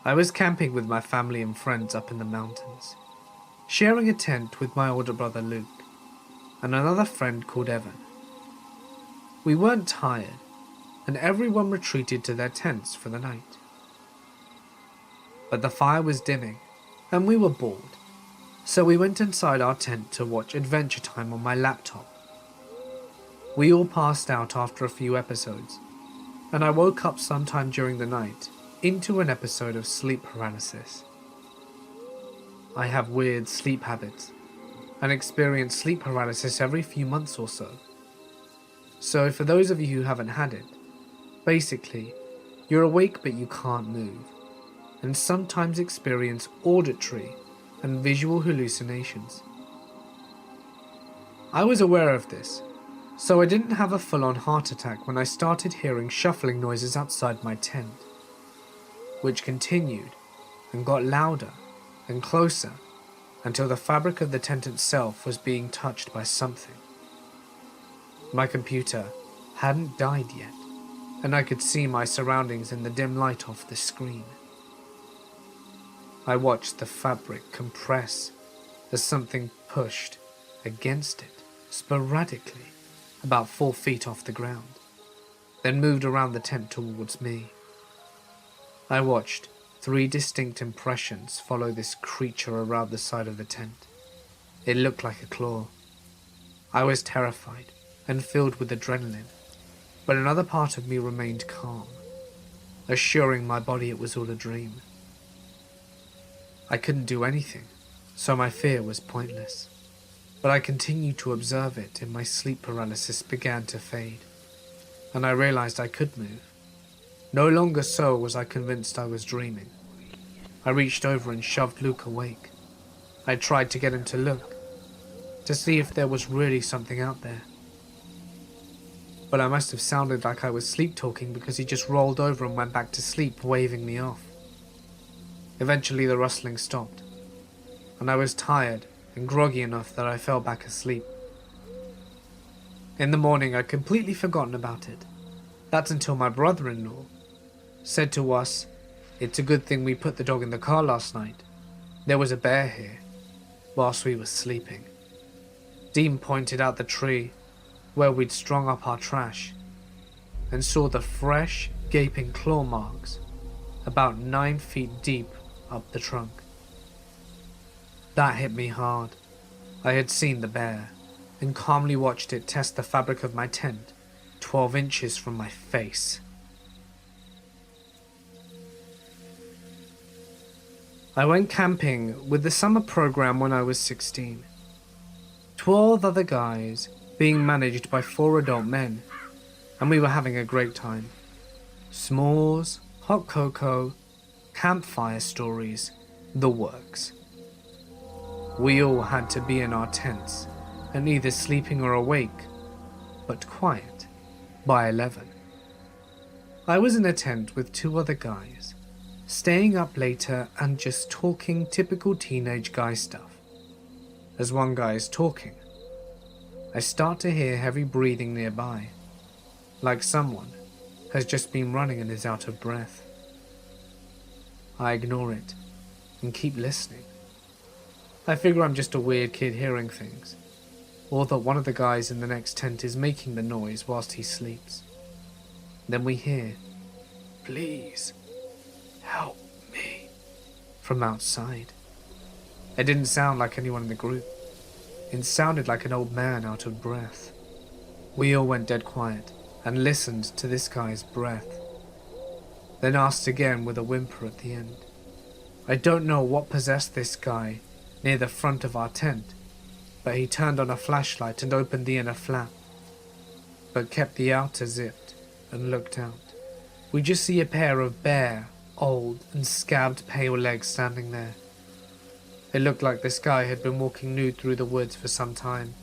I was camping with my family and friends up in the mountains, sharing a tent with my older brother Luke and another friend called Evan. We weren't tired, and everyone retreated to their tents for the night. But the fire was dimming, and we were bored, so we went inside our tent to watch Adventure Time on my laptop. We all passed out after a few episodes, and I woke up sometime during the night into an episode of sleep paralysis. I have weird sleep habits and experience sleep paralysis every few months or so. So for those of you who haven't had it, basically, you're awake but you can't move, and sometimes experience auditory and visual hallucinations. I was aware of this, so I didn't have a full-on heart attack when I started hearing shuffling noises outside my tent, which continued and got louder and closer until the fabric of the tent itself was being touched by something. My computer hadn't died yet, and I could see my surroundings in the dim light off the screen. I watched the fabric compress as something pushed against it sporadically about 4 feet off the ground, then moved around the tent towards me. I watched 3 distinct impressions follow this creature around the side of the tent. It looked like a claw. I was terrified and filled with adrenaline, but another part of me remained calm, assuring my body it was all a dream. I couldn't do anything, so my fear was pointless, but I continued to observe it and my sleep paralysis began to fade, and I realized I could move. No longer so was I convinced I was dreaming. I reached over and shoved Luke awake. I tried to get him to look, to see if there was really something out there. But I must have sounded like I was sleep-talking because he just rolled over and went back to sleep, waving me off. Eventually the rustling stopped, and I was tired and groggy enough that I fell back asleep. In the morning I'd completely forgotten about it. That's until my brother-in-law said to us, "It's a good thing we put the dog in the car last night. There was a bear here," whilst we were sleeping. Dean pointed out the tree where we'd strung up our trash and saw the fresh, gaping claw marks about 9 feet deep up the trunk. That hit me hard. I had seen the bear and calmly watched it test the fabric of my tent 12 inches from my face. I went camping with the summer program when I was 16. 12 other guys being managed by 4 adult men, and we were having a great time. S'mores, hot cocoa, campfire stories, the works. We all had to be in our tents and either sleeping or awake, but quiet, by 11. I was in a tent with 2 other guys, staying up later and just talking typical teenage guy stuff. As one guy is talking, I start to hear heavy breathing nearby, like someone has just been running and is out of breath. I ignore it and keep listening. I figure I'm just a weird kid hearing things, or that one of the guys in the next tent is making the noise whilst he sleeps. Then we hear, "Please, help me," from outside. It didn't sound like anyone in the group. It sounded like an old man out of breath. We all went dead quiet and listened to this guy's breath, then asked again with a whimper at the end. I don't know what possessed this guy near the front of our tent, but he turned on a flashlight and opened the inner flap, but kept the outer zipped and looked out. We just see a pair of bare, old and scabbed pale legs standing there. It looked like this guy had been walking nude through the woods for some time.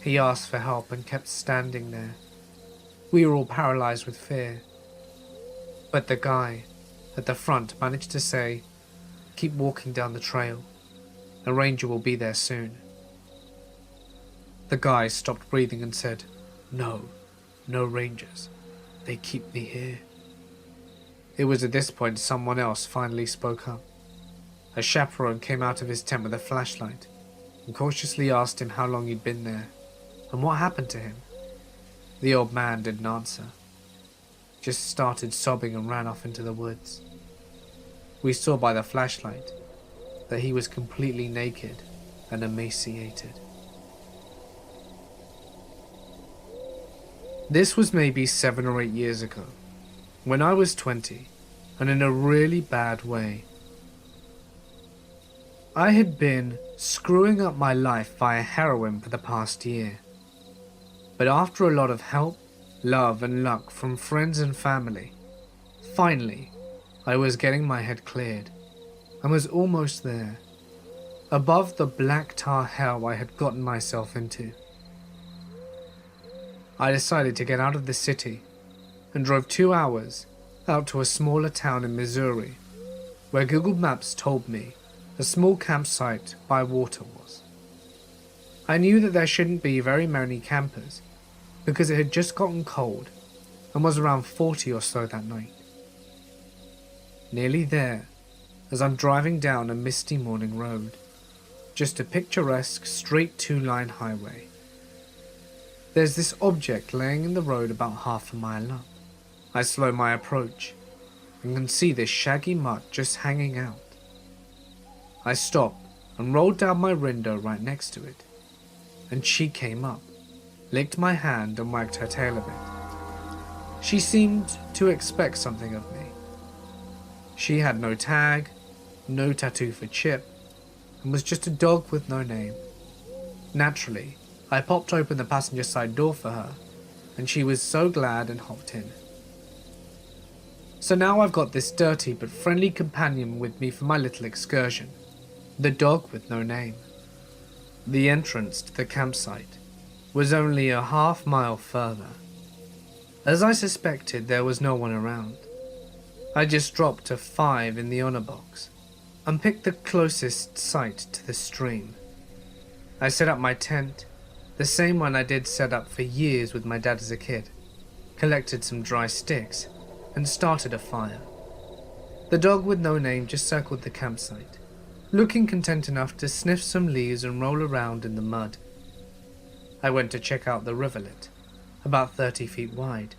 He asked for help and kept standing there. We were all paralyzed with fear. But the guy at the front managed to say, "Keep walking down the trail. A ranger will be there soon." The guy stopped breathing and said, No rangers. They keep me here." It was at this point someone else finally spoke up. A chaperone came out of his tent with a flashlight and cautiously asked him how long he'd been there and what happened to him. The old man didn't answer, just started sobbing and ran off into the woods. We saw by the flashlight that he was completely naked and emaciated. This was maybe 7 or 8 years ago, when I was 20, and in a really bad way. I had been screwing up my life via heroin for the past year. But after a lot of help, love and luck from friends and family, finally, I was getting my head cleared and was almost there, above the black tar hell I had gotten myself into. I decided to get out of the city and drove 2 hours out to a smaller town in Missouri, where Google Maps told me a small campsite by water was. I knew that there shouldn't be very many campers because it had just gotten cold and was around 40 or so that night. Nearly there, as I'm driving down a misty morning road, just a picturesque straight 2-line highway. There's this object laying in the road about half a mile up. I slow my approach and can see this shaggy mutt just hanging out. I stop and rolled down my window right next to it, and she came up, licked my hand and wagged her tail a bit. She seemed to expect something of me. She had no tag, no tattoo for Chip, and was just a dog with no name. Naturally, I popped open the passenger side door for her, and she was so glad and hopped in. So now I've got this dirty but friendly companion with me for my little excursion, the dog with no name. The entrance to the campsite was only a half-mile further. As I suspected, there was no one around. I just dropped a 5 in the honor box and picked the closest site to the stream. I set up my tent, the same one I did set up for years with my dad as a kid, collected some dry sticks, and started a fire. The dog with no name just circled the campsite, looking content enough to sniff some leaves and roll around in the mud. I went to check out the rivulet, about 30 feet wide.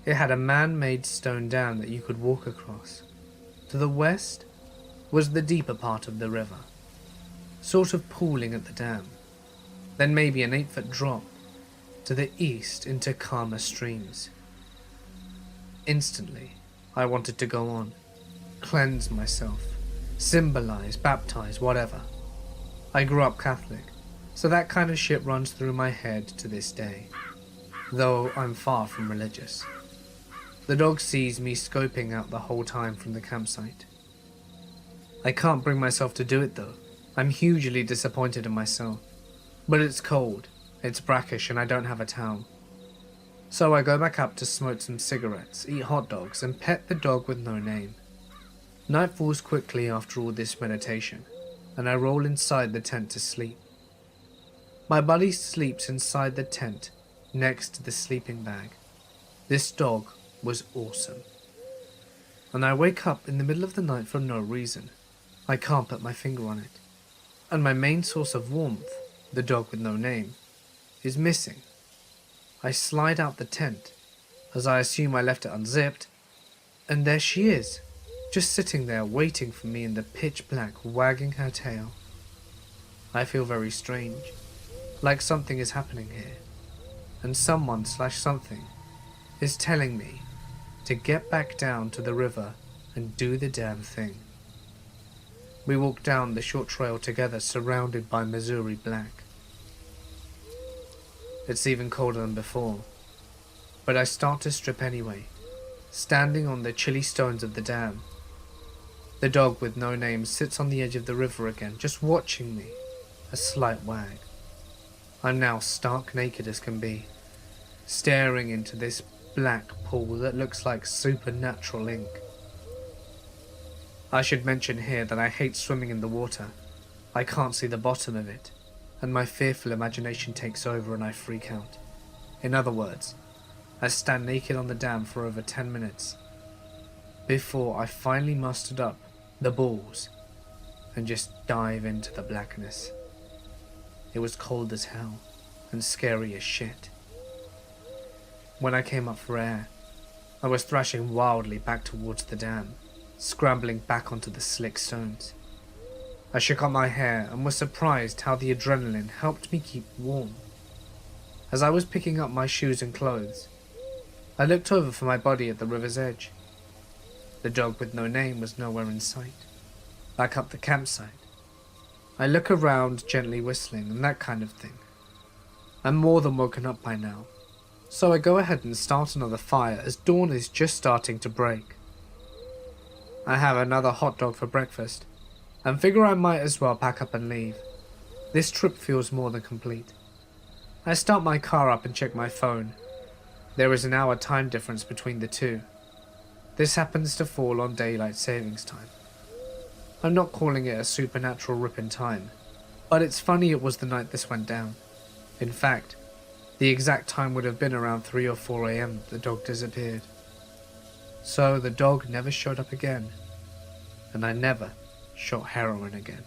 It had a man-made stone dam that you could walk across. To the west was the deeper part of the river, sort of pooling at the dam. Then maybe an 8-foot drop to the east into calmer streams. Instantly, I wanted to go on, cleanse myself, symbolize, baptize, whatever. I grew up Catholic, so that kind of shit runs through my head to this day, though I'm far from religious. The dog sees me scoping out the whole time from the campsite. I can't bring myself to do it though. I'm hugely disappointed in myself. But it's cold, it's brackish, and I don't have a towel. So I go back up to smoke some cigarettes, eat hot dogs, and pet the dog with no name. Night falls quickly after all this meditation, and I roll inside the tent to sleep. My buddy sleeps inside the tent, next to the sleeping bag. This dog was awesome. And I wake up in the middle of the night for no reason. I can't put my finger on it. And my main source of warmth, the dog with no name, is missing. I slide out the tent, as I assume I left it unzipped, and there she is, just sitting there waiting for me in the pitch black, wagging her tail. I feel very strange, like something is happening here, and someone/something is telling me to get back down to the river and do the damn thing. We walk down the short trail together, surrounded by Missouri black. It's even colder than before, but I start to strip anyway, standing on the chilly stones of the dam. The dog with no name sits on the edge of the river again, just watching me, a slight wag. I'm now stark naked as can be, staring into this black pool that looks like supernatural ink. I should mention here that I hate swimming in the water. I can't see the bottom of it, and my fearful imagination takes over and I freak out. In other words, I stand naked on the dam for over 10 minutes. before I finally mustered up the balls and just dive into the blackness. It was cold as hell and scary as shit. When I came up for air, I was thrashing wildly back towards the dam, scrambling back onto the slick stones. I shook out my hair and was surprised how the adrenaline helped me keep warm. As I was picking up my shoes and clothes, I looked over for my body at the river's edge. The dog with no name was nowhere in sight. Back up the campsite, I look around, gently whistling and that kind of thing. I'm more than woken up by now, so I go ahead and start another fire as dawn is just starting to break. I have another hot dog for breakfast and figure I might as well pack up and leave. This trip feels more than complete. I start my car up and check my phone. There is an hour time difference between the two. This happens to fall on daylight savings time. I'm not calling it a supernatural rip in time, but it's funny it was the night this went down. In fact, the exact time would have been around 3 or 4 a.m. the dog disappeared. So the dog never showed up again, and I never shot heroin again.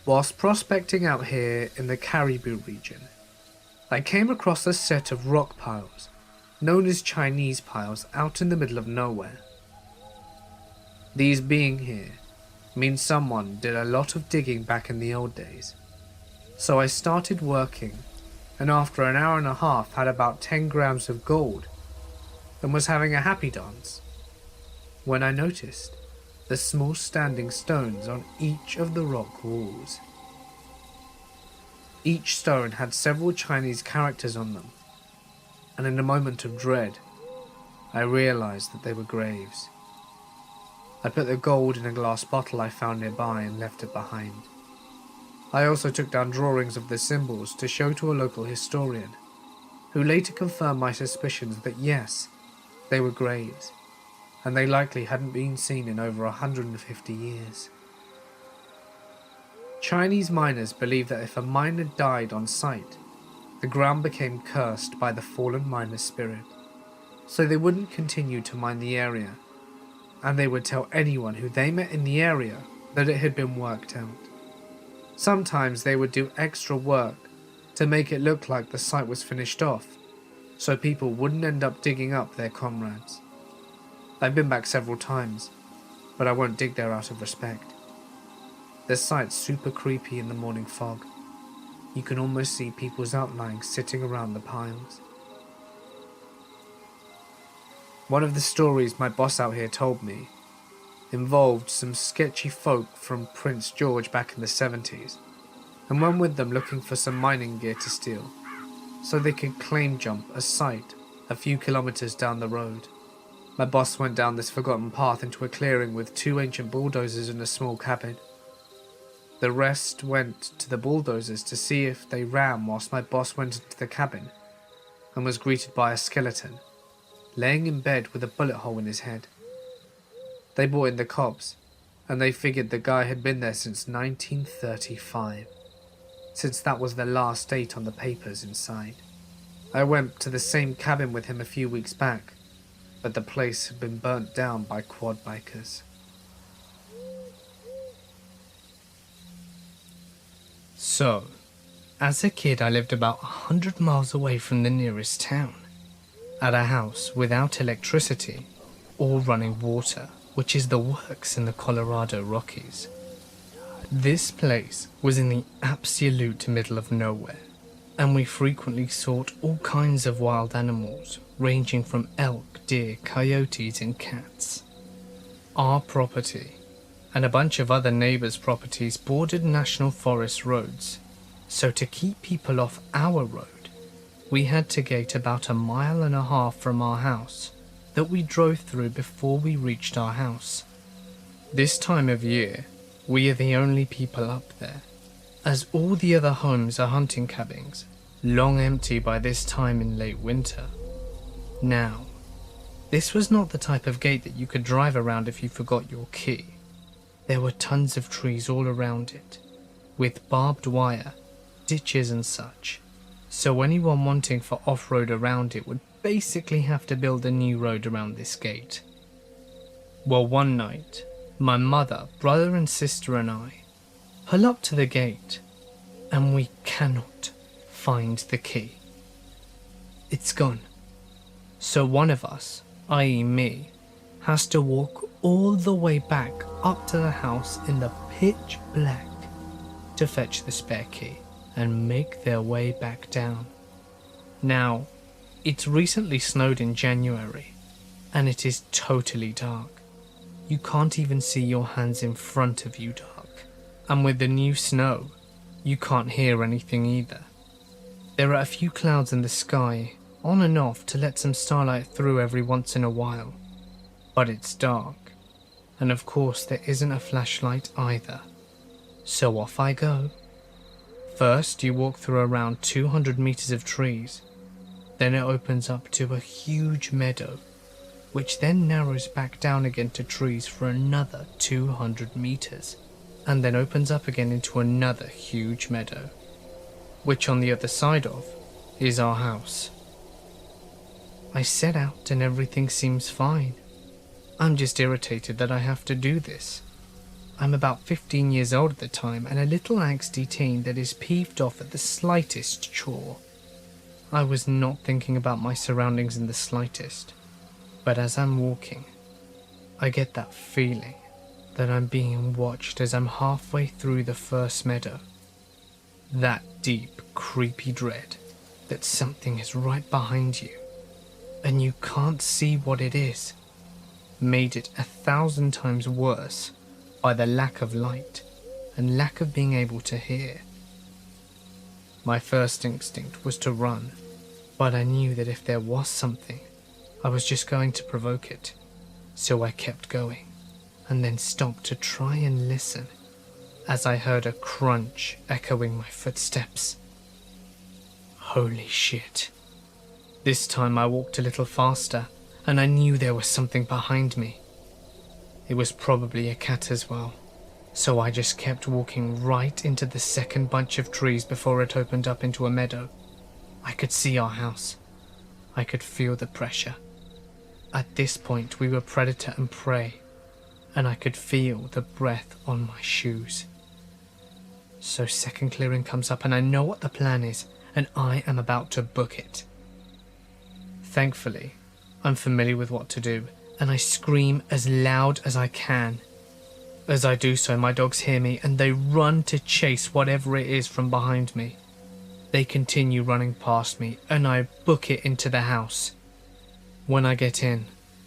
Whilst prospecting out here in the Caribou region, I came across a set of rock piles, known as Chinese piles, out in the middle of nowhere. These being here means someone did a lot of digging back in the old days. So I started working, and after an hour and a half had about 10 grams of gold and was having a happy dance when I noticed the small standing stones on each of the rock walls. Each stone had several Chinese characters on them, and in a moment of dread, I realized that they were graves. I put the gold in a glass bottle I found nearby and left it behind. I also took down drawings of the symbols to show to a local historian, who later confirmed my suspicions that yes, they were graves, and they likely hadn't been seen in over 150 years. Chinese miners believe that if a miner died on site, the ground became cursed by the fallen miner's spirit, so they wouldn't continue to mine the area, and they would tell anyone who they met in the area that it had been worked out. Sometimes they would do extra work to make it look like the site was finished off, so people wouldn't end up digging up their comrades. I've been back several times, but I won't dig there out of respect. The site's super creepy in the morning fog. You can almost see people's outlines sitting around the piles. One of the stories my boss out here told me involved some sketchy folk from Prince George back in the 70s, and went with them looking for some mining gear to steal, so they could claim jump a site a few kilometers down the road. My boss went down this forgotten path into a clearing with 2 ancient bulldozers and a small cabin. The rest went to the bulldozers to see if they ran whilst my boss went into the cabin and was greeted by a skeleton, laying in bed with a bullet hole in his head. They brought in the cops, and they figured the guy had been there since 1935, since that was the last date on the papers inside. I went to the same cabin with him a few weeks back, but the place had been burnt down by quad bikers. So, as a kid I lived about 100 miles away from the nearest town, at a house without electricity or running water, which is the works in the Colorado Rockies. This place was in the absolute middle of nowhere, and we frequently sought all kinds of wild animals, ranging from elk, deer, coyotes and cats. Our property and a bunch of other neighbors' properties bordered national forest roads, so to keep people off our road, we had to gate about 1.5 miles from our house that we drove through before we reached our house. This time of year, we are the only people up there, as all the other homes are hunting cabins, long empty by this time in late winter. Now, this was not the type of gate that you could drive around if you forgot your key. There were tons of trees all around it, with barbed wire, ditches and such, so anyone wanting for off-road around it would basically have to build a new road around this gate. Well, one night, my mother, brother and sister and I pull up to the gate and we cannot find the key. It's gone. So one of us, i.e. me, has to walk all the way back up to the house in the pitch black to fetch the spare key and make their way back down. Now, it's recently snowed in January and it is totally dark. You can't even see your hands in front of you dark. And with the new snow, you can't hear anything either. There are a few clouds in the sky, on and off to let some starlight through every once in a while. But it's dark, and of course there isn't a flashlight either. So off I go. First you walk through around 200 meters of trees, then it opens up to a huge meadow, which then narrows back down again to trees for another 200 meters, and then opens up again into another huge meadow, which on the other side of is our house. I set out and everything seems fine. I'm just irritated that I have to do this. I'm about 15 years old at the time and a little angsty teen that is peeved off at the slightest chore. I was not thinking about my surroundings in the slightest, but as I'm walking, I get that feeling that I'm being watched as I'm halfway through the first meadow. That deep, creepy dread that something is right behind you and you can't see what it is, made it 1,000 times worse by the lack of light and lack of being able to hear. My first instinct was to run, but I knew that if there was something, I was just going to provoke it, so I kept going, and then stopped to try and listen as I heard a crunch echoing my footsteps. Holy shit. This time I walked a little faster, and I knew there was something behind me. It was probably a cat as well, so I just kept walking right into the second bunch of trees before it opened up into a meadow. I could see our house. I could feel the pressure. At this point we were predator and prey, and I could feel the breath on my shoes. So second clearing comes up and I know what the plan is, and I am about to book it. Thankfully, I'm familiar with what to do, and I scream as loud as I can. As I do so, my dogs hear me and they run to chase whatever it is from behind me. They continue running past me and I book it into the house. When I get in,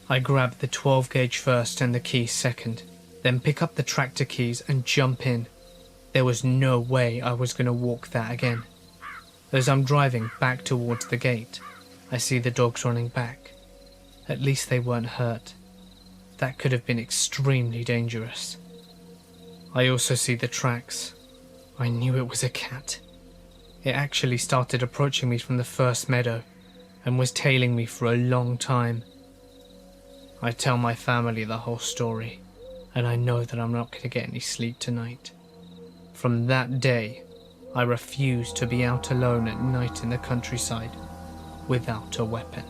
I grab the 12 gauge first and the keys second, then pick up the tractor keys and jump in. There was no way I was going to walk that again. As I'm driving back towards the gate, I see the dogs running back. At least they weren't hurt. That could have been extremely dangerous. I also see the tracks. I knew it was a cat. It actually started approaching me from the first meadow and was tailing me for a long time. I tell my family the whole story, and I know that I'm not going to get any sleep tonight. From that day, I refused to be out alone at night in the countryside without a weapon.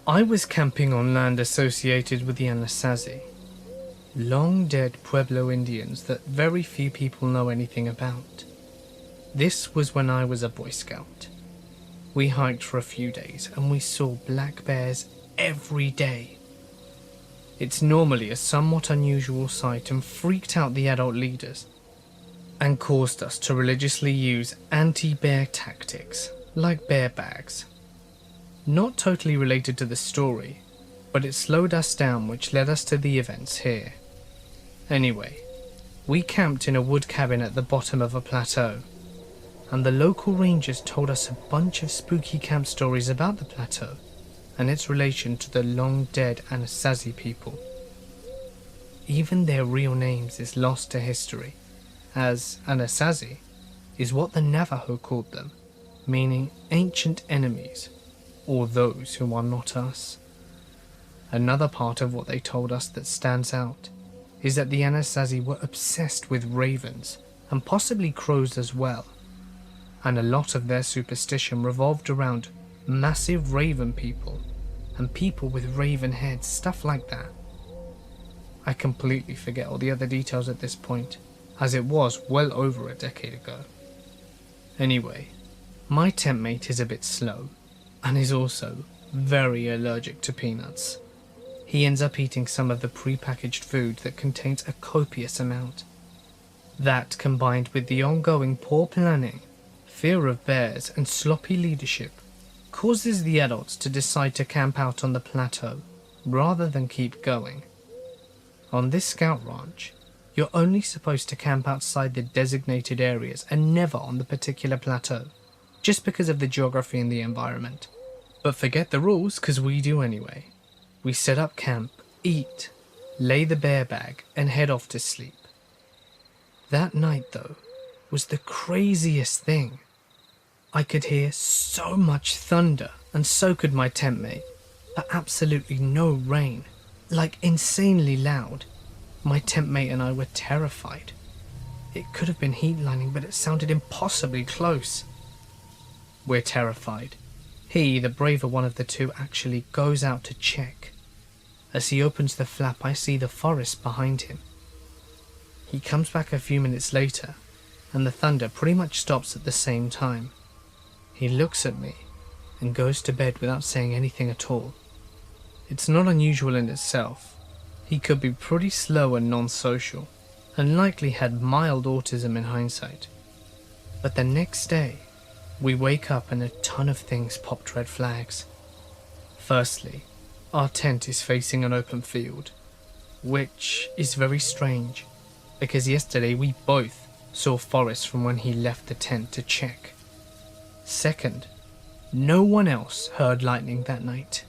I was camping on land associated with the Anasazi, long dead Pueblo Indians that very few people know anything about. This was when I was a Boy Scout. We hiked for a few days and we saw black bears every day. It's normally a somewhat unusual sight and freaked out the adult leaders and caused us to religiously use anti-bear tactics like bear bags. Not totally related to the story, but it slowed us down, which led us to the events here. Anyway, we camped in a wood cabin at the bottom of a plateau, and the local rangers told us a bunch of spooky camp stories about the plateau and its relation to the long-dead Anasazi people. Even their real names is lost to history, as Anasazi is what the Navajo called them, meaning ancient enemies, or those who are not us. Another part of what they told us that stands out is that the Anasazi were obsessed with ravens and possibly crows as well, and a lot of their superstition revolved around massive raven people and people with raven heads, stuff like that. I completely forget all the other details at this point, as it was well over a decade ago. Anyway, my tent mate is a bit slow, and is also very allergic to peanuts. He ends up eating some of the pre-packaged food that contains a copious amount. That, combined with the ongoing poor planning, fear of bears and sloppy leadership, causes the adults to decide to camp out on the plateau rather than keep going. On this scout ranch, you're only supposed to camp outside the designated areas and never on the particular plateau, just because of the geography and the environment. But forget the rules, because we do anyway. We set up camp, eat, lay the bear bag, and head off to sleep. That night, though, was the craziest thing. I could hear so much thunder, and so could my tent mate, but absolutely no rain, like insanely loud. My tent mate and I were terrified. It could have been heat lining, but it sounded impossibly close. We're terrified. He, the braver one of the two, actually goes out to check. As he opens the flap, I see the forest behind him. He comes back a few minutes later, and the thunder pretty much stops at the same time. He looks at me and goes to bed without saying anything at all. It's not unusual in itself. He could be pretty slow and non-social, and likely had mild autism in hindsight. But the next day, we wake up and a ton of things popped red flags. Firstly, our tent is facing an open field, which is very strange, because yesterday we both saw forest from when he left the tent to check. Second, no one else heard lightning that night,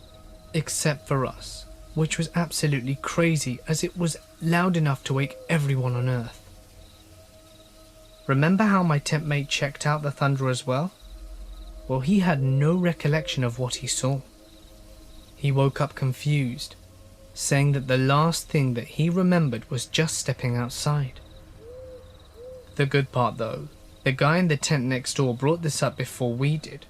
except for us, which was absolutely crazy as it was loud enough to wake everyone on Earth. Remember how my tent mate checked out the thunder as well? Well, he had no recollection of what he saw. He woke up confused, saying that the last thing that he remembered was just stepping outside. The good part though, the guy in the tent next door brought this up before we did.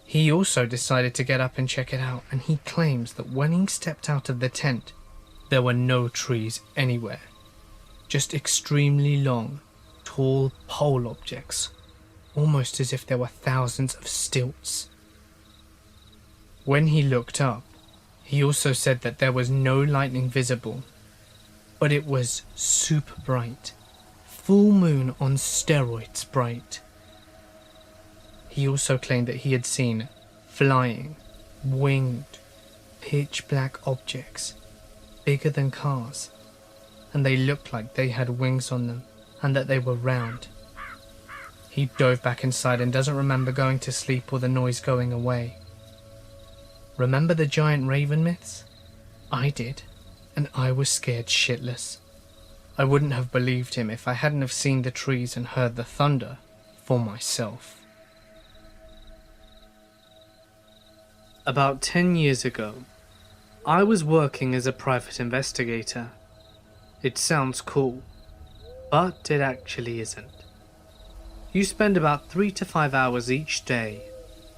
He also decided to get up and check it out, and he claims that when he stepped out of the tent, there were no trees anywhere. Just extremely long, tall pole objects, almost as if there were thousands of stilts. When he looked up, he also said that there was no lightning visible, but it was super bright, full moon on steroids bright. He also claimed that he had seen flying, winged, pitch black objects, bigger than cars, and they looked like they had wings on them, and that they were round. He dove back inside and doesn't remember going to sleep or the noise going away. Remember the giant raven myths? I did, and I was scared shitless. I wouldn't have believed him if I hadn't have seen the trees and heard the thunder for myself. About 10 years ago, I was working as a private investigator. It sounds cool, but it actually isn't. You spend about 3 to 5 hours each day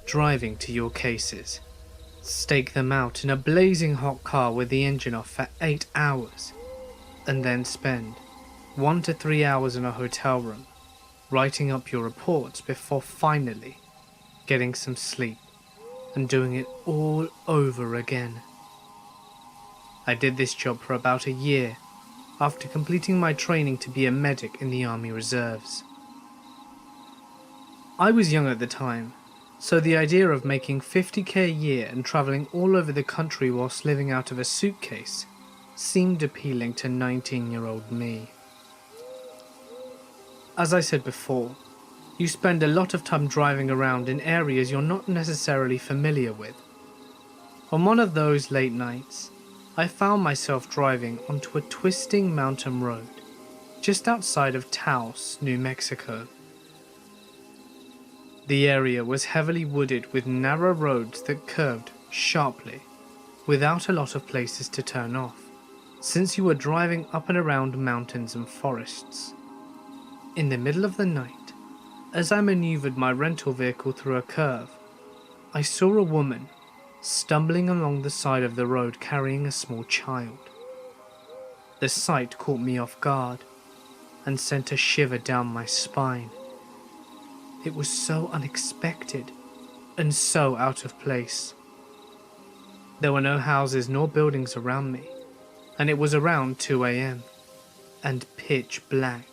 driving to your cases, stake them out in a blazing hot car with the engine off for 8 hours, and then spend 1 to 3 hours in a hotel room writing up your reports before finally getting some sleep and doing it all over again. I did this job for about a year after completing my training to be a medic in the Army Reserves. I was young at the time, so the idea of making $50,000 a year and travelling all over the country whilst living out of a suitcase seemed appealing to 19-year-old me. As I said before, you spend a lot of time driving around in areas you're not necessarily familiar with. On one of those late nights, I found myself driving onto a twisting mountain road just outside of Taos, New Mexico. The area was heavily wooded with narrow roads that curved sharply, without a lot of places to turn off, since you were driving up and around mountains and forests. In the middle of the night, as I maneuvered my rental vehicle through a curve, I saw a woman stumbling along the side of the road carrying a small child. The sight caught me off guard and sent a shiver down my spine. It was so unexpected and so out of place. There were no houses nor buildings around me, and it was around 2 a.m. and pitch black.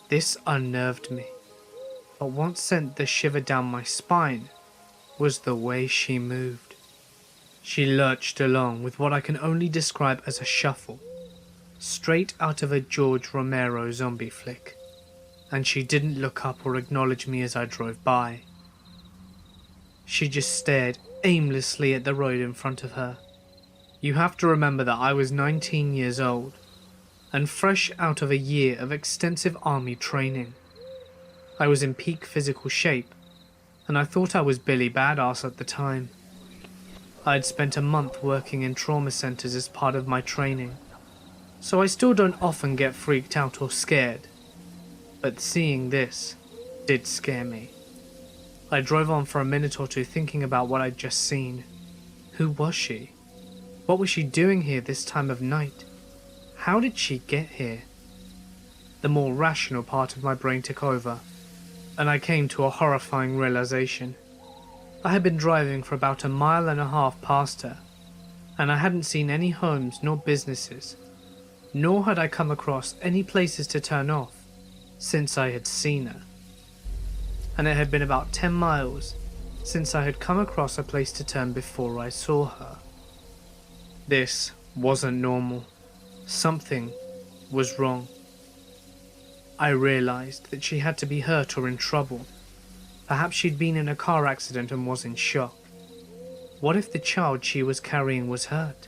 This unnerved me, but what sent the shiver down my spine was the way she moved. She lurched along with what I can only describe as a shuffle, straight out of a George Romero zombie flick, and she didn't look up or acknowledge me as I drove by. She just stared aimlessly at the road in front of her. You have to remember that I was 19 years old, and fresh out of a year of extensive army training. I was in peak physical shape, and I thought I was Billy Badass at the time. I had spent a month working in trauma centers as part of my training, so I still don't often get freaked out or scared, but seeing this did scare me. I drove on for a minute or two thinking about what I'd just seen. Who was she? What was she doing here this time of night? How did she get here? The more rational part of my brain took over, and I came to a horrifying realization. I had been driving for about 1.5 miles past her, and I hadn't seen any homes nor businesses, nor had I come across any places to turn off since I had seen her. And it had been about 10 miles since I had come across a place to turn before I saw her. This wasn't normal. Something was wrong. I realized that she had to be hurt or in trouble. Perhaps she'd been in a car accident and was in shock. What if the child she was carrying was hurt?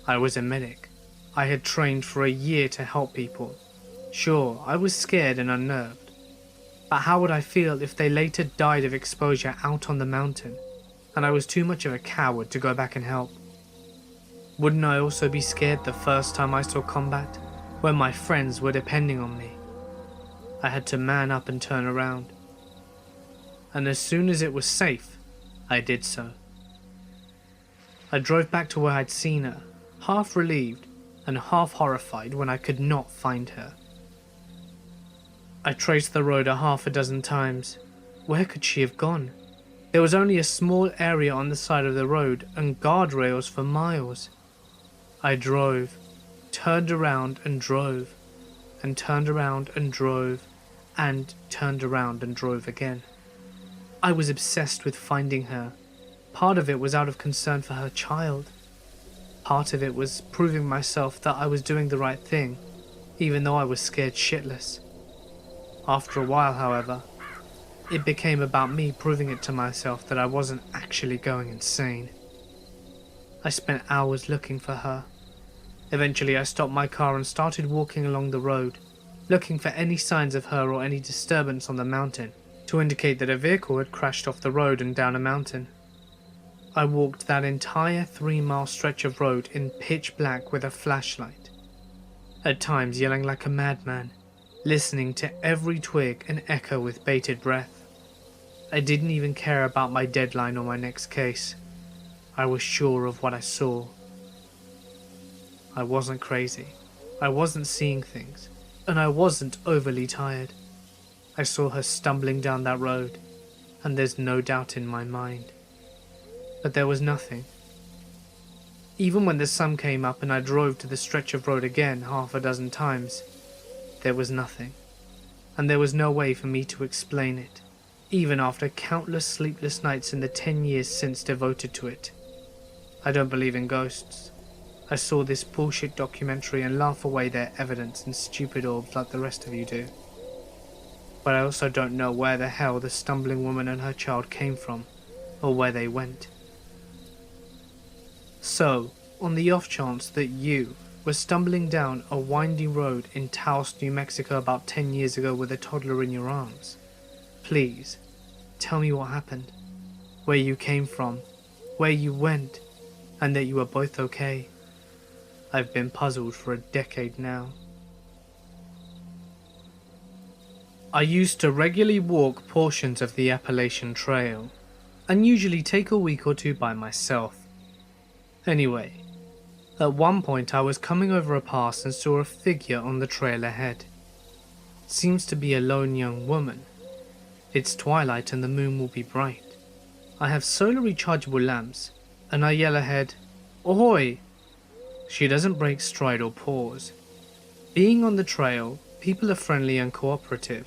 I was a medic. I had trained for a year to help people. Sure, I was scared and unnerved. But how would I feel if they later died of exposure out on the mountain, and I was too much of a coward to go back and help? Wouldn't I also be scared the first time I saw combat, when my friends were depending on me? I had to man up and turn around. And as soon as it was safe, I did so. I drove back to where I'd seen her, half relieved and half horrified when I could not find her. I traced the road 6 times. Where could she have gone? There was only a small area on the side of the road and guardrails for miles. I drove, turned around and drove, and turned around and drove, and turned around and drove again. I was obsessed with finding her. Part of it was out of concern for her child. Part of it was proving myself that I was doing the right thing, even though I was scared shitless. After a while, however, it became about me proving it to myself that I wasn't actually going insane. I spent hours looking for her. Eventually I stopped my car and started walking along the road, looking for any signs of her or any disturbance on the mountain to indicate that a vehicle had crashed off the road and down a mountain. I walked that entire 3-mile stretch of road in pitch black with a flashlight, at times yelling like a madman, listening to every twig and echo with bated breath. I didn't even care about my deadline or my next case. I was sure of what I saw. I wasn't crazy. I wasn't seeing things, and I wasn't overly tired. I saw her stumbling down that road, and there's no doubt in my mind. But there was nothing. Even when the sun came up and I drove to the stretch of road again 6 times, there was nothing. And there was no way for me to explain it, even after countless sleepless nights in the 10 years since devoted to it. I don't believe in ghosts. I saw this bullshit documentary and laugh away their evidence in stupid orbs like the rest of you do. But I also don't know where the hell the stumbling woman and her child came from, or where they went. So, on the off chance that you were stumbling down a windy road in Taos, New Mexico about 10 years ago with a toddler in your arms, please, tell me what happened, where you came from, where you went, and that you were both okay. I've been puzzled for a decade now. I used to regularly walk portions of the Appalachian Trail, and usually take a week or two by myself. Anyway, at one point I was coming over a pass and saw a figure on the trail ahead. Seems to be a lone young woman. It's twilight and the moon will be bright. I have solar rechargeable lamps, and I yell ahead, "Ahoy!" She doesn't break stride or pause. Being on the trail, people are friendly and cooperative.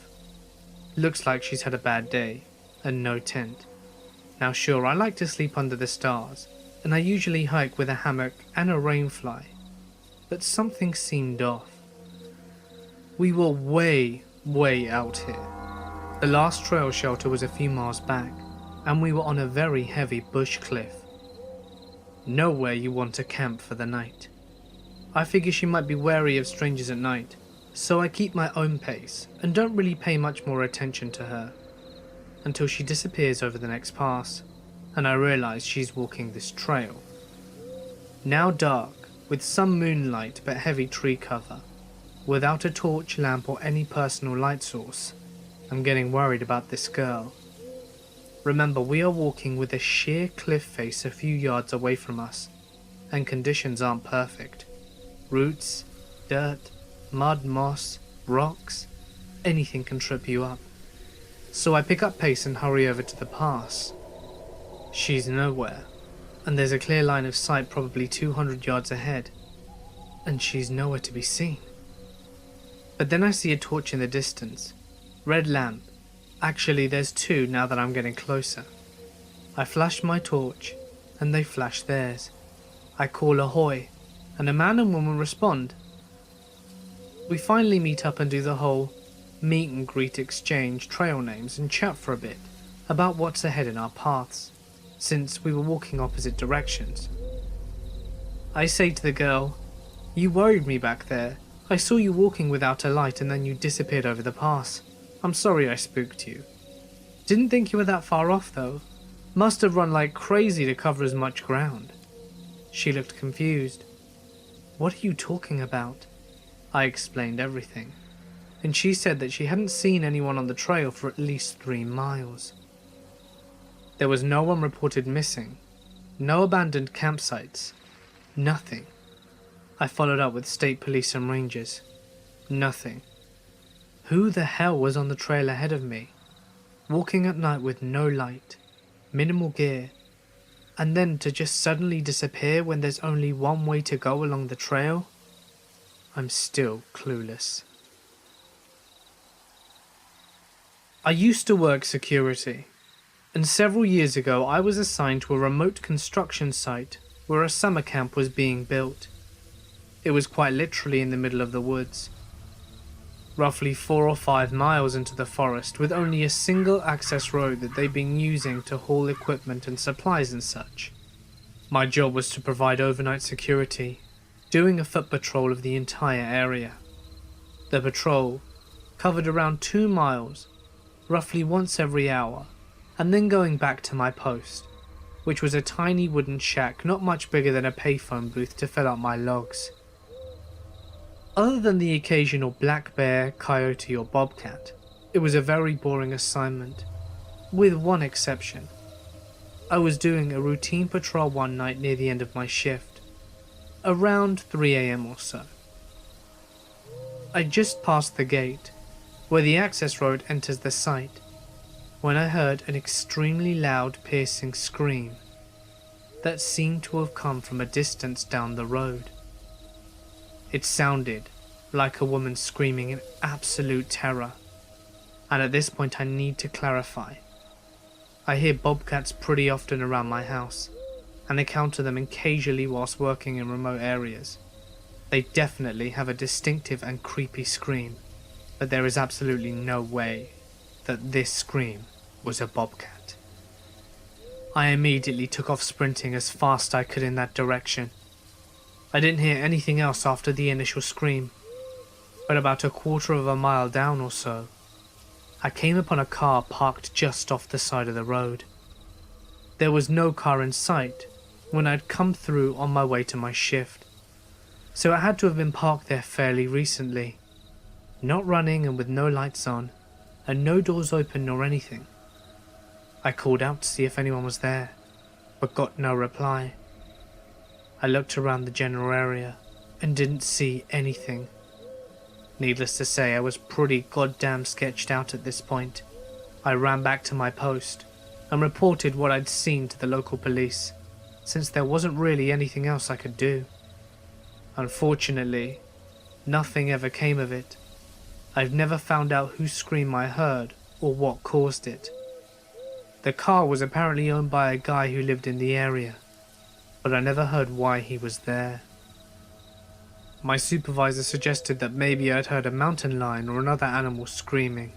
Looks like she's had a bad day, and no tent. Now sure, I like to sleep under the stars, and I usually hike with a hammock and a rainfly, but something seemed off. We were way out here. The last trail shelter was a few miles back, and we were on a very heavy bush cliff. Nowhere you want to camp for the night. I figure she might be wary of strangers at night, so I keep my own pace and don't really pay much more attention to her until she disappears over the next pass, and I realize she's walking this trail. Now dark, with some moonlight but heavy tree cover, without a torch, lamp or any personal light source. I'm getting worried about this girl. Remember, we are walking with a sheer cliff face a few yards away from us, and conditions aren't perfect. Roots, dirt, mud, moss, rocks, anything can trip you up. So I pick up pace and hurry over to the pass. She's nowhere, and there's a clear line of sight probably 200 yards ahead, and she's nowhere to be seen. But then I see a torch in the distance. Red lamp. Actually, there's two now that I'm getting closer. I flash my torch, and they flash theirs. I call ahoy, and a man and woman respond. We finally meet up and do the whole meet and greet, exchange trail names and chat for a bit about what's ahead in our paths, since we were walking opposite directions. I say to the girl, "You worried me back there. I saw you walking without a light and then you disappeared over the pass. I'm sorry I spooked you. Didn't think you were that far off though. Must have run like crazy to cover as much ground." She looked confused. "What are you talking about?" I explained everything, and she said that she hadn't seen anyone on the trail for at least 3 miles. There was no one reported missing, no abandoned campsites, nothing. I followed up with state police and rangers. Nothing. Who the hell was on the trail ahead of me, walking at night with no light, minimal gear, and then to just suddenly disappear when there's only one way to go along the trail? I'm still clueless. I used to work security, and several years ago I was assigned to a remote construction site where a summer camp was being built. It was quite literally in the middle of the woods, roughly 4 or 5 miles into the forest, with only a single access road that they'd been using to haul equipment and supplies and such. My job was to provide overnight security, doing a foot patrol of the entire area. The patrol covered around 2 miles, roughly once every hour, and then going back to my post, which was a tiny wooden shack not much bigger than a payphone booth to fill up my logs. Other than the occasional black bear, coyote or bobcat, it was a very boring assignment, with one exception. I was doing a routine patrol one night near the end of my shift, around 3 AM or so. I just passed the gate, where the access road enters the site, when I heard an extremely loud, piercing scream that seemed to have come from a distance down the road. It sounded like a woman screaming in absolute terror, and at this point I need to clarify. I hear bobcats pretty often around my house, and encounter them occasionally whilst working in remote areas. They definitely have a distinctive and creepy scream, but there is absolutely no way that this scream was a bobcat. I immediately took off sprinting as fast I could in that direction. I didn't hear anything else after the initial scream, but about a quarter of a mile down or so, I came upon a car parked just off the side of the road. There was no car in sight when I'd come through on my way to my shift, so it had to have been parked there fairly recently, not running and with no lights on. and no doors open nor anything. I called out to see if anyone was there, but got no reply. I looked around the general area and didn't see anything. Needless to say, I was pretty goddamn sketched out at this point. I ran back to my post and reported what I'd seen to the local police, since there wasn't really anything else I could do. Unfortunately, nothing ever came of it. I've never found out whose scream I heard or what caused it. The car was apparently owned by a guy who lived in the area, but I never heard why he was there. My supervisor suggested that maybe I'd heard a mountain lion or another animal screaming,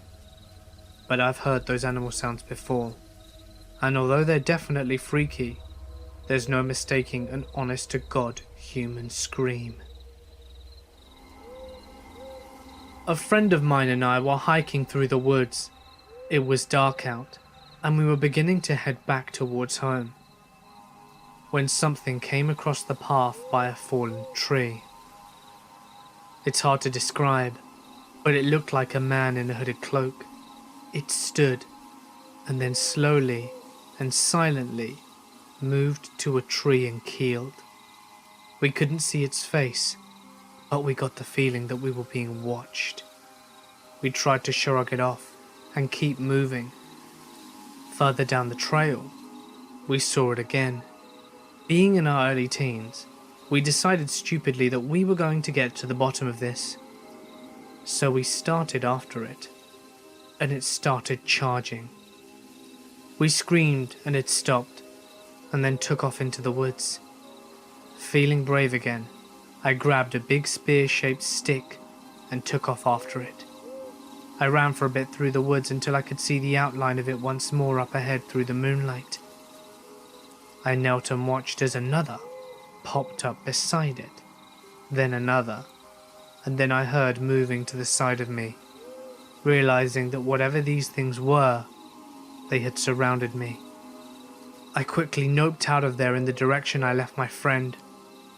but I've heard those animal sounds before, and although they're definitely freaky, there's no mistaking an honest-to-God human scream. A friend of mine and I were hiking through the woods. It was dark out, and we were beginning to head back towards home, when something came across the path by a fallen tree. It's hard to describe, but it looked like a man in a hooded cloak. It stood, and then slowly and silently moved to a tree and keeled. We couldn't see its face, but we got the feeling that we were being watched. We tried to shrug it off and keep moving. Further down the trail, we saw it again. Being in our early teens, we decided stupidly that we were going to get to the bottom of this. So we started after it, and it started charging. We screamed and it stopped, and then took off into the woods. Feeling brave again, I grabbed a big spear-shaped stick and took off after it. I ran for a bit through the woods until I could see the outline of it once more up ahead through the moonlight. I knelt and watched as another popped up beside it, then another, and then I heard moving to the side of me, realizing that whatever these things were, they had surrounded me. I quickly noped out of there in the direction I left my friend,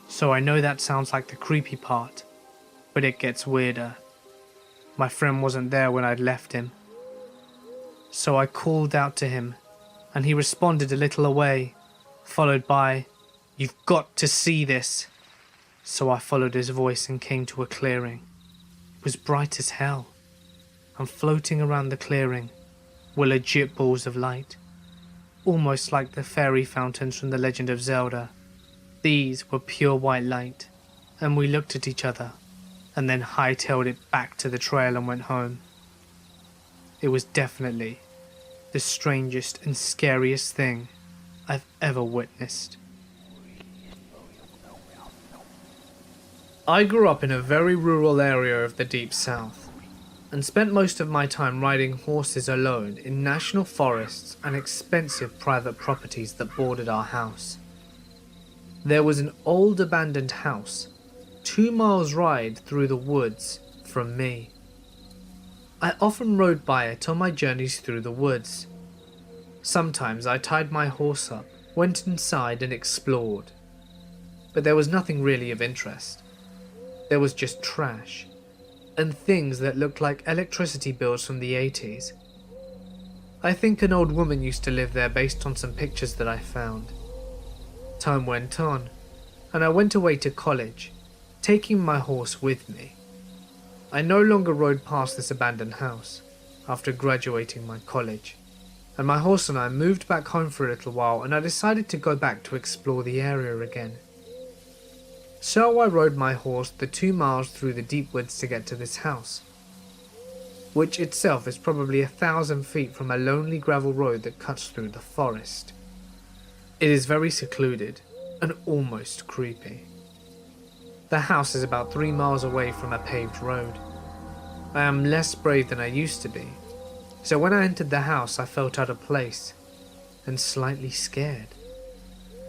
so I know that sounds like the creepy part, but it gets weirder. My friend wasn't there when I'd left him, so I called out to him, and he responded a little away, followed by, "You've got to see this." So I followed his voice and came to a clearing. It was bright as hell, and floating around the clearing were legit balls of light, almost like the fairy fountains from The Legend of Zelda. These were pure white light, and we looked at each other, and then hightailed it back to the trail and went home. It was definitely the strangest and scariest thing I've ever witnessed. I grew up in a very rural area of the Deep South, and spent most of my time riding horses alone in national forests and expensive private properties that bordered our house. There was an old abandoned house 2 miles ride through the woods from me. I often rode by it on my journeys through the woods. Sometimes I tied my horse up, went inside and explored, but there was nothing really of interest. There was just trash, and things that looked like electricity bills from the 80s. I think an old woman used to live there based on some pictures that I found. Time went on, and I went away to college, taking my horse with me. I no longer rode past this abandoned house after graduating my college, and my horse and I moved back home for a little while, and I decided to go back to explore the area again. So I rode my horse the 2 miles through the deep woods to get to this house, which itself is probably 1,000 feet from a lonely gravel road that cuts through the forest. It is very secluded and almost creepy. The house is about 3 miles away from a paved road. I am less brave than I used to be, so when I entered the house I felt out of place and slightly scared.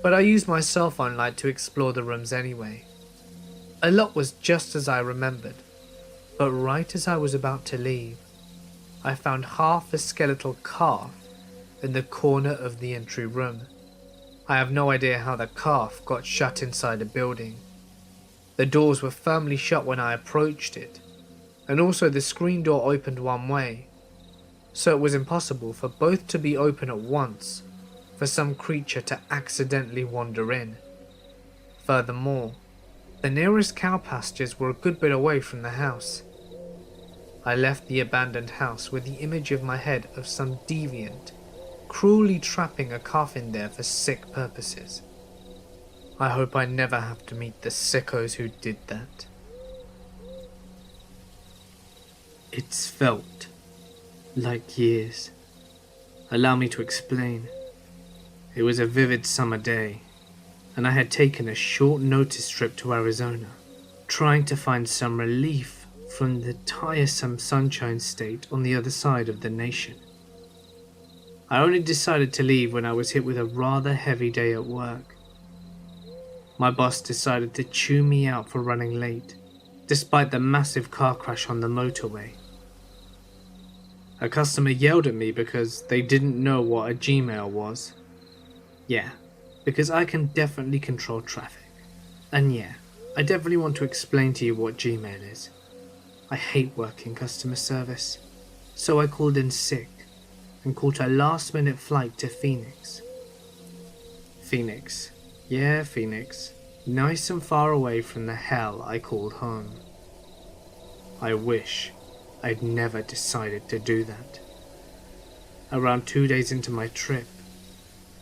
But I used my cell phone light to explore the rooms anyway. A lot was just as I remembered, but right as I was about to leave, I found half a skeletal calf in the corner of the entry room. I have no idea how the calf got shut inside a building. The doors were firmly shut when I approached it, and also the screen door opened one way, so it was impossible for both to be open at once for some creature to accidentally wander in. Furthermore, the nearest cow pastures were a good bit away from the house. I left the abandoned house with the image in my head of some deviant, cruelly trapping a calf in there for sick purposes. I hope I never have to meet the sickos who did that. It's felt like years. Allow me to explain. It was a vivid summer day, and I had taken a short notice trip to Arizona, trying to find some relief from the tiresome sunshine state on the other side of the nation. I only decided to leave when I was hit with a rather heavy day at work. My boss decided to chew me out for running late, despite the massive car crash on the motorway. A customer yelled at me because they didn't know what a Gmail was. Yeah, because I can definitely control traffic. And yeah, I definitely want to explain to you what Gmail is. I hate working customer service, so I called in sick and caught a last-minute flight to Phoenix. Phoenix. Yeah, Phoenix. Nice and far away from the hell I called home. I wish I'd never decided to do that. Around 2 days into my trip,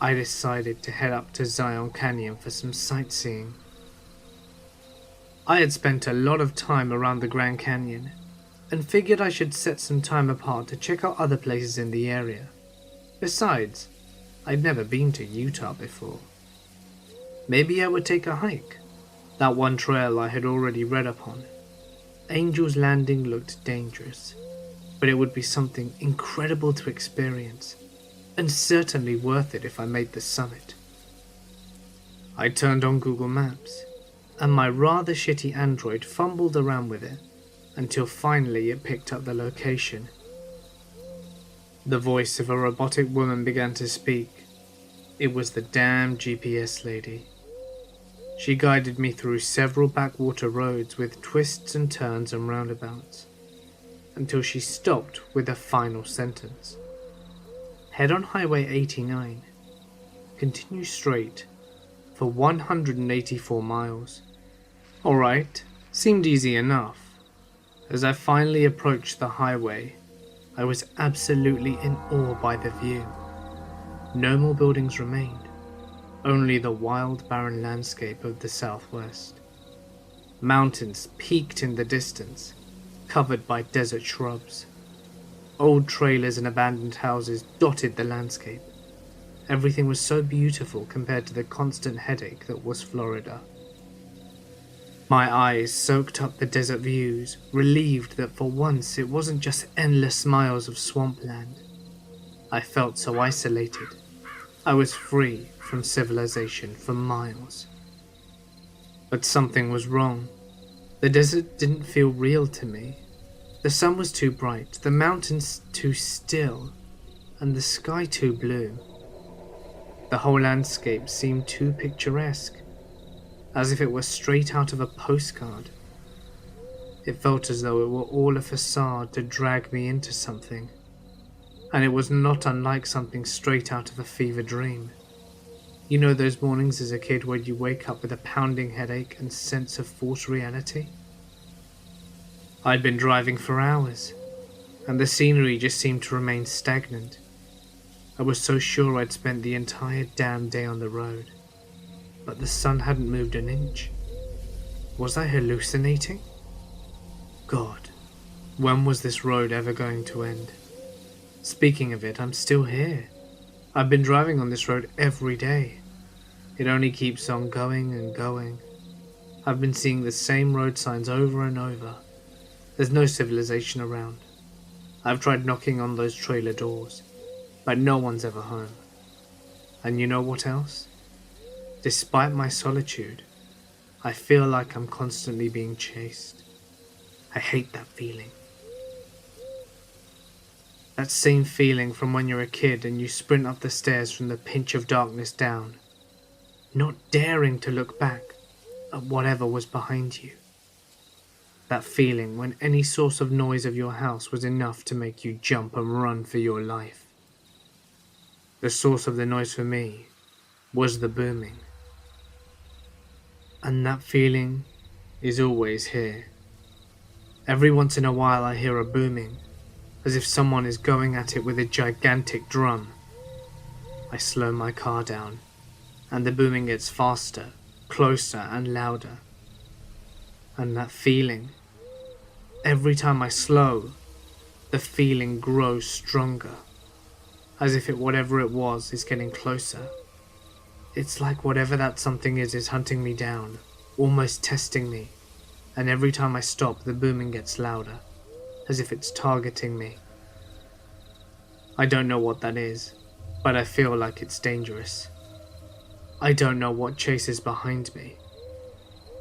I decided to head up to Zion Canyon for some sightseeing. I had spent a lot of time around the Grand Canyon and figured I should set some time apart to check out other places in the area. Besides, I'd never been to Utah before. Maybe I would take a hike, that one trail I had already read upon. Angel's Landing looked dangerous, but it would be something incredible to experience, and certainly worth it if I made the summit. I turned on Google Maps, and my rather shitty Android fumbled around with it until finally it picked up the location. The voice of a robotic woman began to speak. It was the damn GPS lady. She guided me through several backwater roads with twists and turns and roundabouts, until she stopped with a final sentence. Head on Highway 89. Continue straight for 184 miles. Alright, seemed easy enough. As I finally approached the highway, I was absolutely in awe by the view. No more buildings remained. Only the wild, barren landscape of the southwest. Mountains peaked in the distance, covered by desert shrubs. Old trailers and abandoned houses dotted the landscape. Everything was so beautiful compared to the constant headache that was Florida. My eyes soaked up the desert views, relieved that for once it wasn't just endless miles of swampland. I felt so isolated. I was free from civilization for miles. But something was wrong. The desert didn't feel real to me. The sun was too bright, the mountains too still, and the sky too blue. The whole landscape seemed too picturesque, as if it were straight out of a postcard. It felt as though it were all a facade to drag me into something, and it was not unlike something straight out of a fever dream. You know those mornings as a kid where you wake up with a pounding headache and sense of false reality? I'd been driving for hours, and the scenery just seemed to remain stagnant. I was so sure I'd spent the entire damn day on the road, but the sun hadn't moved an inch. Was I hallucinating? God, when was this road ever going to end? Speaking of it, I'm still here. I've been driving on this road every day. It only keeps on going and going. I've been seeing the same road signs over and over. There's no civilization around. I've tried knocking on those trailer doors, but no one's ever home. And you know what else? Despite my solitude, I feel like I'm constantly being chased. I hate that feeling. That same feeling from when you're a kid and you sprint up the stairs from the pinch of darkness down, not daring to look back at whatever was behind you. That feeling when any source of noise of your house was enough to make you jump and run for your life. The source of the noise for me was the booming. And that feeling is always here. Every once in a while I hear a booming, as if someone is going at it with a gigantic drum. I slow my car down, and the booming gets faster, closer and louder. And that feeling, every time I slow, the feeling grows stronger, as if whatever it was is getting closer. It's like whatever that something is hunting me down, almost testing me, and every time I stop the booming gets louder, as if it's targeting me. I don't know what that is, but I feel like it's dangerous. I don't know what chases behind me,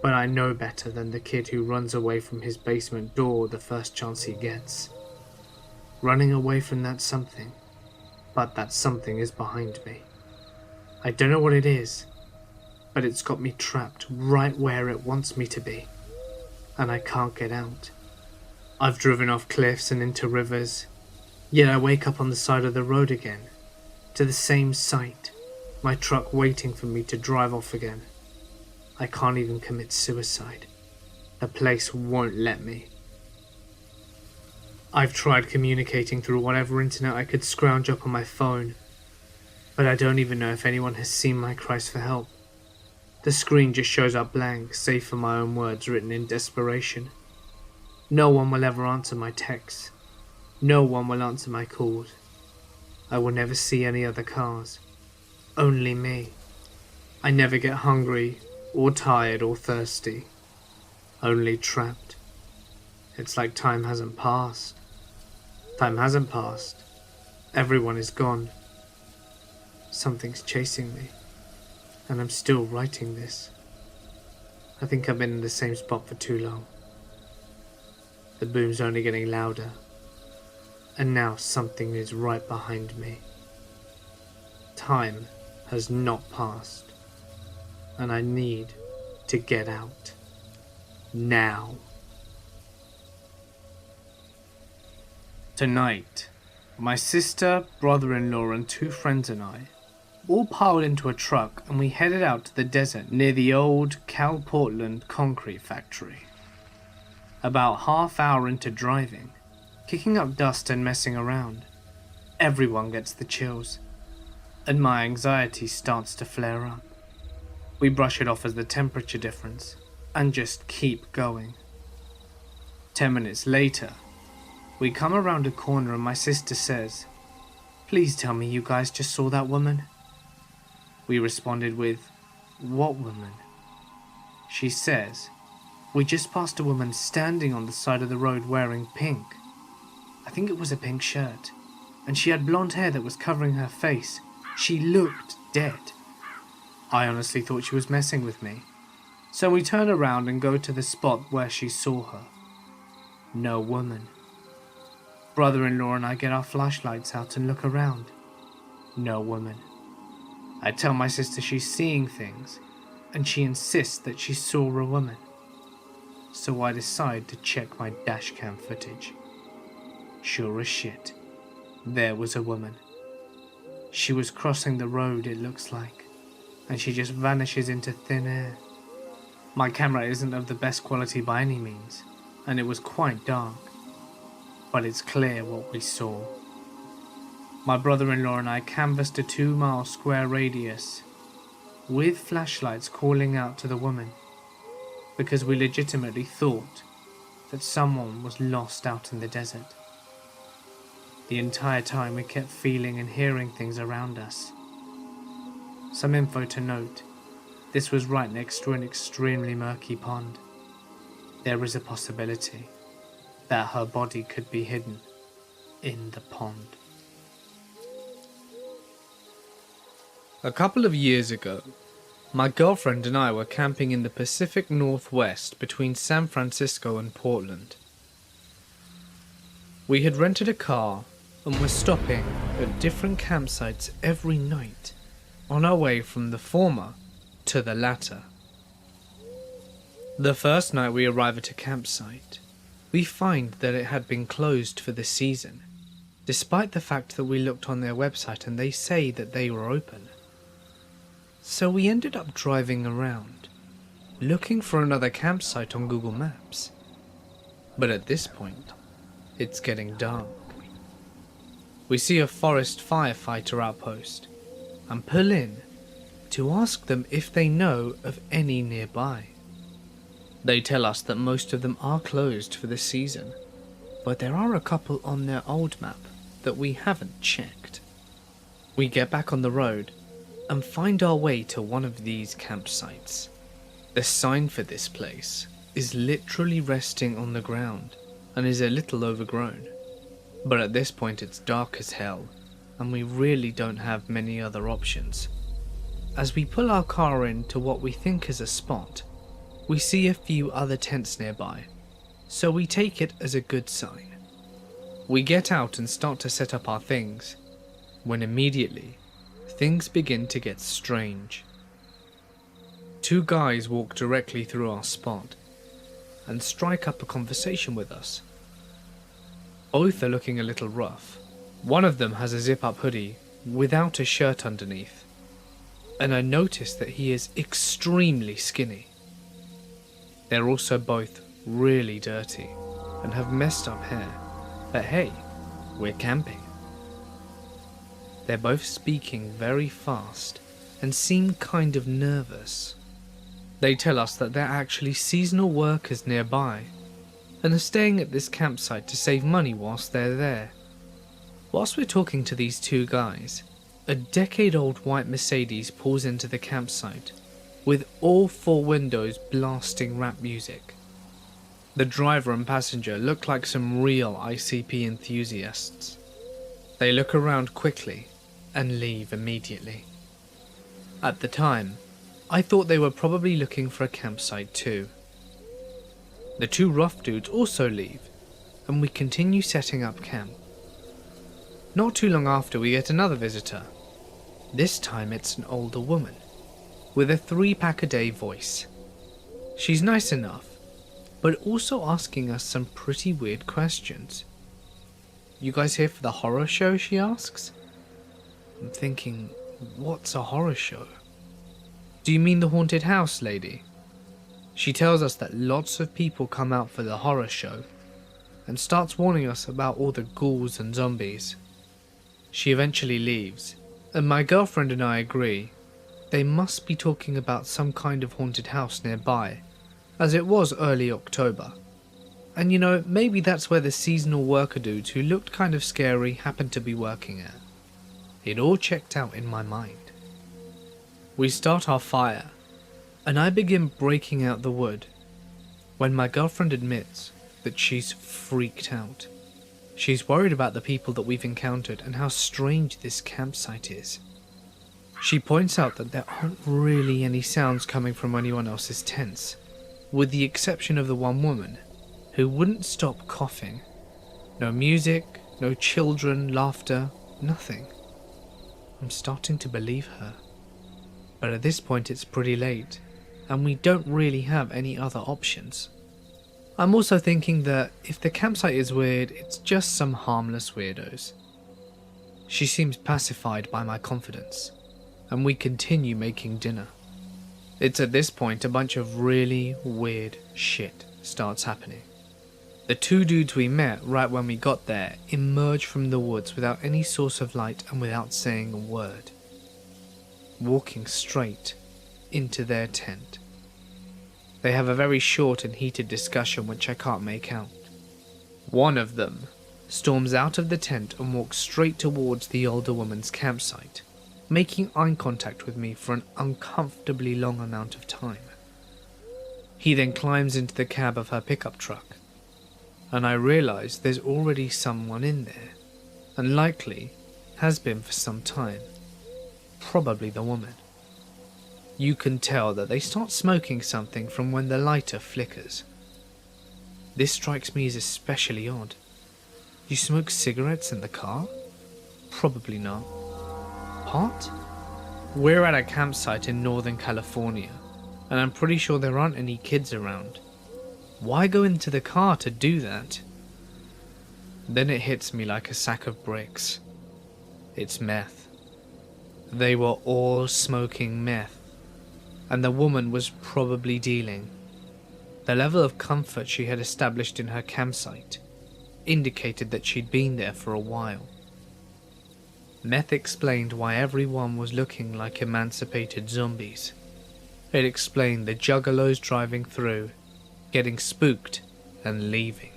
but I know better than the kid who runs away from his basement door the first chance he gets. Running away from that something, but that something is behind me. I don't know what it is, but it's got me trapped right where it wants me to be, and I can't get out. I've driven off cliffs and into rivers, yet I wake up on the side of the road again, to the same sight, my truck waiting for me to drive off again. I can't even commit suicide. The place won't let me. I've tried communicating through whatever internet I could scrounge up on my phone, but I don't even know if anyone has seen my cries for help. The screen just shows up blank, save for my own words written in desperation. No one will ever answer my texts. No one will answer my calls. I will never see any other cars. Only me. I never get hungry, or tired, or thirsty. Only trapped. It's like time hasn't passed. Time hasn't passed. Everyone is gone. Something's chasing me, and I'm still writing this. I think I've been in the same spot for too long. The boom's only getting louder, and now something is right behind me. Time has not passed, and I need to get out. Now. Tonight, my sister, brother-in-law and 2 friends and I all piled into a truck and we headed out to the desert near the old Cal Portland concrete factory. About half hour into driving, kicking up dust and messing around, everyone gets the chills, and my anxiety starts to flare up. We brush it off as the temperature difference and just keep going. 10 minutes later, we come around a corner and my sister says, "Please tell me you guys just saw that woman." We responded with, "What woman?" She says, "We just passed a woman standing on the side of the road wearing pink. I think it was a pink shirt, and she had blonde hair that was covering her face. She looked dead." I honestly thought she was messing with me, so we turn around and go to the spot where she saw her. No woman. Brother-in-law and I get our flashlights out and look around. No woman. I tell my sister she's seeing things, and she insists that she saw a woman. So I decide to check my dashcam footage. Sure as shit, there was a woman. She was crossing the road, it looks like, and she just vanishes into thin air. My camera isn't of the best quality by any means, and it was quite dark, but it's clear what we saw. My brother-in-law and I canvassed a 2-mile square radius with flashlights calling out to the woman because we legitimately thought that someone was lost out in the desert. The entire time we kept feeling and hearing things around us. Some info to note, this was right next to an extremely murky pond. There is a possibility that her body could be hidden in the pond. A couple of years ago, my girlfriend and I were camping in the Pacific Northwest between San Francisco and Portland. We had rented a car and were stopping at different campsites every night on our way from the former to the latter. The first night we arrive at a campsite, we find that it had been closed for the season, despite the fact that we looked on their website and they say that they were open. So we ended up driving around, looking for another campsite on Google Maps. But at this point, it's getting dark. We see a forest firefighter outpost and pull in to ask them if they know of any nearby. They tell us that most of them are closed for the season, but there are a couple on their old map that we haven't checked. We get back on the road and find our way to one of these campsites. The sign for this place is literally resting on the ground and is a little overgrown. But at this point it's dark as hell and we really don't have many other options. As we pull our car into what we think is a spot, we see a few other tents nearby, so we take it as a good sign. We get out and start to set up our things, when immediately, things begin to get strange. Two guys walk directly through our spot and strike up a conversation with us. Both are looking a little rough. One of them has a zip-up hoodie without a shirt underneath, and I notice that he is extremely skinny. They're also both really dirty and have messed up hair, but hey, we're camping. They're both speaking very fast and seem kind of nervous. They tell us that they're actually seasonal workers nearby and are staying at this campsite to save money whilst they're there. Whilst we're talking to these two guys, a decade-old white Mercedes pulls into the campsite with all four windows blasting rap music. The driver and passenger look like some real ICP enthusiasts. They look around quickly and leave immediately. At the time, I thought they were probably looking for a campsite too. The two rough dudes also leave, and we continue setting up camp. Not too long after, we get another visitor. This time it's an older woman, with a 3-pack-a-day voice. She's nice enough, but also asking us some pretty weird questions. "You guys here for the horror show?" she asks. I'm thinking, what's a horror show? "Do you mean the haunted house, lady?" She tells us that lots of people come out for the horror show and starts warning us about all the ghouls and zombies. She eventually leaves, and my girlfriend and I agree they must be talking about some kind of haunted house nearby, as it was early October. And you know, maybe that's where the seasonal worker dudes who looked kind of scary happened to be working at. It all checked out in my mind. We start our fire, and I begin breaking out the wood, when my girlfriend admits that she's freaked out. She's worried about the people that we've encountered and how strange this campsite is. She points out that there aren't really any sounds coming from anyone else's tents, with the exception of the one woman, who wouldn't stop coughing. No music, no children, laughter, nothing. I'm starting to believe her. But at this point it's pretty late, and we don't really have any other options. I'm also thinking that if the campsite is weird, it's just some harmless weirdos. She seems pacified by my confidence, and we continue making dinner. It's at this point a bunch of really weird shit starts happening. The two dudes we met right when we got there emerge from the woods without any source of light and without saying a word, walking straight into their tent. They have a very short and heated discussion which I can't make out. One of them storms out of the tent and walks straight towards the older woman's campsite, making eye contact with me for an uncomfortably long amount of time. He then climbs into the cab of her pickup truck, and I realise there's already someone in there, and likely has been for some time. Probably the woman. You can tell that they start smoking something from when the lighter flickers. This strikes me as especially odd. You smoke cigarettes in the car? Probably not. Pot? We're at a campsite in Northern California, and I'm pretty sure there aren't any kids around. Why go into the car to do that? Then it hits me like a sack of bricks. It's meth. They were all smoking meth, and the woman was probably dealing. The level of comfort she had established in her campsite indicated that she'd been there for a while. Meth explained why everyone was looking like emancipated zombies. It explained the juggalos driving through, getting spooked, and leaving.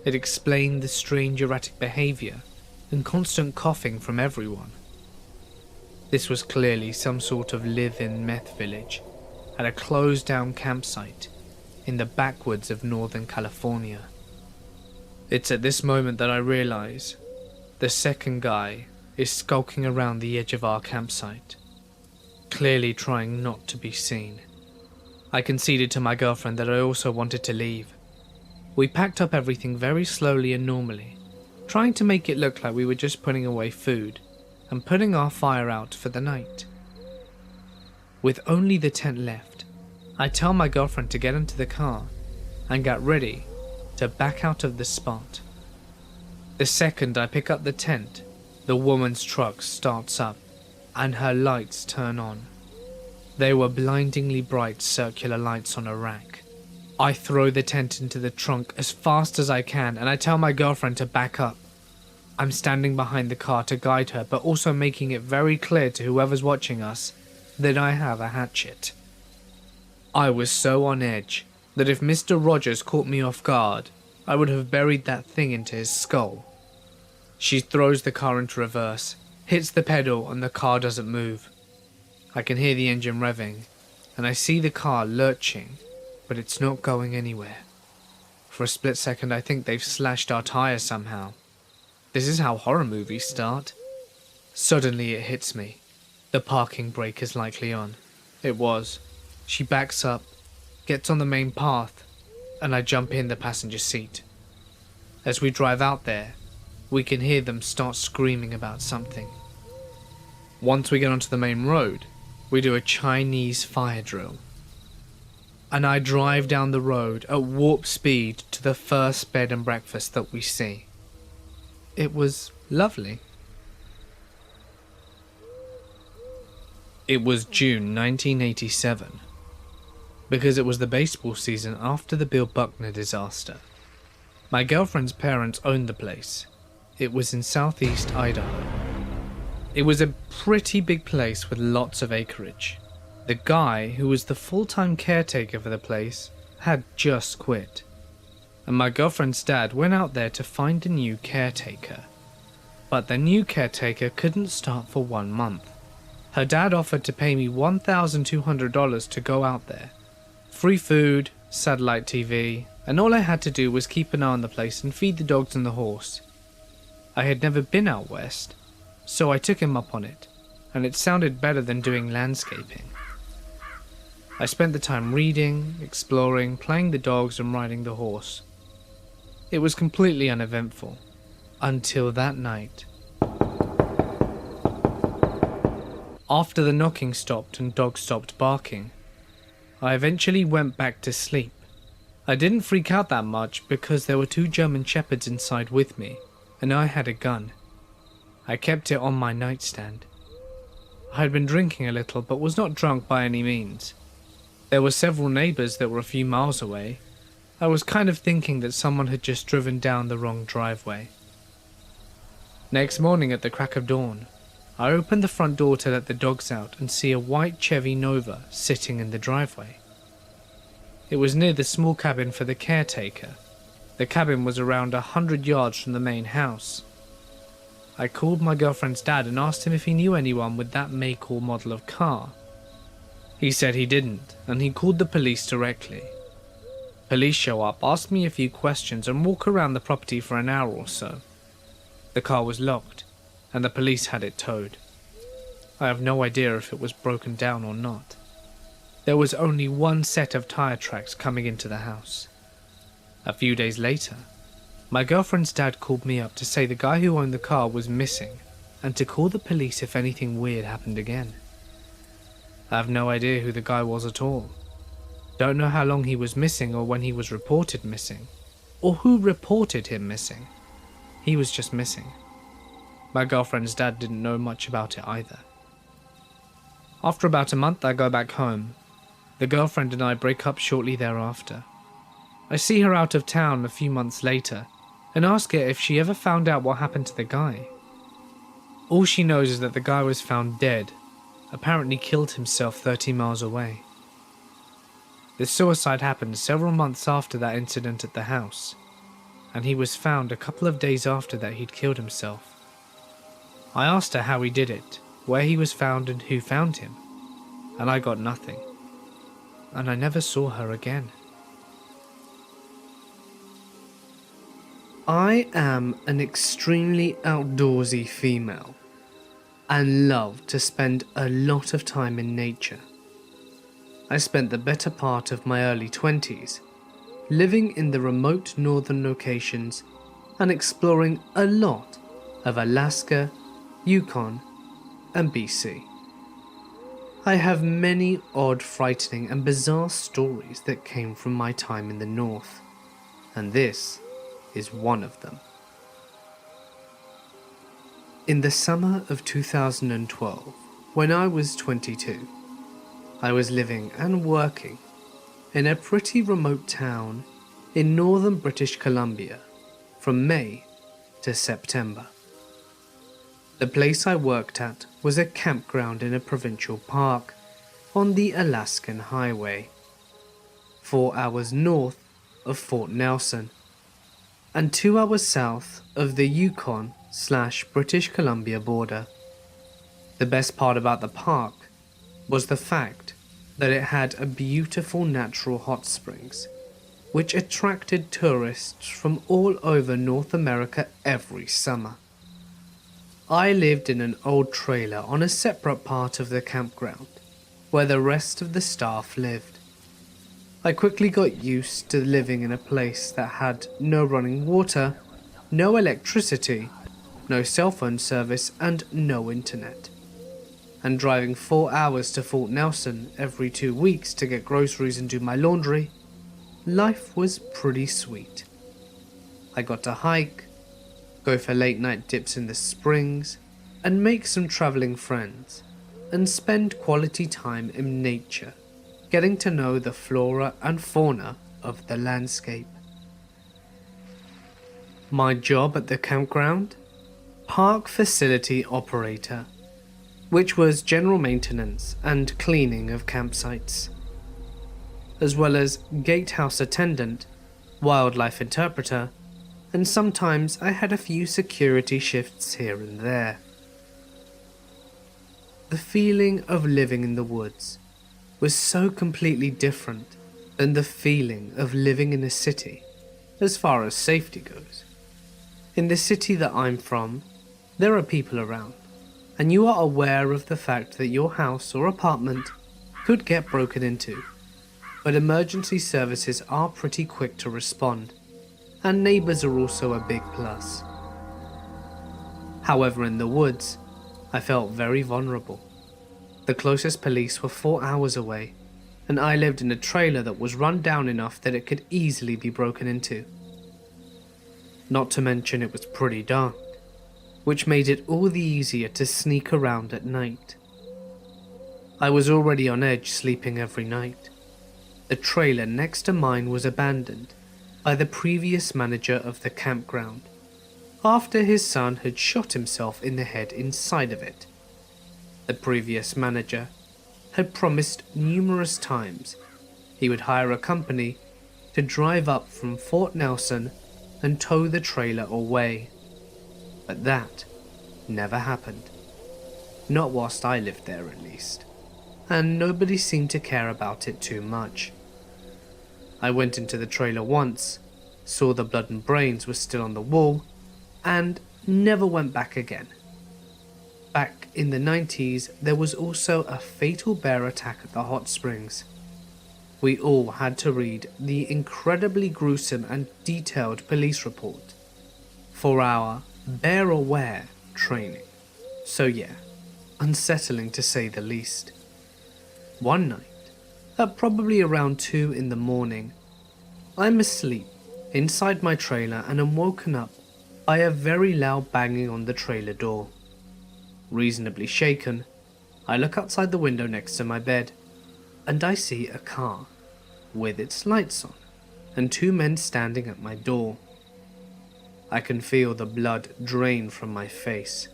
It explained the strange erratic behavior and constant coughing from everyone. This was clearly some sort of live-in meth village at a closed-down campsite in the backwoods of Northern California. It's at this moment that I realize the second guy is skulking around the edge of our campsite, clearly trying not to be seen. I conceded to my girlfriend that I also wanted to leave. We packed up everything very slowly and normally, trying to make it look like we were just putting away food and putting our fire out for the night. With only the tent left, I tell my girlfriend to get into the car and get ready to back out of the spot. The second I pick up the tent, the woman's truck starts up and her lights turn on. They were blindingly bright circular lights on a rack. I throw the tent into the trunk as fast as I can and I tell my girlfriend to back up. I'm standing behind the car to guide her, but also making it very clear to whoever's watching us that I have a hatchet. I was so on edge that if Mr. Rogers caught me off guard, I would have buried that thing into his skull. She throws the car into reverse, hits the pedal, and the car doesn't move. I can hear the engine revving, and I see the car lurching, but it's not going anywhere. For a split second I think they've slashed our tires somehow. This is how horror movies start. Suddenly it hits me. The parking brake is likely on. It was. She backs up, gets on the main path, and I jump in the passenger seat. As we drive out there, we can hear them start screaming about something. Once we get onto the main road, we do a Chinese fire drill. And I drive down the road at warp speed to the first bed and breakfast that we see. It was lovely. It was June 1987, because it was the baseball season after the Bill Buckner disaster. My girlfriend's parents owned the place. It was in southeast Idaho. It was a pretty big place with lots of acreage. The guy who was the full-time caretaker for the place had just quit, and my girlfriend's dad went out there to find a new caretaker. But the new caretaker couldn't start for 1 month. Her dad offered to pay me $1,200 to go out there. Free food, satellite TV, and all I had to do was keep an eye on the place and feed the dogs and the horse. I had never been out west, so I took him up on it, and it sounded better than doing landscaping. I spent the time reading, exploring, playing the dogs and riding the horse. It was completely uneventful, until that night. After the knocking stopped and dogs stopped barking, I eventually went back to sleep. I didn't freak out that much because there were 2 German shepherds inside with me, and I had a gun. I kept it on my nightstand. I had been drinking a little but was not drunk by any means. There were several neighbours that were a few miles away. I was kind of thinking that someone had just driven down the wrong driveway. Next morning at the crack of dawn, I opened the front door to let the dogs out and see a white Chevy Nova sitting in the driveway. It was near the small cabin for the caretaker. The cabin was around 100 yards from the main house. I called my girlfriend's dad and asked him if he knew anyone with that make or model of car. He said he didn't, and he called the police directly. Police show up, ask me a few questions, and walk around the property for an hour or so. The car was locked, and the police had it towed. I have no idea if it was broken down or not. There was only 1 set of tire tracks coming into the house. A few days later, my girlfriend's dad called me up to say the guy who owned the car was missing and to call the police if anything weird happened again. I have no idea who the guy was at all. Don't know how long he was missing or when he was reported missing, or who reported him missing. He was just missing. My girlfriend's dad didn't know much about it either. After about a month, I go back home. The girlfriend and I break up shortly thereafter. I see her out of town a few months later and ask her if she ever found out what happened to the guy. All she knows is that the guy was found dead, apparently killed himself 30 miles away. The suicide happened several months after that incident at the house, and he was found a couple of days after that he'd killed himself. I asked her how he did it, where he was found and who found him, and I got nothing. And I never saw her again. I am an extremely outdoorsy female and love to spend a lot of time in nature. I spent the better part of my early 20s living in the remote northern locations and exploring a lot of Alaska, Yukon, and BC. I have many odd, frightening, and bizarre stories that came from my time in the north, and this is one of them. In the summer of 2012, when I was 22, I was living and working in a pretty remote town in northern British Columbia from May to September. The place I worked at was a campground in a provincial park on the Alaskan Highway, 4 hours north of Fort Nelson and 2 hours south of the Yukon/British Columbia border. The best part about the park was the fact that it had a beautiful natural hot springs, which attracted tourists from all over North America every summer. I lived in an old trailer on a separate part of the campground, where the rest of the staff lived. I quickly got used to living in a place that had no running water, no electricity, no cell phone service, and no internet. And driving 4 hours to Fort Nelson every 2 weeks to get groceries and do my laundry, life was pretty sweet. I got to hike, go for late night dips in the springs, and make some traveling friends, and spend quality time in nature, getting to know the flora and fauna of the landscape. My job at the campground? Park facility operator, which was general maintenance and cleaning of campsites, as well as gatehouse attendant, wildlife interpreter, and sometimes I had a few security shifts here and there. The feeling of living in the woods was so completely different than the feeling of living in a city, as far as safety goes. In the city that I'm from, there are people around, and you are aware of the fact that your house or apartment could get broken into, but emergency services are pretty quick to respond, and neighbors are also a big plus. However, in the woods, I felt very vulnerable. The closest police were 4 hours away, and I lived in a trailer that was run down enough that it could easily be broken into. Not to mention it was pretty dark, which made it all the easier to sneak around at night. I was already on edge sleeping every night. The trailer next to mine was abandoned by the previous manager of the campground, after his son had shot himself in the head inside of it. The previous manager had promised numerous times he would hire a company to drive up from Fort Nelson and tow the trailer away, but that never happened. Not whilst I lived there, at least, and nobody seemed to care about it too much. I went into the trailer once, saw the blood and brains were still on the wall, and never went back again. Back in the 90s, there was also a fatal bear attack at the hot springs. We all had to read the incredibly gruesome and detailed police report for our bear aware training. So yeah, unsettling to say the least. One night, at probably around 2 in the morning, I'm asleep inside my trailer and am woken up by a very loud banging on the trailer door. Reasonably shaken, I look outside the window next to my bed, and I see a car with its lights on and 2 men standing at my door. I can feel the blood drain from my face.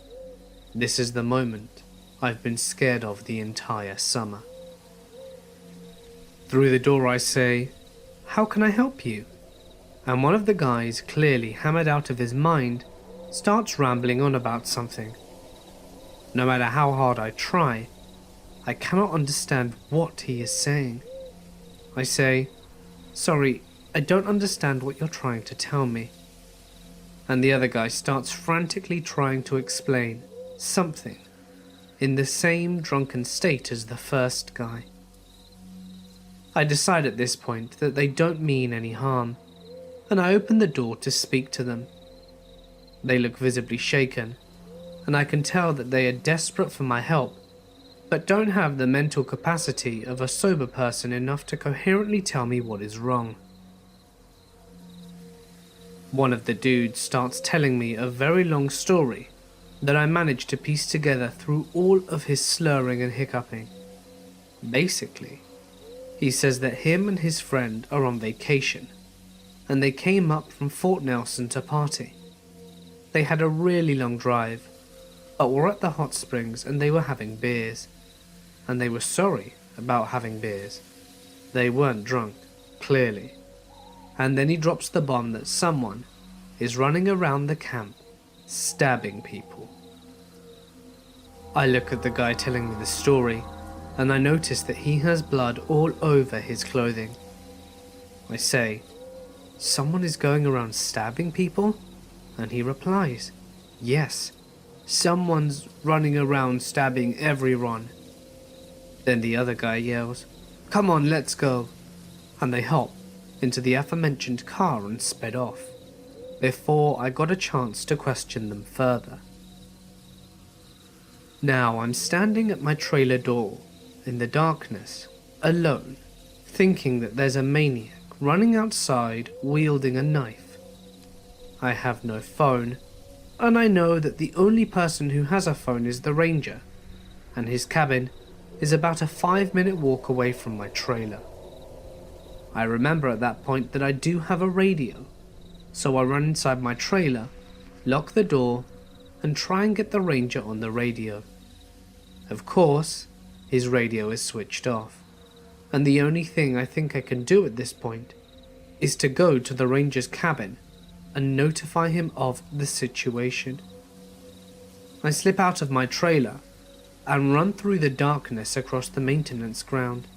This is the moment I've been scared of the entire summer. Through the door I say, "How can I help you?" And one of the guys, clearly hammered out of his mind, starts rambling on about something. No matter how hard I try, I cannot understand what he is saying. I say, "Sorry, I don't understand what you're trying to tell me." And the other guy starts frantically trying to explain something in the same drunken state as the first guy. I decide at this point that they don't mean any harm, and I open the door to speak to them. They look visibly shaken, and I can tell that they are desperate for my help, but don't have the mental capacity of a sober person enough to coherently tell me what is wrong. One of the dudes starts telling me a very long story that I managed to piece together through all of his slurring and hiccuping. Basically, he says that him and his friend are on vacation, and they came up from Fort Nelson to party. They had a really long drive, but were at the hot springs and they were having beers, and they were sorry about having beers. They weren't drunk, clearly. And then he drops the bomb that someone is running around the camp stabbing people. I look at the guy telling me the story, and I notice that he has blood all over his clothing. I say, "Someone is going around stabbing people?" And he replies, "Yes, someone's running around stabbing everyone." Then the other guy yells, "Come on, let's go." And they hop into the aforementioned car and sped off, before I got a chance to question them further. Now I'm standing at my trailer door, in the darkness, alone, thinking that there's a maniac running outside wielding a knife. I have no phone, and I know that the only person who has a phone is the ranger, and his cabin is about a 5-minute walk away from my trailer. I remember at that point that I do have a radio, so I run inside my trailer, lock the door, and try and get the ranger on the radio. Of course, his radio is switched off, and the only thing I think I can do at this point is to go to the ranger's cabin and notify him of the situation. I slip out of my trailer and run through the darkness across the maintenance ground,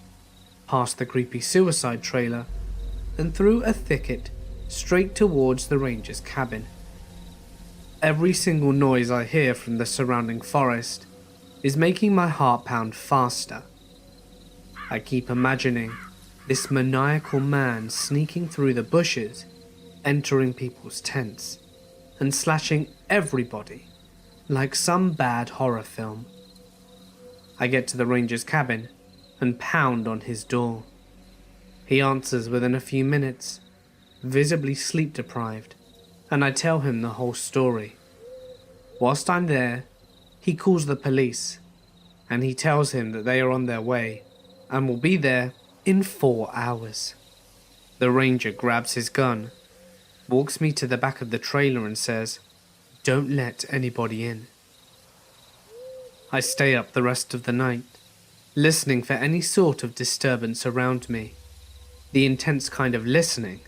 past the creepy suicide trailer, and through a thicket straight towards the ranger's cabin. Every single noise I hear from the surrounding forest is making my heart pound faster. I keep imagining this maniacal man sneaking through the bushes, entering people's tents, and slashing everybody like some bad horror film. I get to the ranger's cabin and pound on his door. He answers within a few minutes, visibly sleep deprived, and I tell him the whole story. Whilst I'm there, he calls the police, and he tells him that they are on their way and will be there in 4 hours. The ranger grabs his gun, walks me to the back of the trailer and says, "Don't let anybody in." I stay up the rest of the night, listening for any sort of disturbance around me. The intense kind of listening,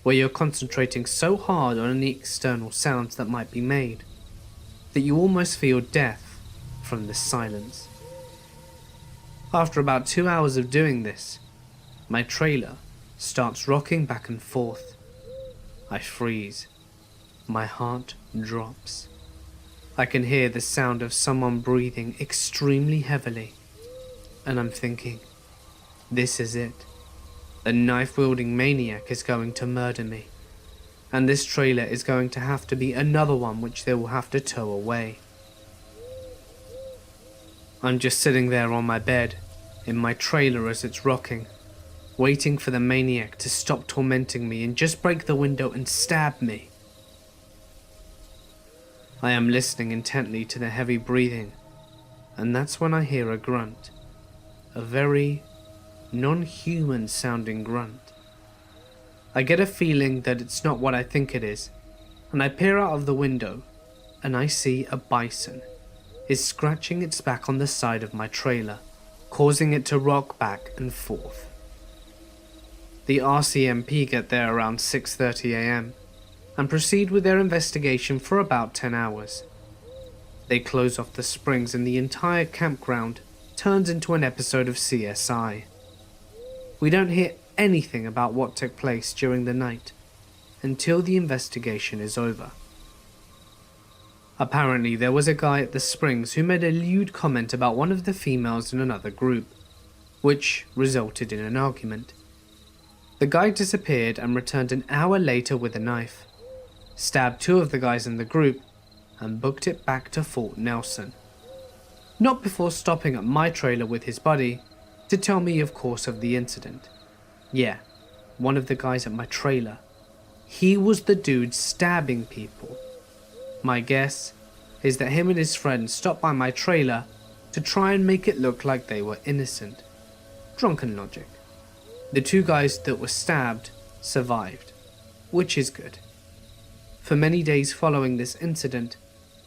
where you're concentrating so hard on any external sounds that might be made, that you almost feel death from the silence. After about 2 hours of doing this, my trailer starts rocking back and forth. I freeze. My heart drops. I can hear the sound of someone breathing extremely heavily, and I'm thinking, this is it. The knife-wielding maniac is going to murder me, and this trailer is going to have to be another one which they will have to tow away. I'm just sitting there on my bed, in my trailer as it's rocking, waiting for the maniac to stop tormenting me and just break the window and stab me. I am listening intently to the heavy breathing, and that's when I hear a grunt, a very non-human sounding grunt. I get a feeling that it's not what I think it is, and I peer out of the window and I see a bison is scratching its back on the side of my trailer, causing it to rock back and forth. The RCMP get there around 6:30 AM and proceed with their investigation for about 10 hours. They close off the springs and the entire campground turns into an episode of CSI. We don't hear anything about what took place during the night until the investigation is over. Apparently, there was a guy at the springs who made a lewd comment about one of the females in another group, which resulted in an argument. The guy disappeared and returned an hour later with a knife, stabbed 2 of the guys in the group, and booked it back to Fort Nelson. Not before stopping at my trailer with his buddy to tell me, of course, of the incident. Yeah, one of the guys at my trailer. He was the dude stabbing people. My guess is that him and his friends stopped by my trailer to try and make it look like they were innocent. Drunken logic. The 2 guys that were stabbed survived, which is good. For many days following this incident,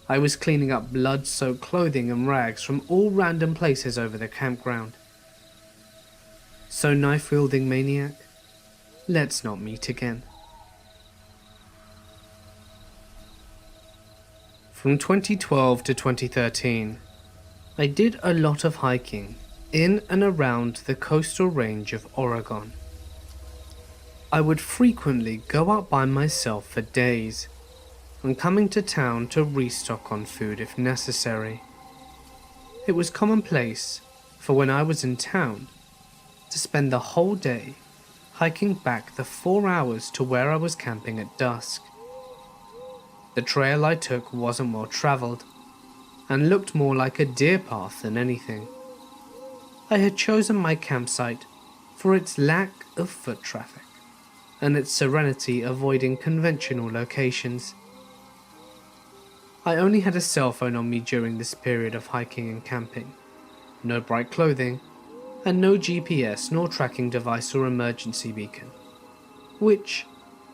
I was cleaning up blood-soaked clothing and rags from all random places over the campground. So, knife-wielding maniac, let's not meet again. From 2012 to 2013, I did a lot of hiking in and around the coastal range of Oregon. I would frequently go out by myself for days, and coming to town to restock on food if necessary. It was commonplace for when I was in town to spend the whole day hiking back the 4 hours to where I was camping at dusk. The trail I took wasn't well traveled and looked more like a deer path than anything. I had chosen my campsite for its lack of foot traffic and its serenity avoiding conventional locations. I only had a cell phone on me during this period of hiking and camping, no bright clothing, and no GPS nor tracking device or emergency beacon, which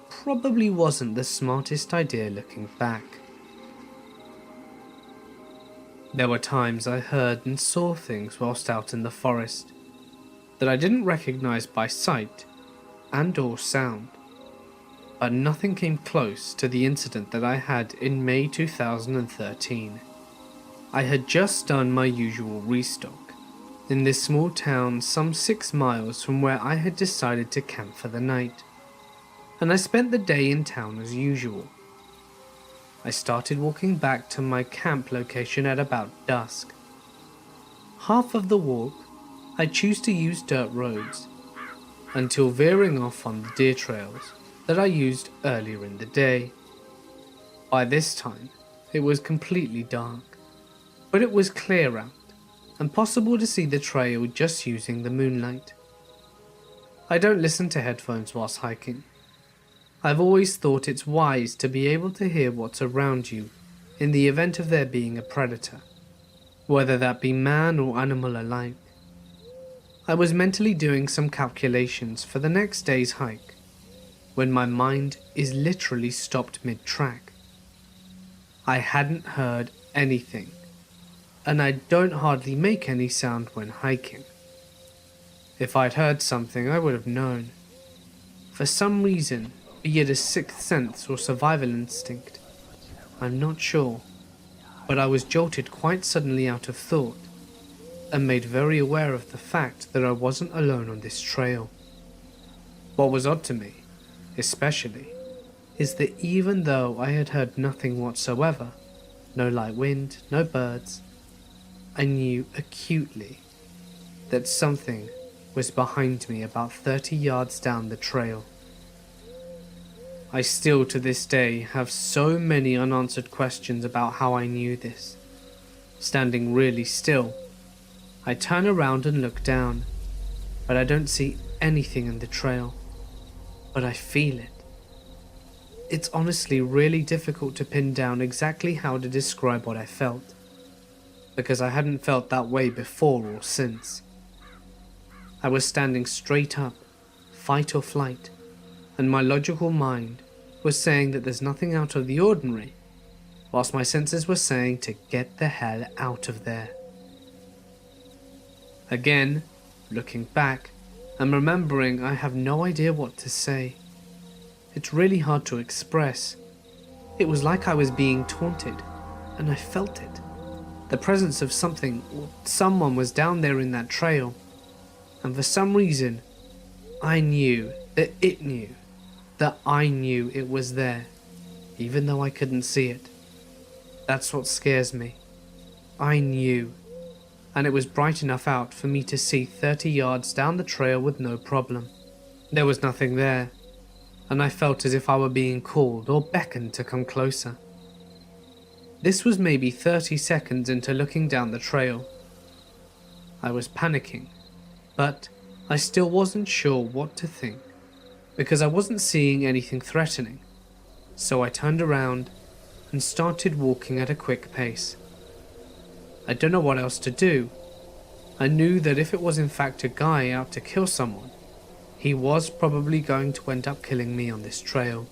probably wasn't the smartest idea looking back. There were times I heard and saw things whilst out in the forest that I didn't recognize by sight and or sound, but nothing came close to the incident that I had in May 2013. I had just done my usual restock in this small town some 6 miles from where I had decided to camp for the night, and I spent the day in town as usual. I started walking back to my camp location at about dusk. Half of the walk I choose to use dirt roads, until veering off on the deer trails that I used earlier in the day. By this time, it was completely dark, but it was clear out and possible to see the trail just using the moonlight. I don't listen to headphones whilst hiking. I've always thought it's wise to be able to hear what's around you in the event of there being a predator, whether that be man or animal alike. I was mentally doing some calculations for the next day's hike when my mind is literally stopped mid-track. I hadn't heard anything, and I don't hardly make any sound when hiking. If I'd heard something, I would have known. For some reason, be it a sixth sense or survival instinct, I'm not sure, but I was jolted quite suddenly out of thought and made very aware of the fact that I wasn't alone on this trail. What was odd to me, especially, is that even though I had heard nothing whatsoever, no light wind, no birds, I knew acutely that something was behind me about 30 yards down the trail. I still to this day have so many unanswered questions about how I knew this. Standing really still, I turn around and look down, but I don't see anything in the trail. But I feel it. It's honestly really difficult to pin down exactly how to describe what I felt, because I hadn't felt that way before or since. I was standing straight up, fight or flight, and my logical mind was saying that there's nothing out of the ordinary, whilst my senses were saying to get the hell out of there. Again, looking back, and remembering I have no idea what to say. It's really hard to express. It was like I was being taunted, and I felt it. The presence of something or someone was down there in that trail, and for some reason, I knew that it knew that I knew it was there, even though I couldn't see it. That's what scares me. I knew, and it was bright enough out for me to see 30 yards down the trail with no problem. There was nothing there, and I felt as if I were being called or beckoned to come closer. This was maybe 30 seconds into looking down the trail. I was panicking, but I still wasn't sure what to think, because I wasn't seeing anything threatening. So I turned around and started walking at a quick pace. I don't know what else to do. I knew that if it was in fact a guy out to kill someone, he was probably going to end up killing me on this trail,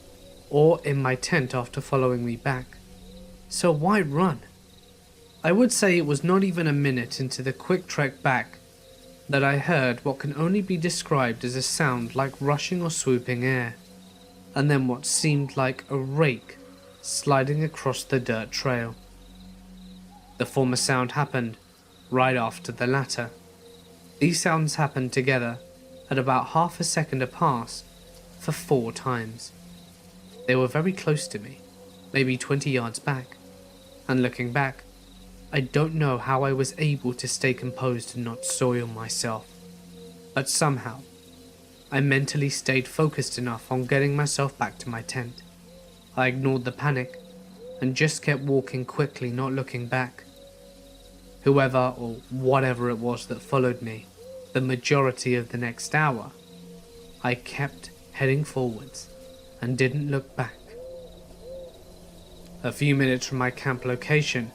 or in my tent after following me back. So why run? I would say it was not even a minute into the quick trek back that I heard what can only be described as a sound like rushing or swooping air, and then what seemed like a rake sliding across the dirt trail. The former sound happened right after the latter. These sounds happened together at about half a second apart for 4 times. They were very close to me, maybe 20 yards back, and looking back, I don't know how I was able to stay composed and not soil myself, but somehow I mentally stayed focused enough on getting myself back to my tent. I ignored the panic and just kept walking quickly, not looking back. Whoever or whatever it was that followed me, the majority of the next hour, I kept heading forwards and didn't look back. A few minutes from my camp location,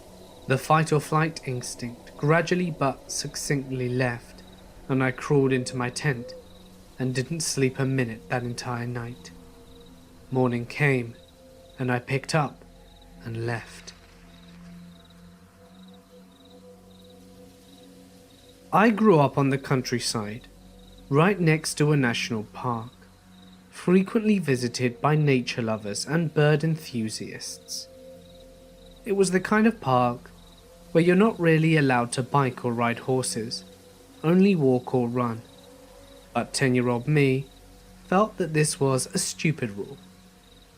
the fight or flight instinct gradually but succinctly left, and I crawled into my tent and didn't sleep a minute that entire night. Morning came, and I picked up and left. I grew up on the countryside, right next to a national park, frequently visited by nature lovers and bird enthusiasts. It was the kind of park where you're not really allowed to bike or ride horses, only walk or run. But 10-year-old me felt that this was a stupid rule,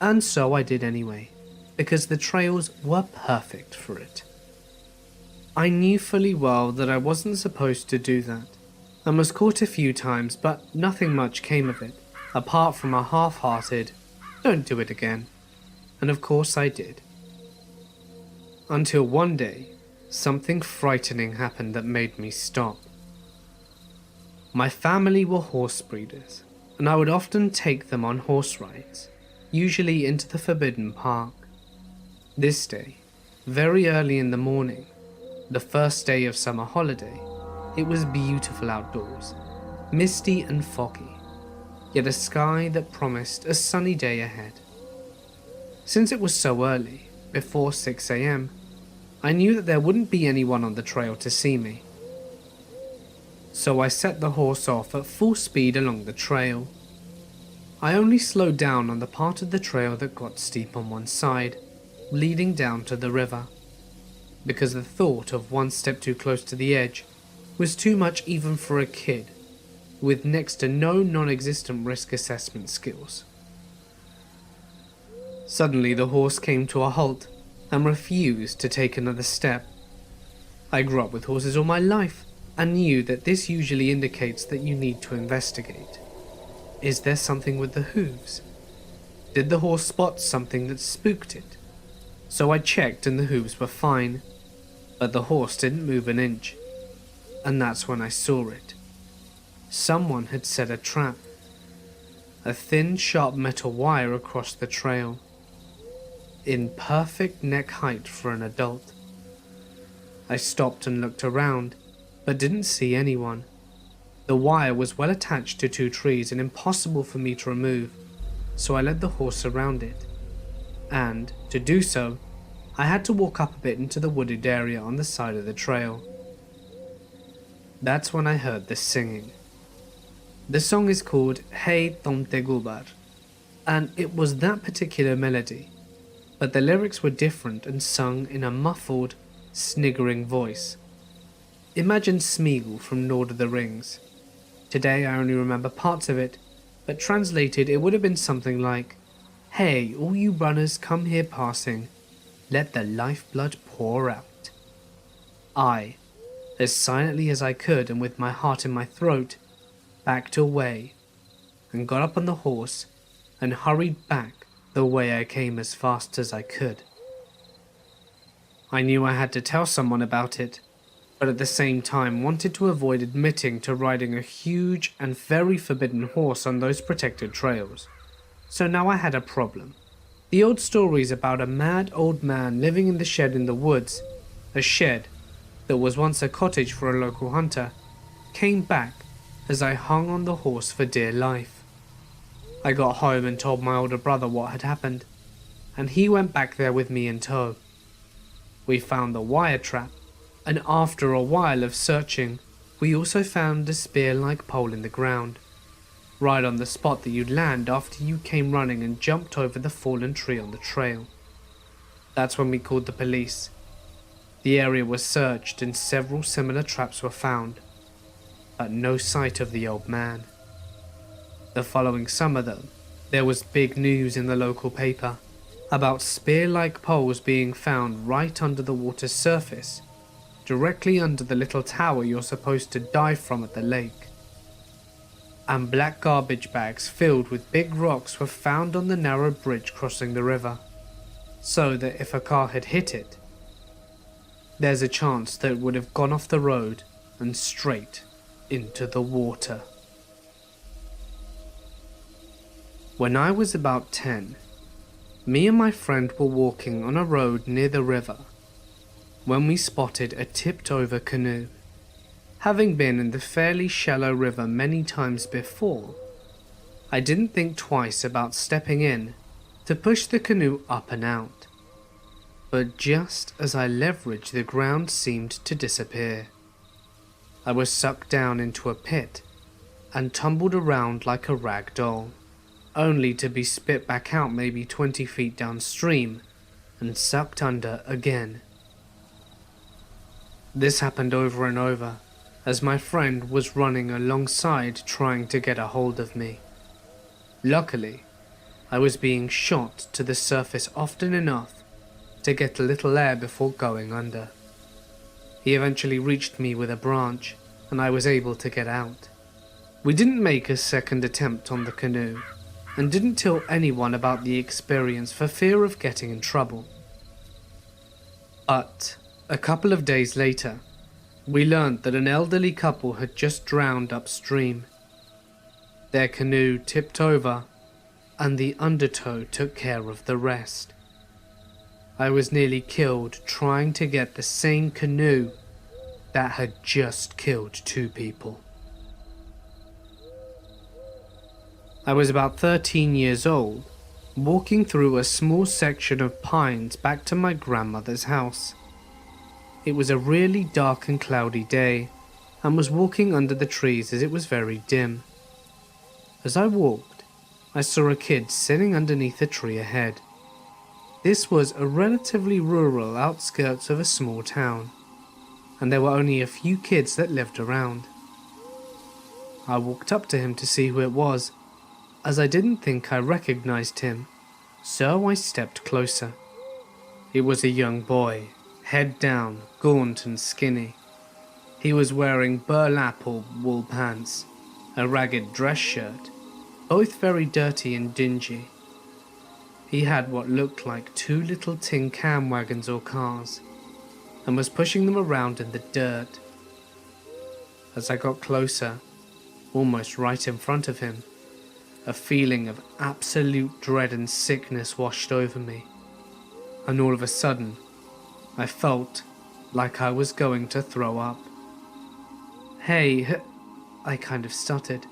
and so I did anyway, because the trails were perfect for it. I knew fully well that I wasn't supposed to do that, and was caught a few times, but nothing much came of it, apart from a half-hearted, "Don't do it again." And of course I did. Until one day, something frightening happened that made me stop. My family were horse breeders, and I would often take them on horse rides, usually into the Forbidden Park. This day, very early in the morning, the first day of summer holiday, it was beautiful outdoors, misty and foggy, yet a sky that promised a sunny day ahead. Since it was so early, before 6 a.m, I knew that there wouldn't be anyone on the trail to see me. So I set the horse off at full speed along the trail. I only slowed down on the part of the trail that got steep on one side, leading down to the river, because the thought of one step too close to the edge was too much even for a kid with next to no non-existent risk assessment skills. Suddenly the horse came to a halt and refused to take another step. I grew up with horses all my life and knew that this usually indicates that you need to investigate. Is there something with the hooves? Did the horse spot something that spooked it? So I checked and the hooves were fine, but the horse didn't move an inch. and that's when I saw it. Someone had set a trap. A thin, sharp metal wire across the trail, in perfect neck height for an adult. I stopped and looked around, but didn't see anyone. The wire was well attached to two trees and impossible for me to remove, so I led the horse around it. And, to do so, I had to walk up a bit into the wooded area on the side of the trail. That's when I heard the singing. The song is called Hey Tonte Gubar, and it was that particular melody, but the lyrics were different and sung in a muffled, sniggering voice. Imagine Smeagol from Lord of the Rings. Today I only remember parts of it, but translated it would have been something like, "Hey, all you runners come here passing, let the lifeblood pour out." I, as silently as I could and with my heart in my throat, backed away and got up on the horse and hurried back the way I came as fast as I could. I knew I had to tell someone about it, but at the same time wanted to avoid admitting to riding a huge and very forbidden horse on those protected trails. So now I had a problem. The old stories about a mad old man living in the shed in the woods, a shed that was once a cottage for a local hunter, came back as I hung on the horse for dear life. I got home and told my older brother what had happened, and he went back there with me in tow. We found the wire trap, and after a while of searching, we also found a spear-like pole in the ground, right on the spot that you'd land after you came running and jumped over the fallen tree on the trail. That's when we called the police. The area was searched and several similar traps were found, but no sight of the old man. The following summer though, there was big news in the local paper about spear-like poles being found right under the water's surface, directly under the little tower you're supposed to dive from at the lake. And black garbage bags filled with big rocks were found on the narrow bridge crossing the river, so that if a car had hit it, there's a chance that it would have gone off the road and straight into the water. When I was about 10, me and my friend were walking on a road near the river when we spotted a tipped-over canoe. Having been in the fairly shallow river many times before, I didn't think twice about stepping in to push the canoe up and out. But just as I leveraged, the ground seemed to disappear. I was sucked down into a pit and tumbled around like a rag doll, only to be spit back out maybe 20 feet downstream and sucked under again. This happened over and over, as my friend was running alongside trying to get a hold of me. Luckily, I was being shot to the surface often enough to get a little air before going under. He eventually reached me with a branch, and I was able to get out. We didn't make a second attempt on the canoe, and didn't tell anyone about the experience for fear of getting in trouble. But a couple of days later, we learned that an elderly couple had just drowned upstream. Their canoe tipped over, and the undertow took care of the rest. I was nearly killed trying to get the same canoe that had just killed 2 people. I was about 13 years old, walking through a small section of pines back to my grandmother's house. It was a really dark and cloudy day, and was walking under the trees as it was very dim. As I walked, I saw a kid sitting underneath a tree ahead. This was a relatively rural outskirts of a small town, and there were only a few kids that lived around. I walked up to him to see who it was, as I didn't think I recognized him, so I stepped closer. It was a young boy, head down, gaunt and skinny. He was wearing burlap or wool pants, a ragged dress shirt, both very dirty and dingy. He had what looked like 2 little tin can wagons or cars, and was pushing them around in the dirt. As I got closer, almost right in front of him, a feeling of absolute dread and sickness washed over me, and all of a sudden, I felt like I was going to throw up. "Hey," I kind of stuttered.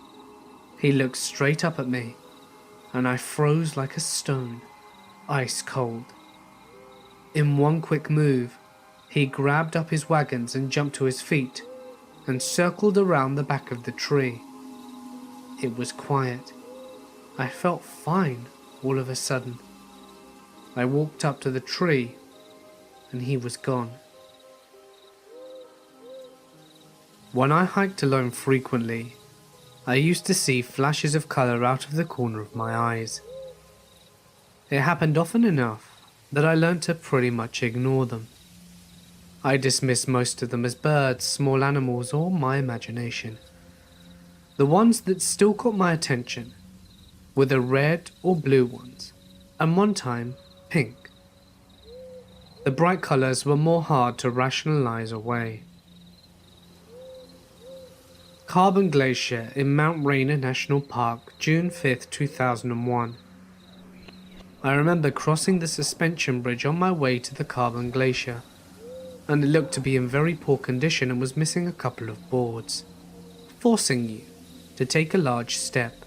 He looked straight up at me, and I froze like a stone, ice cold. In one quick move, he grabbed up his wagons and jumped to his feet, and circled around the back of the tree. It was quiet. I felt fine all of a sudden. I walked up to the tree, and he was gone. When I hiked alone frequently, I used to see flashes of colour out of the corner of my eyes. It happened often enough that I learned to pretty much ignore them. I dismissed most of them as birds, small animals, or my imagination. The ones that still caught my attention were the red or blue ones, and one time, pink. The bright colours were more hard to rationalise away. Carbon Glacier in Mount Rainier National Park, June 5th, 2001. I remember crossing the suspension bridge on my way to the Carbon Glacier, and it looked to be in very poor condition and was missing a couple of boards, forcing you to take a large step.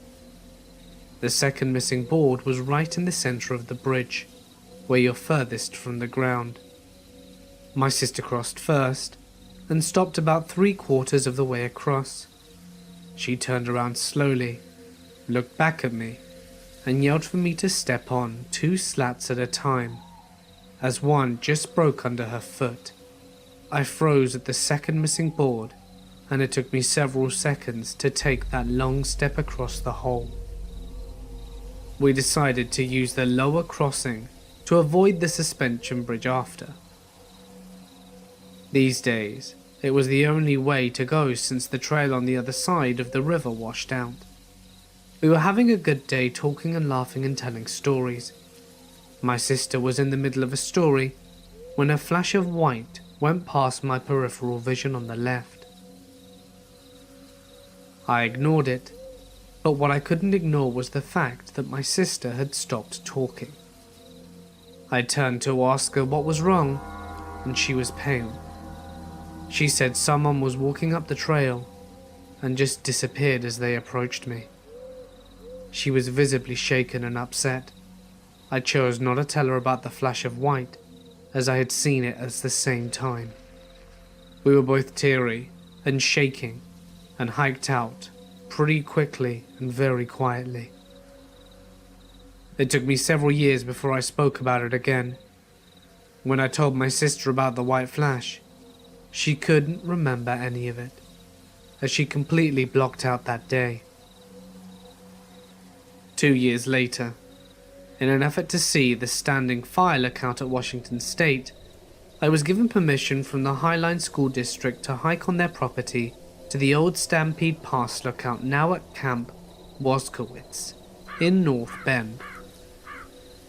The second missing board was right in the centre of the bridge, where you're furthest from the ground. My sister crossed first, and stopped about 3/4 of the way across. She turned around slowly, looked back at me, and yelled for me to step on 2 slats at a time, as one just broke under her foot. I froze at the second missing board, and it took me several seconds to take that long step across the hole. We decided to use the lower crossing to avoid the suspension bridge after. These days, it was the only way to go since the trail on the other side of the river washed out. We were having a good day talking and laughing and telling stories. My sister was in the middle of a story when a flash of white went past my peripheral vision on the left. I ignored it, but what I couldn't ignore was the fact that my sister had stopped talking. I turned to ask her what was wrong, and she was pale. She said someone was walking up the trail and just disappeared as they approached me. She was visibly shaken and upset. I chose not to tell her about the flash of white, as I had seen it at the same time. We were both teary and shaking and hiked out pretty quickly and very quietly. It took me several years before I spoke about it again. When I told my sister about the white flash, she couldn't remember any of it, as she completely blocked out that day. 2 years later, in an effort to see the standing file account at Washington State, I was given permission from the Highline School District to hike on their property to the old Stampede Pass lookout, now at Camp Woskowitz in North Bend.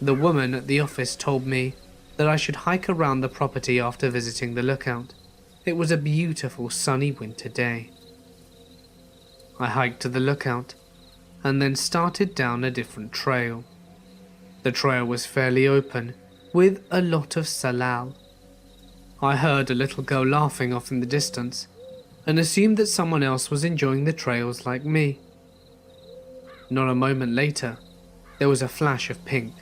The woman at the office told me that I should hike around the property after visiting the lookout. It was a beautiful sunny winter day. I hiked to the lookout and then started down a different trail. The trail was fairly open, with a lot of salal. I heard a little girl laughing off in the distance, and assumed that someone else was enjoying the trails like me. Not a moment later, there was a flash of pink.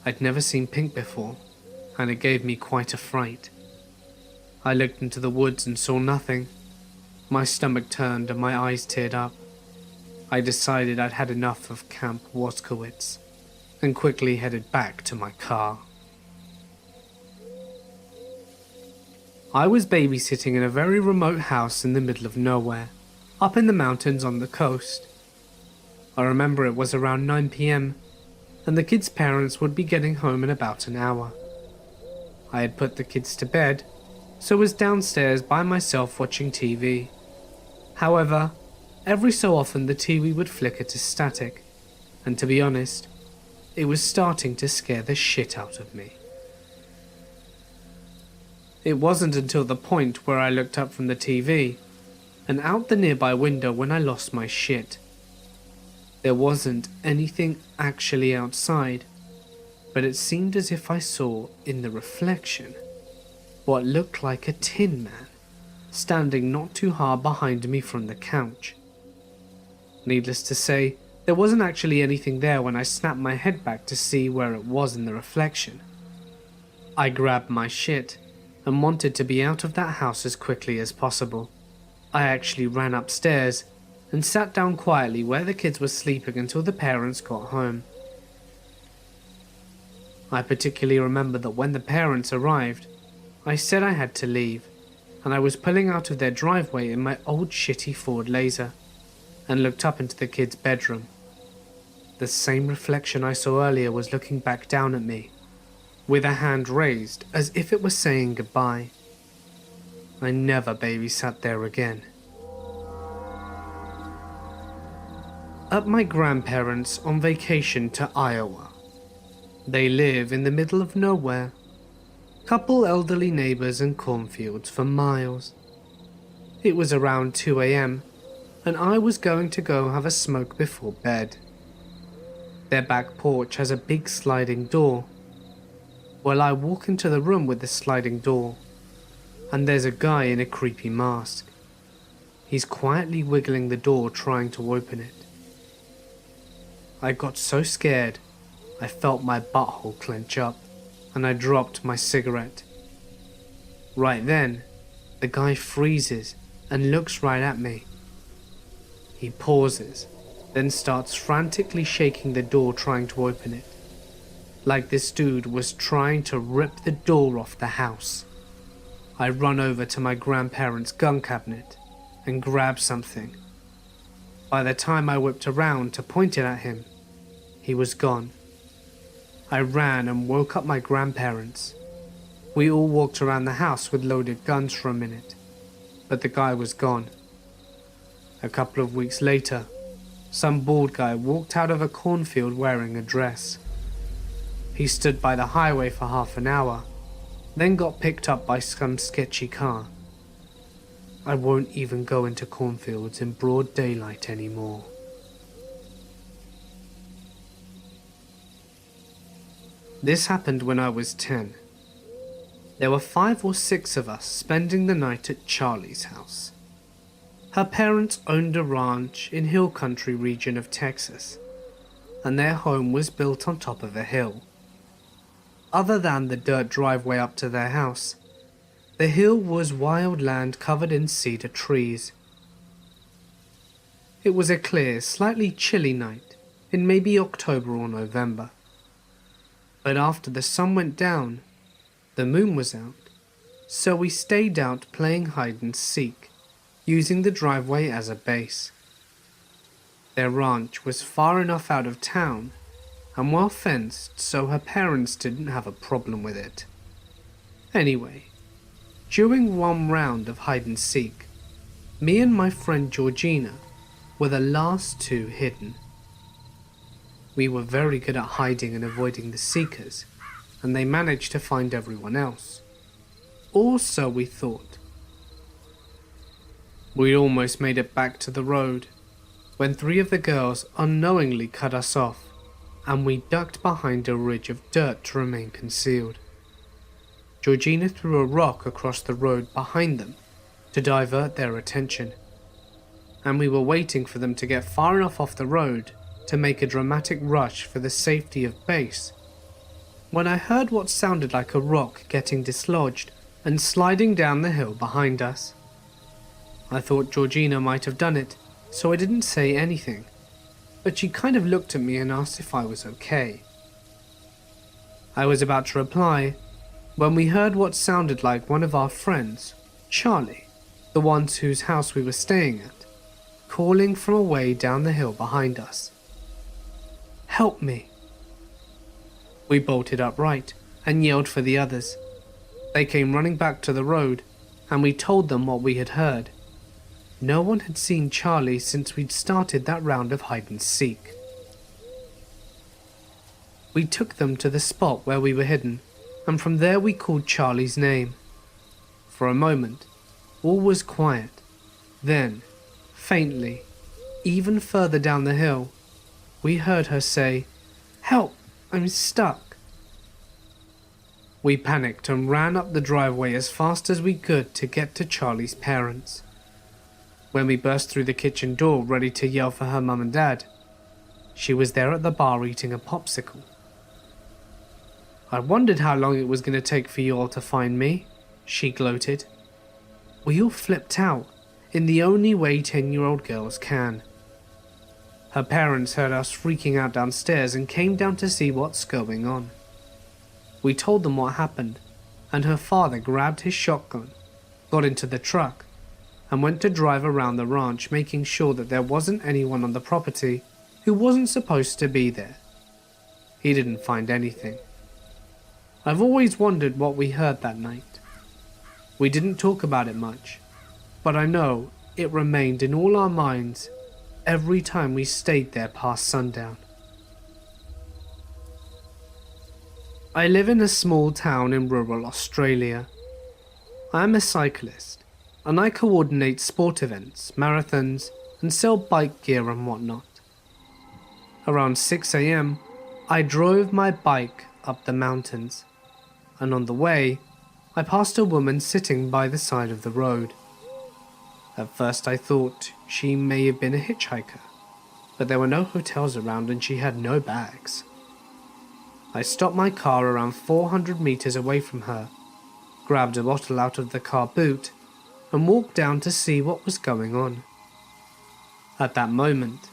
I'd never seen pink before, and it gave me quite a fright. I looked into the woods and saw nothing. My stomach turned and my eyes teared up. I decided I'd had enough of Camp Woskowitz, and quickly headed back to my car. I was babysitting in a very remote house in the middle of nowhere, up in the mountains on the coast. I remember it was around 9 p.m, and the kids' parents would be getting home in about an hour. I had put the kids to bed, so was downstairs by myself watching TV. However, every so often the TV would flicker to static, and to be honest, it was starting to scare the shit out of me. It wasn't until the point where I looked up from the TV and out the nearby window when I lost my shit. There wasn't anything actually outside, but it seemed as if I saw in the reflection what looked like a tin man standing not too far behind me from the couch. Needless to say, there wasn't actually anything there when I snapped my head back to see where it was in the reflection. I grabbed my shit and wanted to be out of that house as quickly as possible. I actually ran upstairs and sat down quietly where the kids were sleeping until the parents got home. I particularly remember that when the parents arrived, I said I had to leave, and I was pulling out of their driveway in my old shitty Ford Laser and looked up into the kids' bedroom. The same reflection I saw earlier was looking back down at me, with a hand raised as if it was saying goodbye. I never babysat there again. At my grandparents' on vacation to Iowa. They live in the middle of nowhere. Couple elderly neighbors and cornfields for miles. It was around 2 a.m. and I was going to go have a smoke before bed. Their back porch has a big sliding door. Well, I walk into the room with the sliding door, and there's a guy in a creepy mask. He's quietly wiggling the door trying to open it. I got so scared, I felt my butthole clench up, and I dropped my cigarette. Right then, the guy freezes and looks right at me. He pauses, then starts frantically shaking the door trying to open it, like this dude was trying to rip the door off the house. I run over to my grandparents' gun cabinet and grab something. By the time I whipped around to point it at him, he was gone. I ran and woke up my grandparents. We all walked around the house with loaded guns for a minute, but the guy was gone. A couple of weeks later, some bald guy walked out of a cornfield wearing a dress. He stood by the highway for half an hour, then got picked up by some sketchy car. I won't even go into cornfields in broad daylight anymore. This happened when I was 10. There were 5 or 6 of us spending the night at Charlie's house. Her parents owned a ranch in hill country region of Texas, and their home was built on top of a hill. Other than the dirt driveway up to their house, the hill was wild land covered in cedar trees. It was a clear, slightly chilly night in maybe October or November. But after the sun went down, the moon was out, so we stayed out playing hide and seek, using the driveway as a base. Their ranch was far enough out of town and well fenced, so her parents didn't have a problem with it. Anyway, during one round of hide and seek, me and my friend Georgina were the last 2 hidden. We were very good at hiding and avoiding the seekers, and they managed to find everyone else. Or so we thought. We almost made it back to the road when 3 of the girls unknowingly cut us off, and we ducked behind a ridge of dirt to remain concealed. Georgina threw a rock across the road behind them to divert their attention, and we were waiting for them to get far enough off the road to make a dramatic rush for the safety of base, when I heard what sounded like a rock getting dislodged and sliding down the hill behind us. I thought Georgina might have done it, so I didn't say anything, but she kind of looked at me and asked if I was okay. I was about to reply when we heard what sounded like one of our friends, Charlie, the ones whose house we were staying at, calling from away down the hill behind us. "Help me." We bolted upright and yelled for the others. They came running back to the road, and we told them what we had heard. No one had seen Charlie since we'd started that round of hide and seek. We took them to the spot where we were hidden, and from there we called Charlie's name. For a moment, all was quiet, Then, faintly, even further down the hill, we heard her say, "Help, I'm stuck." We panicked and ran up the driveway as fast as we could to get to Charlie's parents. When we burst through the kitchen door ready to yell for her mum and dad, she was there at the bar eating a popsicle. "I wondered how long it was going to take for you all to find me," she gloated. We all flipped out, in the only way 10-year-old girls can. Her parents heard us freaking out downstairs and came down to see what's going on. We told them what happened, and her father grabbed his shotgun, got into the truck, and went to drive around the ranch, making sure that there wasn't anyone on the property who wasn't supposed to be there. He didn't find anything. I've always wondered what we heard that night. We didn't talk about it much, but I know it remained in all our minds every time we stayed there past sundown. I live in a small town in rural Australia. I am a cyclist, and I coordinate sport events, marathons, and sell bike gear and whatnot. Around 6 a.m, I drove my bike up the mountains, and on the way, I passed a woman sitting by the side of the road. At first I thought she may have been a hitchhiker, but there were no hotels around and she had no bags. I stopped my car around 400 meters away from her, grabbed a bottle out of the car boot, and walked down to see what was going on. At that moment,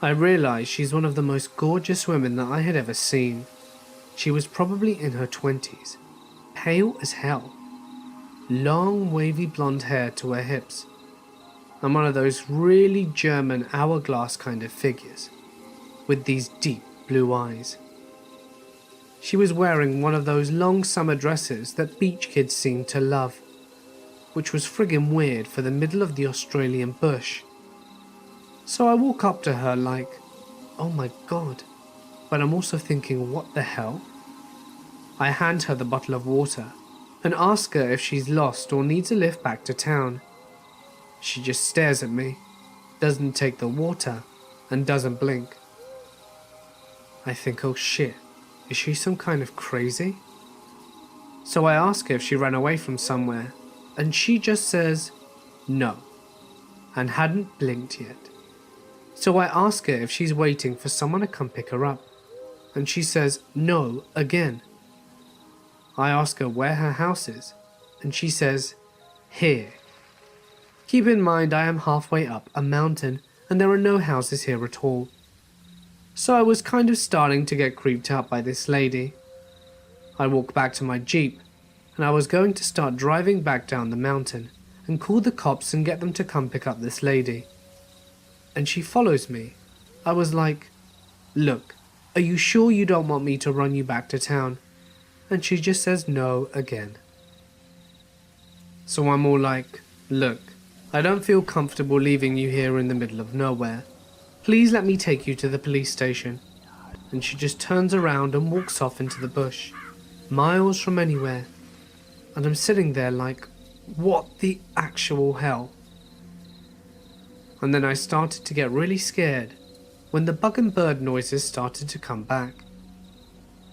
I realized she's one of the most gorgeous women that I had ever seen. She was probably in her 20s, pale as hell, long wavy blonde hair to her hips, and one of those really German hourglass kind of figures, with these deep blue eyes. She was wearing one of those long summer dresses that beach kids seem to love, which was friggin' weird for the middle of the Australian bush. So I walk up to her like, oh my god, but I'm also thinking, what the hell? I hand her the bottle of water and ask her if she's lost or needs a lift back to town. She just stares at me, doesn't take the water, and doesn't blink. I think, oh shit, is she some kind of crazy? So I ask her if she ran away from somewhere, and she just says, no, and hadn't blinked yet. So I ask her if she's waiting for someone to come pick her up, and she says, no, again. I ask her where her house is, and she says, here. Keep in mind I am halfway up a mountain, and there are no houses here at all. So I was kind of starting to get creeped out by this lady. I walked back to my Jeep, and I was going to start driving back down the mountain and call the cops and get them to come pick up this lady. And she follows me. I was like, look, are you sure you don't want me to run you back to town? And she just says no again. So I'm all like, look, I don't feel comfortable leaving you here in the middle of nowhere. Please let me take you to the police station. And she just turns around and walks off into the bush, miles from anywhere. And I'm sitting there like, what the actual hell? And then I started to get really scared when the bug and bird noises started to come back.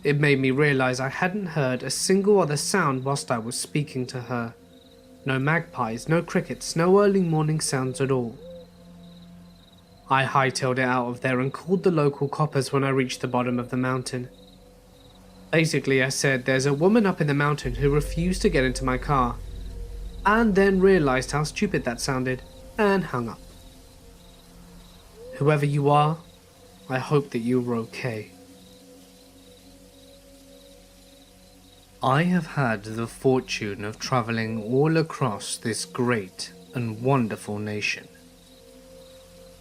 It made me realize I hadn't heard a single other sound whilst I was speaking to her. No magpies, no crickets, no early morning sounds at all. I hightailed it out of there and called the local coppers when I reached the bottom of the mountain. Basically, I said there's a woman up in the mountain who refused to get into my car, and then realized how stupid that sounded and hung up. Whoever you are, I hope that you're okay. I have had the fortune of traveling all across this great and wonderful nation.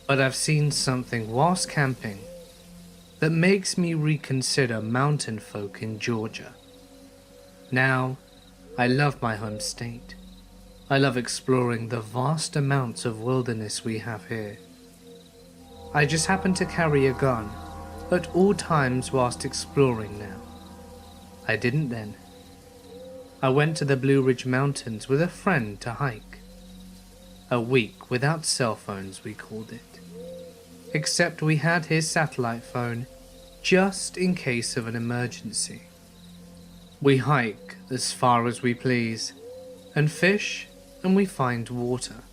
But I've seen something whilst camping that makes me reconsider mountain folk in Georgia. Now, I love my home state. I love exploring the vast amounts of wilderness we have here. I just happen to carry a gun at all times whilst exploring now. I didn't then. I went to the Blue Ridge Mountains with a friend to hike. A week without cell phones, we called it. Except we had his satellite phone, just in case of an emergency. We hike as far as we please, and fish, and we find water.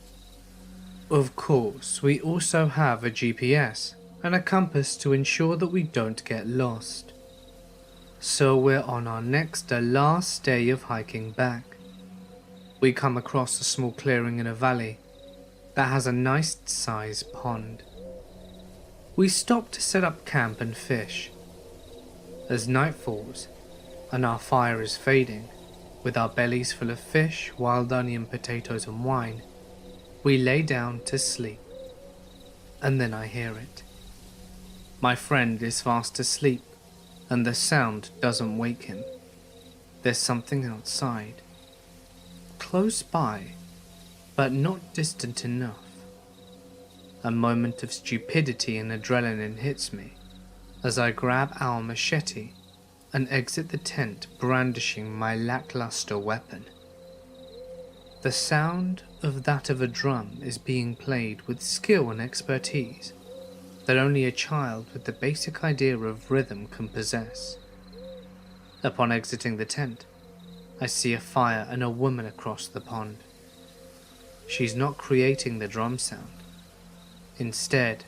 Of course, we also have a GPS and a compass to ensure that we don't get lost. So we're on our next to last day of hiking back. We come across a small clearing in a valley that has a nice sized pond. We stop to set up camp and fish. As night falls and our fire is fading, with our bellies full of fish, wild onion, potatoes and wine, we lay down to sleep. And then I hear it. My friend is fast asleep and the sound doesn't wake him. There's something outside, close by, but not distant enough. A moment of stupidity and adrenaline hits me as I grab our machete and exit the tent brandishing my lackluster weapon. The sound of that of a drum is being played with skill and expertise that only a child with the basic idea of rhythm can possess. Upon exiting the tent, I see a fire and a woman across the pond. She's not creating the drum sound. Instead,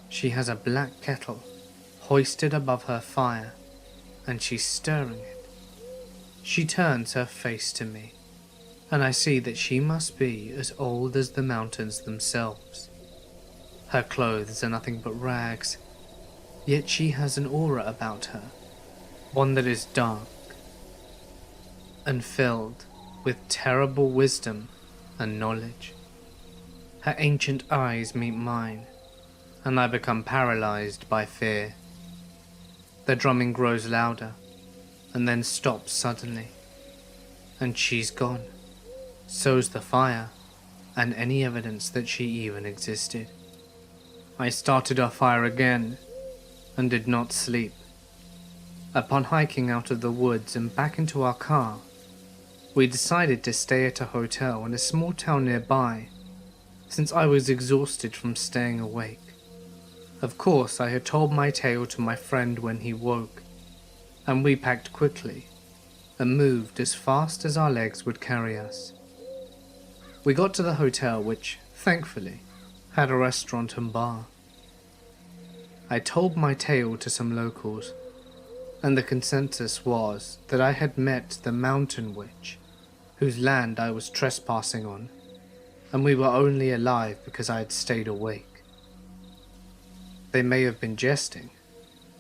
she has a black kettle hoisted above her fire, and she's stirring it. She turns her face to me, and I see that she must be as old as the mountains themselves. Her clothes are nothing but rags, yet she has an aura about her, one that is dark and filled with terrible wisdom and knowledge. Her ancient eyes meet mine, and I become paralyzed by fear. The drumming grows louder, and then stops suddenly, and she's gone. So's the fire, and any evidence that she even existed. I started our fire again, and did not sleep. Upon hiking out of the woods and back into our car, we decided to stay at a hotel in a small town nearby, since I was exhausted from staying awake. Of course, I had told my tale to my friend when he woke, and we packed quickly and moved as fast as our legs would carry us. We got to the hotel, which, thankfully, had a restaurant and bar. I told my tale to some locals, and the consensus was that I had met the mountain witch, whose land I was trespassing on, and we were only alive because I had stayed awake. They may have been jesting,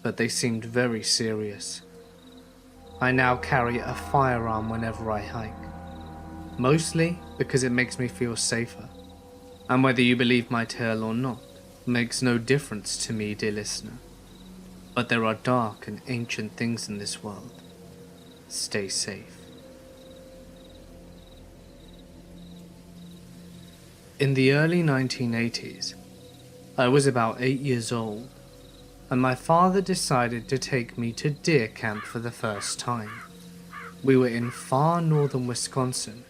but they seemed very serious. I now carry a firearm whenever I hike, mostly because it makes me feel safer, and whether you believe my tale or not makes no difference to me, dear listener. But there are dark and ancient things in this world. Stay safe. In the early 1980s, I was about 8 years old, and my father decided to take me to deer camp for the first time. We were in far northern Wisconsin,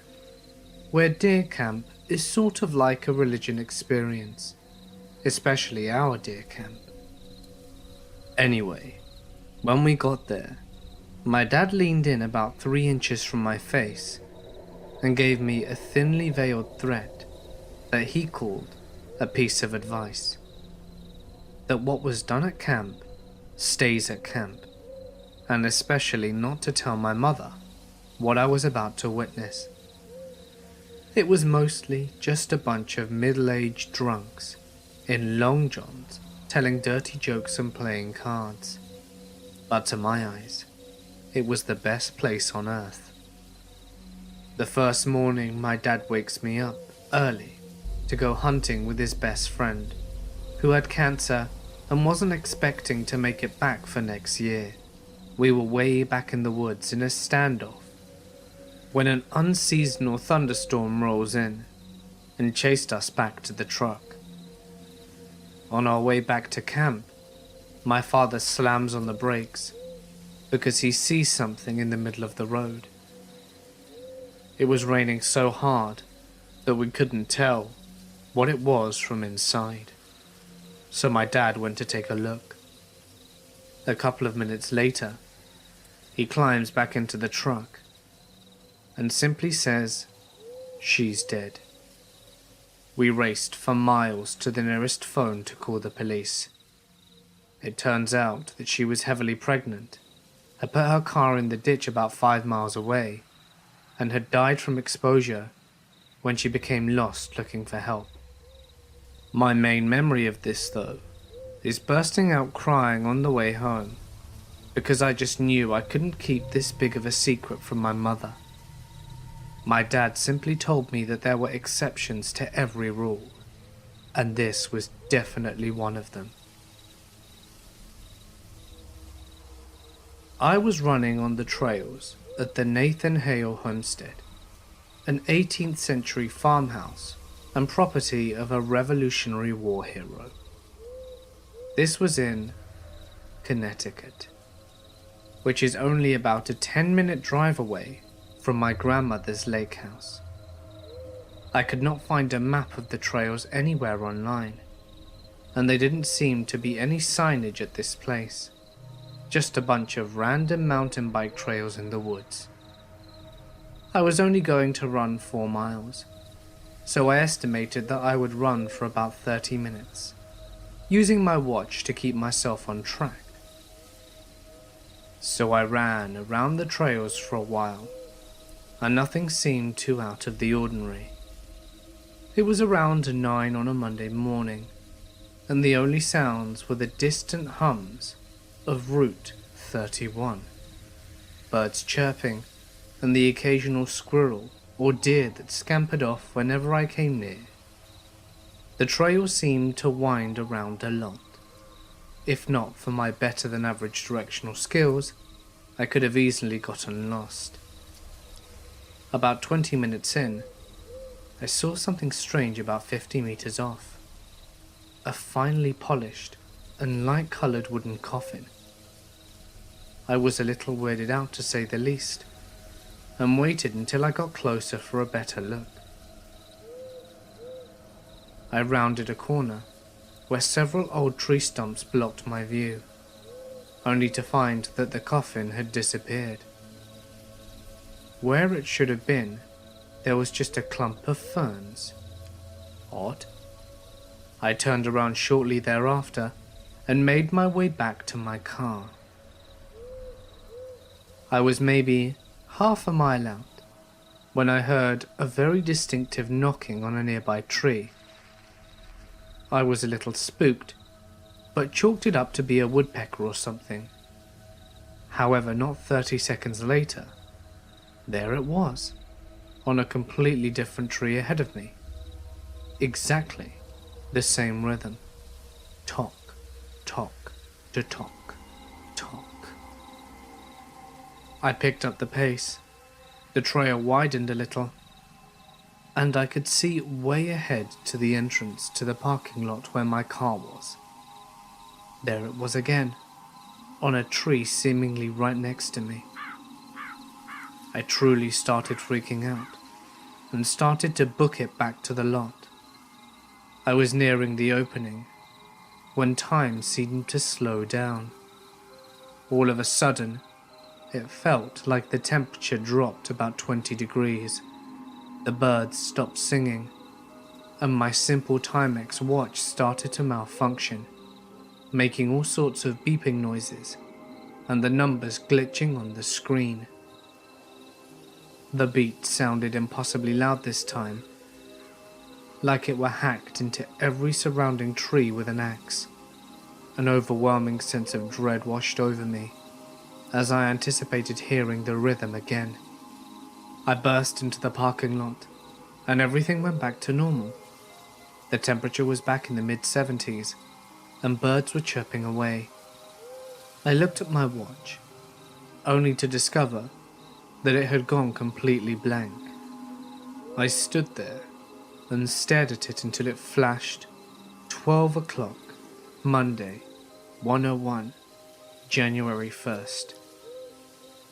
where deer camp is sort of like a religion experience, especially our deer camp. Anyway, when we got there, my dad leaned in about 3 inches from my face and gave me a thinly veiled threat that he called a piece of advice. That what was done at camp stays at camp, and especially not to tell my mother what I was about to witness. It was mostly just a bunch of middle-aged drunks in long johns telling dirty jokes and playing cards. But to my eyes, it was the best place on earth. The first morning, my dad wakes me up early to go hunting with his best friend, who had cancer and wasn't expecting to make it back for next year. We were way back in the woods in a standoff when an unseasonal thunderstorm rolls in and chased us back to the truck. On our way back to camp, my father slams on the brakes because he sees something in the middle of the road. It was raining so hard that we couldn't tell what it was from inside. So my dad went to take a look. A couple of minutes later, he climbs back into the truck and simply says, "She's dead." We raced for miles to the nearest phone to call the police. It turns out that she was heavily pregnant, had put her car in the ditch about 5 miles away, and had died from exposure when she became lost looking for help. My main memory of this, though, is bursting out crying on the way home, because I just knew I couldn't keep this big of a secret from my mother. My dad simply told me that there were exceptions to every rule, and this was definitely one of them. I was running on the trails at the Nathan Hale homestead, an 18th century farmhouse and property of a Revolutionary War hero. This was in Connecticut, which is only about a 10-minute drive away from my grandmother's lake house. I could not find a map of the trails anywhere online, and there didn't seem to be any signage at this place, just a bunch of random mountain bike trails in the woods. I was only going to run 4 miles, so I estimated that I would run for about 30 minutes, using my watch to keep myself on track. So I ran around the trails for a while, and nothing seemed too out of the ordinary. It was around 9 on a Monday morning, and the only sounds were the distant hums of Route 31, birds chirping, and the occasional squirrel or deer that scampered off whenever I came near. The trail seemed to wind around a lot. If not for my better than average directional skills, I could have easily gotten lost. About 20 minutes in, I saw something strange about 50 meters off. A finely polished and light-colored wooden coffin. I was a little weirded out, to say the least, and waited until I got closer for a better look. I rounded a corner where several old tree stumps blocked my view, only to find that the coffin had disappeared. Where it should have been, there was just a clump of ferns. Odd. I turned around shortly thereafter and made my way back to my car. I was maybe half a mile out when I heard a very distinctive knocking on a nearby tree. I was a little spooked, but chalked it up to be a woodpecker or something. However, not 30 seconds later, there it was, on a completely different tree ahead of me. Exactly the same rhythm. Tock, tock, to tock, tock. I picked up the pace. The trail widened a little, and I could see way ahead to the entrance to the parking lot where my car was. There it was again, on a tree seemingly right next to me. I truly started freaking out, and started to book it back to the lot. I was nearing the opening, when time seemed to slow down. All of a sudden, it felt like the temperature dropped about 20 degrees. The birds stopped singing, and my simple Timex watch started to malfunction, making all sorts of beeping noises, and the numbers glitching on the screen. The beat sounded impossibly loud this time, like it were hacked into every surrounding tree with an axe. An overwhelming sense of dread washed over me, as I anticipated hearing the rhythm again. I burst into the parking lot, and everything went back to normal. The temperature was back in the mid-70s, and birds were chirping away. I looked at my watch, only to discover that it had gone completely blank. I stood there and stared at it until it flashed 12 o'clock, Monday, 1:01, January 1st.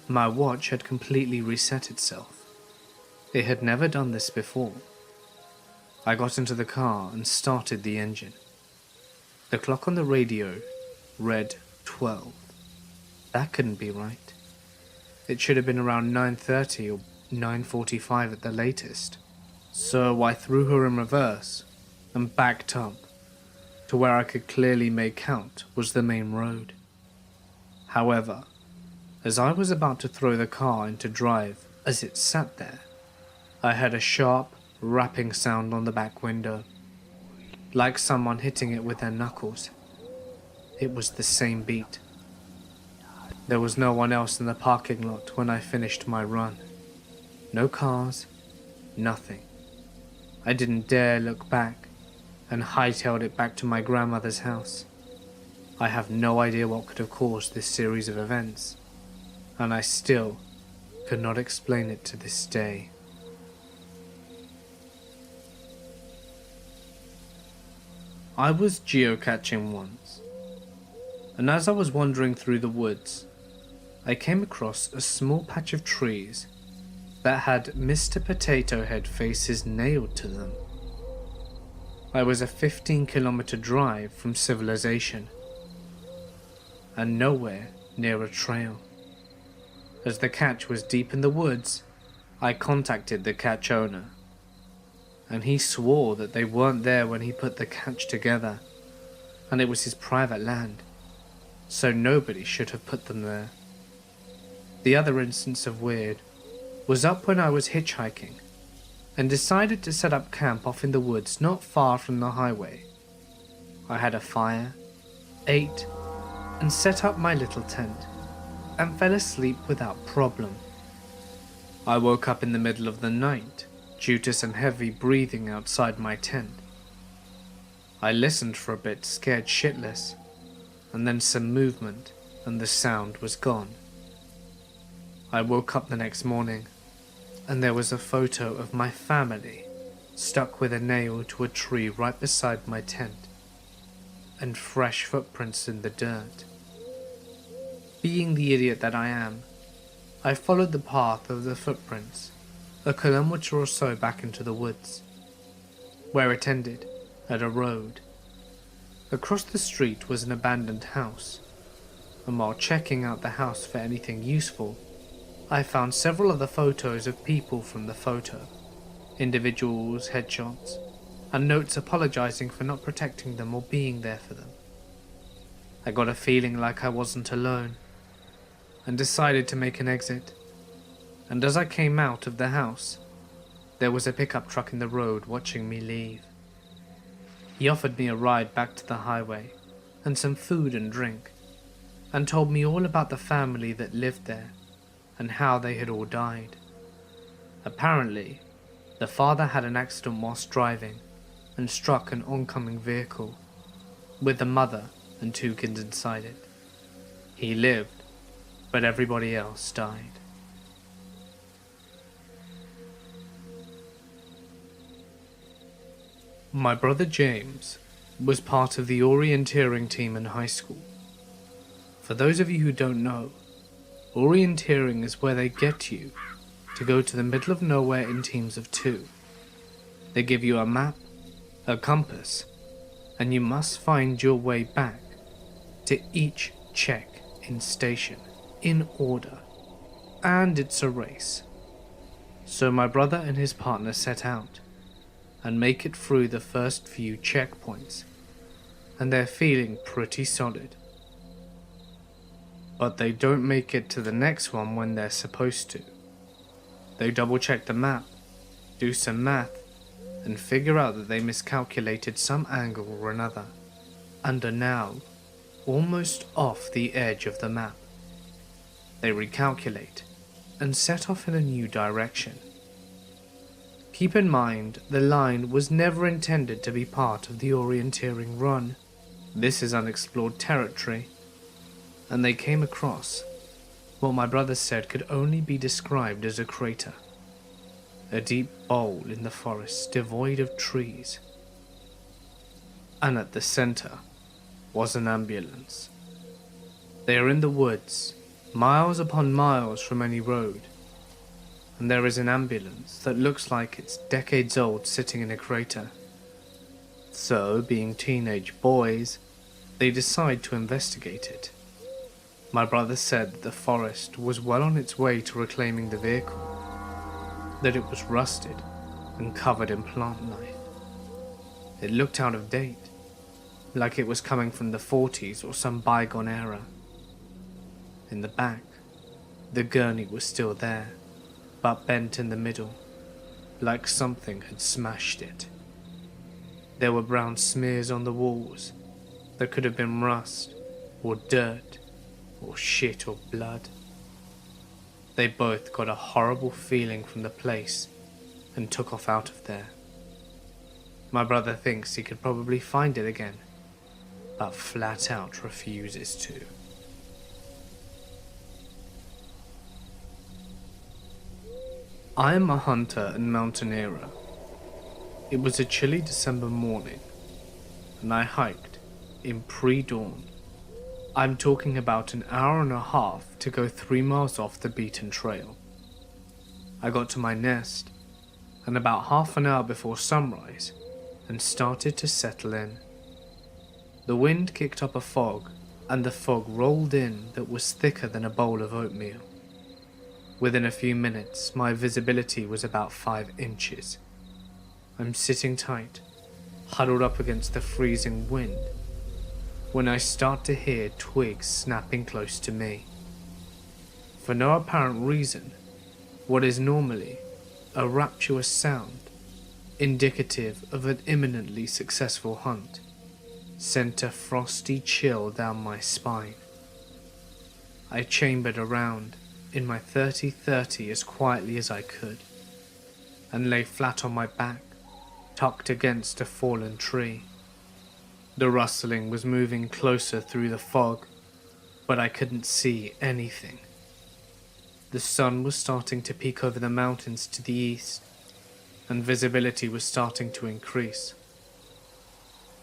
My watch had completely reset itself. It had never done this before. I got into the car and started the engine. The clock on the radio read 12. That couldn't be right. It should have been around 9:30 or 9:45 at the latest. So I threw her in reverse and backed up to where I could clearly make out was the main road. However, as I was about to throw the car into drive as it sat there, I heard a sharp, rapping sound on the back window, like someone hitting it with their knuckles. It was the same beat. There was no one else in the parking lot when I finished my run. No cars, nothing. I didn't dare look back and hightailed it back to my grandmother's house. I have no idea what could have caused this series of events, and I still could not explain it to this day. I was geocaching once, and as I was wandering through the woods, I came across a small patch of trees that had Mr. Potato Head faces nailed to them. I was a 15-kilometer drive from civilization, and nowhere near a trail. As the cache was deep in the woods, I contacted the cache owner, and he swore that they weren't there when he put the cache together, and it was his private land, so nobody should have put them there. The other instance of weird was up when I was hitchhiking and decided to set up camp off in the woods not far from the highway. I had a fire, ate, and set up my little tent and fell asleep without problem. I woke up in the middle of the night due to some heavy breathing outside my tent. I listened for a bit, scared shitless, and then some movement and the sound was gone. I woke up the next morning and there was a photo of my family stuck with a nail to a tree right beside my tent, and fresh footprints in the dirt. Being the idiot that I am, I followed the path of the footprints, a kilometer or so back into the woods, where it ended at a road. Across the street was an abandoned house, and while checking out the house for anything useful, I found several other photos of people from the photo, individuals' headshots, and notes apologizing for not protecting them or being there for them. I got a feeling like I wasn't alone, and decided to make an exit, and as I came out of the house, there was a pickup truck in the road watching me leave. He offered me a ride back to the highway, and some food and drink, and told me all about the family that lived there, and how they had all died. Apparently, the father had an accident whilst driving and struck an oncoming vehicle, with the mother and 2 kids inside it. He lived, but everybody else died. My brother James was part of the orienteering team in high school. For those of you who don't know, orienteering is where they get you to go to the middle of nowhere in teams of 2. They give you a map, a compass, and you must find your way back to each check-in station in order, and it's a race. So my brother and his partner set out and make it through the first few checkpoints, and they're feeling pretty solid. But they don't make it to the next one when they're supposed to. They double check the map, do some math, and figure out that they miscalculated some angle or another, and are now almost off the edge of the map. They recalculate and set off in a new direction. Keep in mind, the line was never intended to be part of the orienteering run. This is unexplored territory, and they came across what my brother said could only be described as a crater. A deep bowl in the forest devoid of trees. And at the center was an ambulance. They are in the woods, miles upon miles from any road. and there is an ambulance that looks like it's decades old sitting in a crater. So, being teenage boys, they decide to investigate it. My brother said that the forest was well on its way to reclaiming the vehicle, that it was rusted and covered in plant life. It looked out of date, like it was coming from the 40s or some bygone era. In the back, the gurney was still there, but bent in the middle, like something had smashed it. There were brown smears on the walls that could have been rust or dirt or shit or blood. They both got a horrible feeling from the place and took off out of there. My brother thinks he could probably find it again, but flat out refuses to. I am a hunter and mountaineer. It was a chilly December morning, and I hiked in pre-dawn. I'm talking about an hour and a half to go 3 miles off the beaten trail. I got to my nest, and about half an hour before sunrise, and started to settle in. The wind kicked up a fog, and the fog rolled in that was thicker than a bowl of oatmeal. Within a few minutes, my visibility was about 5 inches. I'm sitting tight, huddled up against the freezing wind, when I start to hear twigs snapping close to me. For no apparent reason, what is normally a rapturous sound, indicative of an imminently successful hunt, sent a frosty chill down my spine. I chambered around in my 30-30 as quietly as I could, and lay flat on my back, tucked against a fallen tree. The rustling was moving closer through the fog, but I couldn't see anything. The sun was starting to peek over the mountains to the east, and visibility was starting to increase.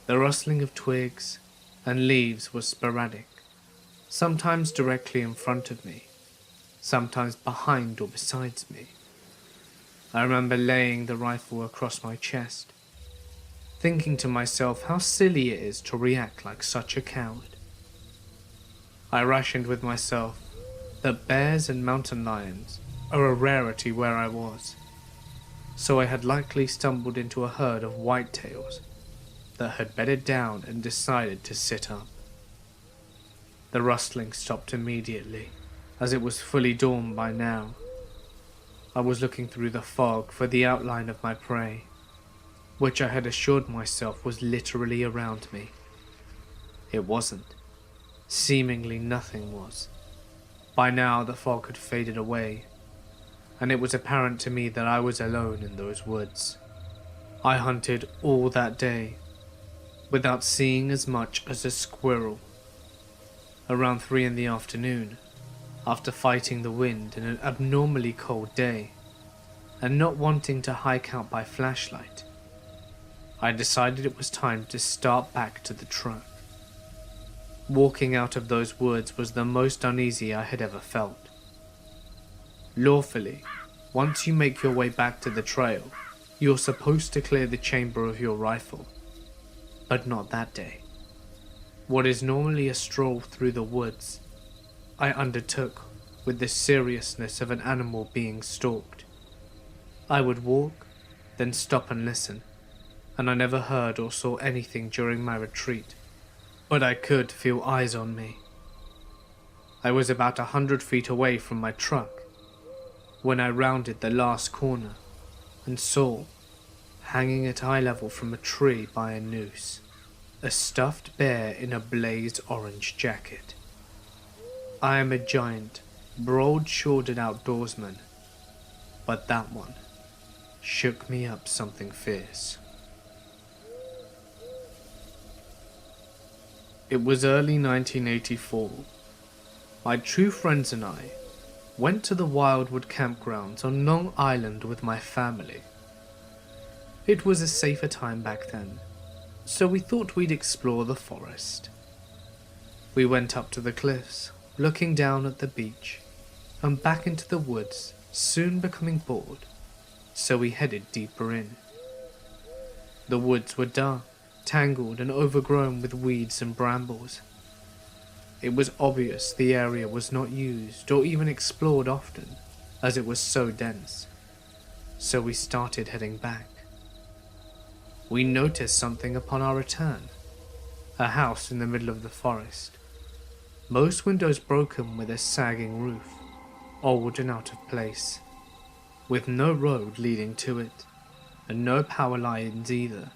The rustling of twigs and leaves was sporadic, sometimes directly in front of me, sometimes behind or beside me. I remember laying the rifle across my chest, thinking to myself how silly it is to react like such a coward. I rationed with myself that bears and mountain lions are a rarity where I was, so I had likely stumbled into a herd of whitetails that had bedded down and decided to sit up. The rustling stopped immediately, as it was fully dawn by now. I was looking through the fog for the outline of my prey, which I had assured myself was literally around me. It wasn't. Seemingly nothing was. By now the fog had faded away, and it was apparent to me that I was alone in those woods. I hunted all that day, without seeing as much as a squirrel. Around 3 in the afternoon, after fighting the wind in an abnormally cold day, and not wanting to hike out by flashlight, I decided it was time to start back to the truck. Walking out of those woods was the most uneasy I had ever felt. Lawfully, once you make your way back to the trail, you're supposed to clear the chamber of your rifle. But not that day. What is normally a stroll through the woods, I undertook with the seriousness of an animal being stalked. I would walk, then stop and listen, and I never heard or saw anything during my retreat, but I could feel eyes on me. I was about 100 feet away from my truck when I rounded the last corner and saw, hanging at eye level from a tree by a noose, a stuffed bear in a blaze orange jacket. I am a giant, broad-shouldered outdoorsman, but that one shook me up something fierce. It was early 1984. My two friends and I went to the Wildwood campgrounds on Long Island with my family. It was a safer time back then, so we thought we'd explore the forest. We went up to the cliffs, looking down at the beach, and back into the woods soon becoming bored, so we headed deeper in. The woods were dark, tangled and overgrown with weeds and brambles. It was obvious the area was not used or even explored often, as it was so dense, so we started heading back. We noticed something upon our return, a house in the middle of the forest, most windows broken with a sagging roof, old and out of place, with no road leading to it, and no power lines either.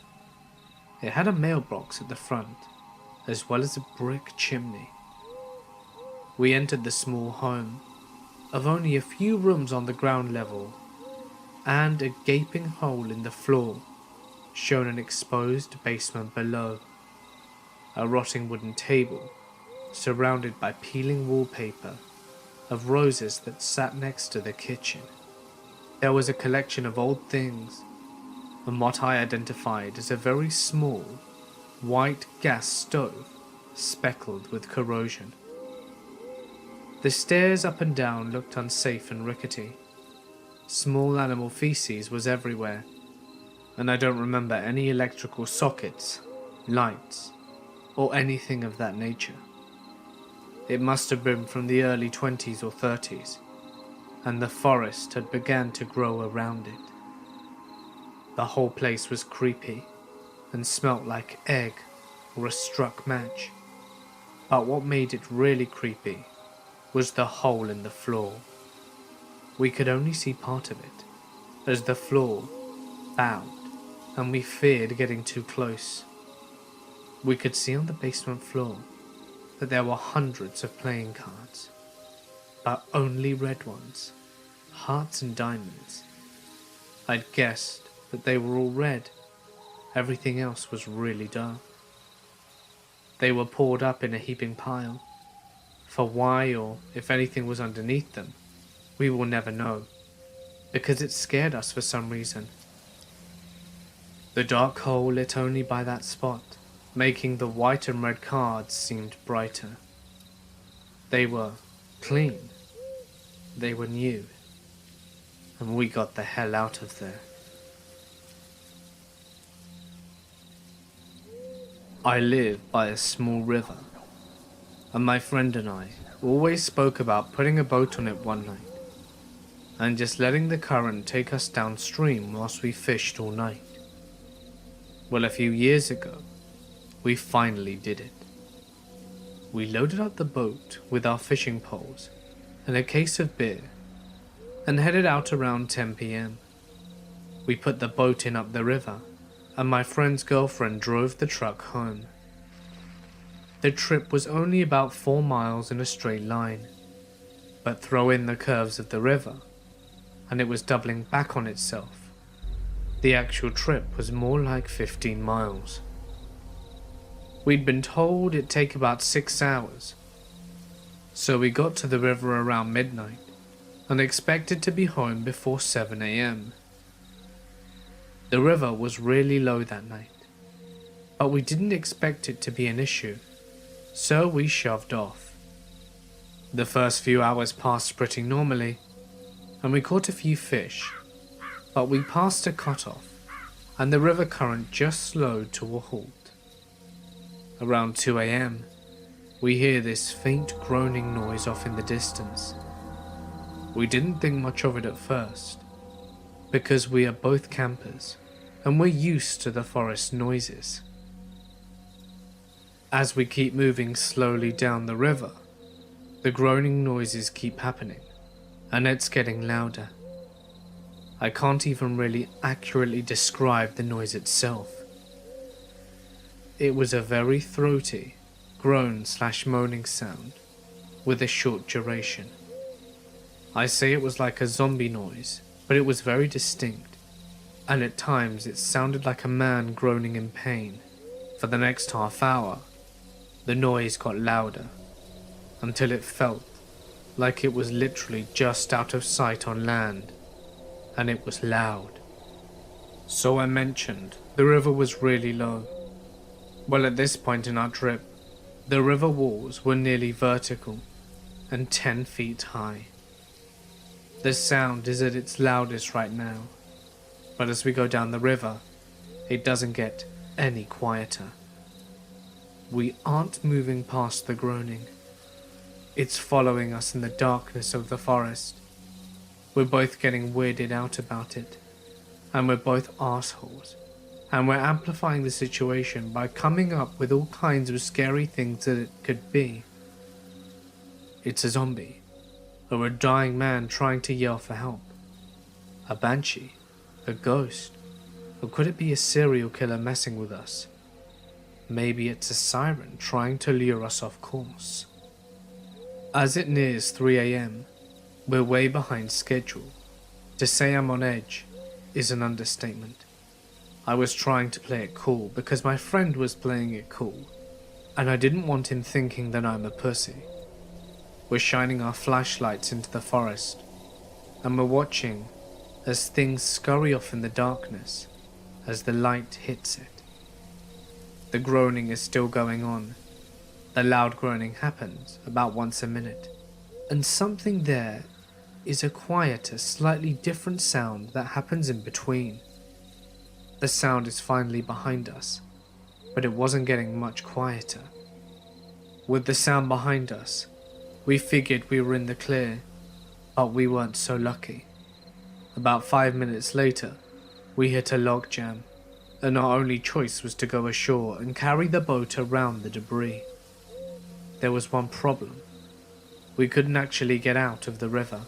It had a mailbox at the front, as well as a brick chimney. We entered the small home, of only a few rooms on the ground level, and a gaping hole in the floor showed an exposed basement below. A rotting wooden table, surrounded by peeling wallpaper of roses that sat next to the kitchen. There was a collection of old things, and what I identified as a very small, white gas stove speckled with corrosion. The stairs up and down looked unsafe and rickety. Small animal feces was everywhere, and I don't remember any electrical sockets, lights, or anything of that nature. It must have been from the early 20s or 30s, and the forest had begun to grow around it. The whole place was creepy, and smelt like egg or a struck match. But what made it really creepy was the hole in the floor. We could only see part of it, as the floor bowed, and we feared getting too close. We could see on the basement floor that there were hundreds of playing cards, but only red ones, hearts and diamonds. I'd guessed that they were all red. Everything else was really dark. They were poured up in a heaping pile. For why, or if anything was underneath them, we will never know, because it scared us for some reason. The dark hole lit only by that spot, making the white and red cards seemed brighter. They were clean. They were new. And we got the hell out of there. I live by a small river, and my friend and I always spoke about putting a boat on it one night, and just letting the current take us downstream whilst we fished all night. Well, a few years ago, we finally did it. We loaded up the boat with our fishing poles and a case of beer, and headed out around 10 p.m. We put the boat in up the river, and my friend's girlfriend drove the truck home. The trip was only about 4 miles in a straight line, but throw in the curves of the river, and it was doubling back on itself. The actual trip was more like 15 miles. We'd been told it'd take about 6 hours, so we got to the river around midnight and expected to be home before 7 a.m. The river was really low that night, but we didn't expect it to be an issue, so we shoved off. The first few hours passed pretty normally, and we caught a few fish, but we passed a cutoff, and the river current just slowed to a halt. Around 2 a.m., we hear this faint groaning noise off in the distance. We didn't think much of it at first, because we are both campers, and we're used to the forest noises. As we keep moving slowly down the river, the groaning noises keep happening, and it's getting louder. I can't even really accurately describe the noise itself. It was a very throaty, groan/moaning sound, with a short duration. I say it was like a zombie noise, but it was very distinct, and at times it sounded like a man groaning in pain. For the next half hour, the noise got louder, until it felt like it was literally just out of sight on land, and it was loud. So I mentioned the river was really low. Well, at this point in our trip, the river walls were nearly vertical and 10 feet high. The sound is at its loudest right now, but as we go down the river, it doesn't get any quieter. We aren't moving past the groaning. It's following us in the darkness of the forest. We're both getting weirded out about it, and we're both assholes, and we're amplifying the situation by coming up with all kinds of scary things that it could be. It's a zombie, or a dying man trying to yell for help, a banshee, a ghost, or could it be a serial killer messing with us? Maybe it's a siren trying to lure us off course. As it nears 3 AM, we're way behind schedule. To say I'm on edge is an understatement. I was trying to play it cool because my friend was playing it cool, and I didn't want him thinking that I'm a pussy. We're shining our flashlights into the forest, and we're watching as things scurry off in the darkness as the light hits it. The groaning is still going on. The loud groaning happens about once a minute, and something there is a quieter, slightly different sound that happens in between. The sound is finally behind us, but it wasn't getting much quieter. With the sound behind us, we figured we were in the clear, but we weren't so lucky. About 5 minutes later, we hit a log jam, and our only choice was to go ashore and carry the boat around the debris. There was one problem. We couldn't actually get out of the river.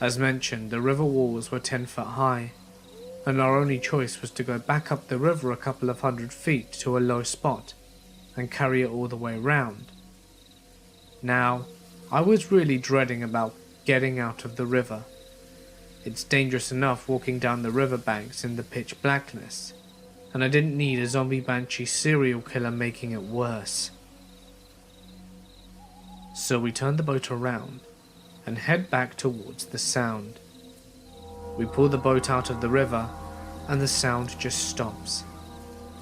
As mentioned, the river walls were 10 foot high, and our only choice was to go back up the river a couple of 100 feet to a low spot and carry it all the way around. Now, I was really dreading about getting out of the river. It's dangerous enough walking down the riverbanks in the pitch blackness, and I didn't need a zombie banshee serial killer making it worse. So we turned the boat around and head back towards the sound. We pull the boat out of the river and the sound just stops.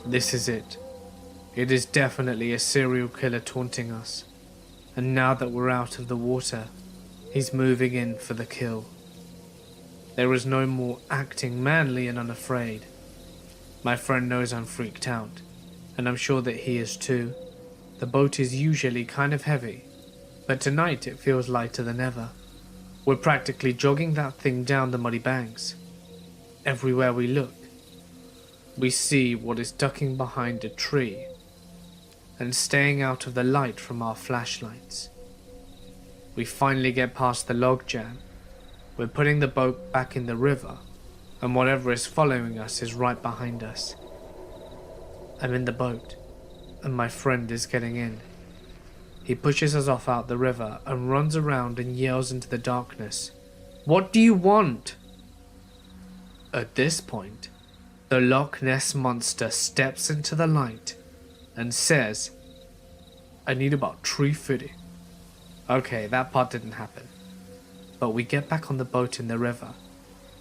This is it. It is definitely a serial killer taunting us. And now that we're out of the water, he's moving in for the kill. There is no more acting manly and unafraid. My friend knows I'm freaked out, and I'm sure that he is too. The boat is usually kind of heavy, but tonight it feels lighter than ever. We're practically jogging that thing down the muddy banks. Everywhere we look, we see what is ducking behind a tree and staying out of the light from our flashlights. We finally get past the log jam. We're putting the boat back in the river, and whatever is following us is right behind us. I'm in the boat, and my friend is getting in. He pushes us off out the river and runs around and yells into the darkness, "What do you want?" At this point, the Loch Ness Monster steps into the light and says, "I need about 350. Okay, that part didn't happen. But we get back on the boat in the river,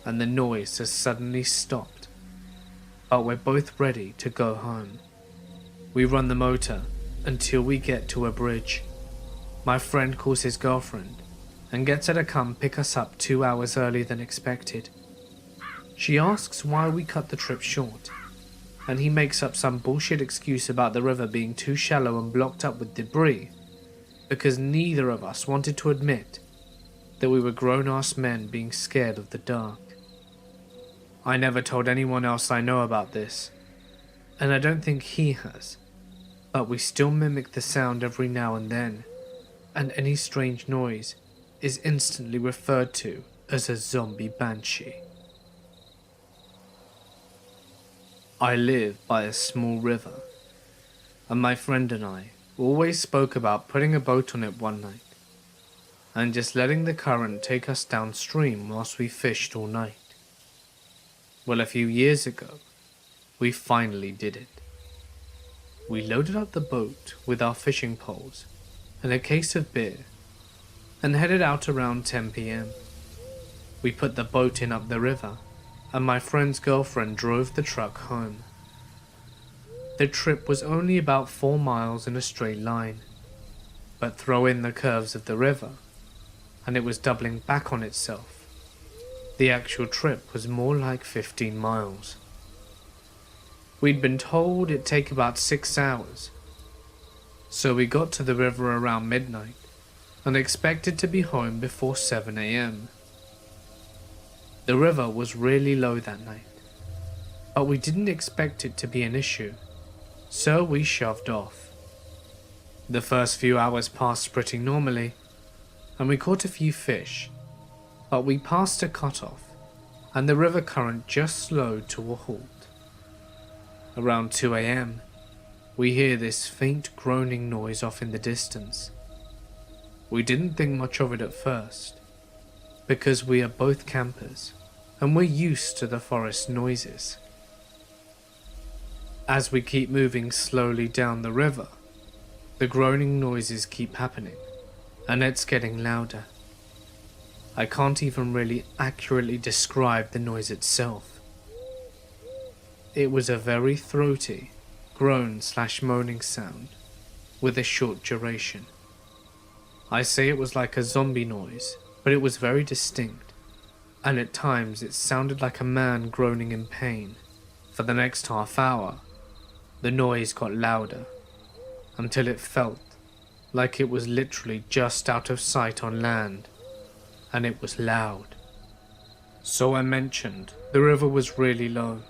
and the noise has suddenly stopped. But we're both ready to go home. We run the motor until we get to a bridge. My friend calls his girlfriend and gets her to come pick us up 2 hours earlier than expected. She asks why we cut the trip short, and he makes up some bullshit excuse about the river being too shallow and blocked up with debris, because neither of us wanted to admit that we were grown-ass men being scared of the dark. I never told anyone else I know about this, and I don't think he has, but we still mimic the sound every now and then, and any strange noise is instantly referred to as a zombie banshee. I live by a small river, and my friend and I always spoke about putting a boat on it one night, and just letting the current take us downstream whilst we fished all night. Well, a few years ago, we finally did it. We loaded up the boat with our fishing poles and a case of beer, and headed out around 10 PM. We put the boat in up the river, and my friend's girlfriend drove the truck home. The trip was only about 4 miles in a straight line, but throw in the curves of the river, and it was doubling back on itself The actual trip was more like 15 miles. We'd been told it'd take about 6 hours, so we got to the river around midnight and expected to be home before 7 a.m. The river was really low that night, but we didn't expect it to be an issue, so we shoved off. The first few hours passed pretty normally, and we caught a few fish, but we passed a cutoff, and the river current just slowed to a halt. Around 2 a.m, we hear this faint groaning noise off in the distance. We didn't think much of it at first, because we are both campers, and we're used to the forest noises. As we keep moving slowly down the river, the groaning noises keep happening, and it's getting louder. I can't even really accurately describe the noise itself. It was a very throaty, groan/moaning sound, with a short duration. I say it was like a zombie noise, but it was very distinct, and at times it sounded like a man groaning in pain. For the next half hour, the noise got louder, until it felt like it was literally just out of sight on land, and it was loud. So I mentioned the river was really low.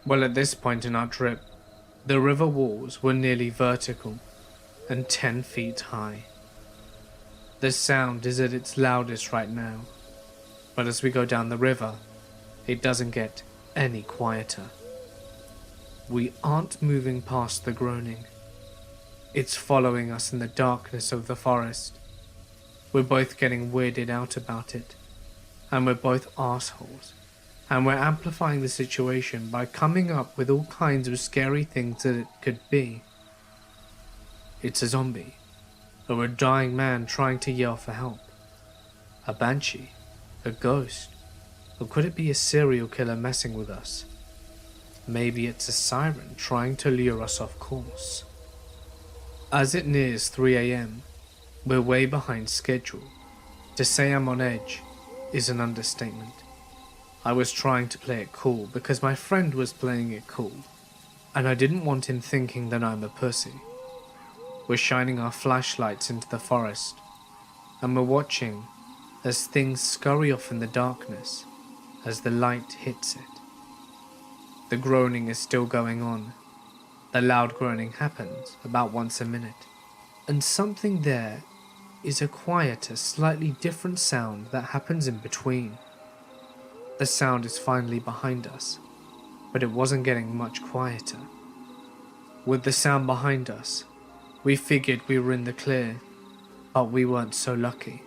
Well, at this point in our trip, the river walls were nearly vertical and 10 feet high. The sound is at its loudest right now, but as we go down the river, it doesn't get any quieter. We aren't moving past the groaning. It's following us in the darkness of the forest. We're both getting weirded out about it, and we're both assholes. And we're amplifying the situation by coming up with all kinds of scary things that it could be. It's a zombie, or a dying man trying to yell for help, a banshee, a ghost, or could it be a serial killer messing with us? Maybe it's a siren trying to lure us off course. As it nears 3 a.m, we're way behind schedule. To say I'm on edge is an understatement. I was trying to play it cool because my friend was playing it cool, and I didn't want him thinking that I'm a pussy. We're shining our flashlights into the forest, and we're watching as things scurry off in the darkness as the light hits it. The groaning is still going on. The loud groaning happens about once a minute, and something there is a quieter, slightly different sound that happens in between. The sound is finally behind us, but it wasn't getting much quieter. With the sound behind us, we figured we were in the clear, but we weren't so lucky.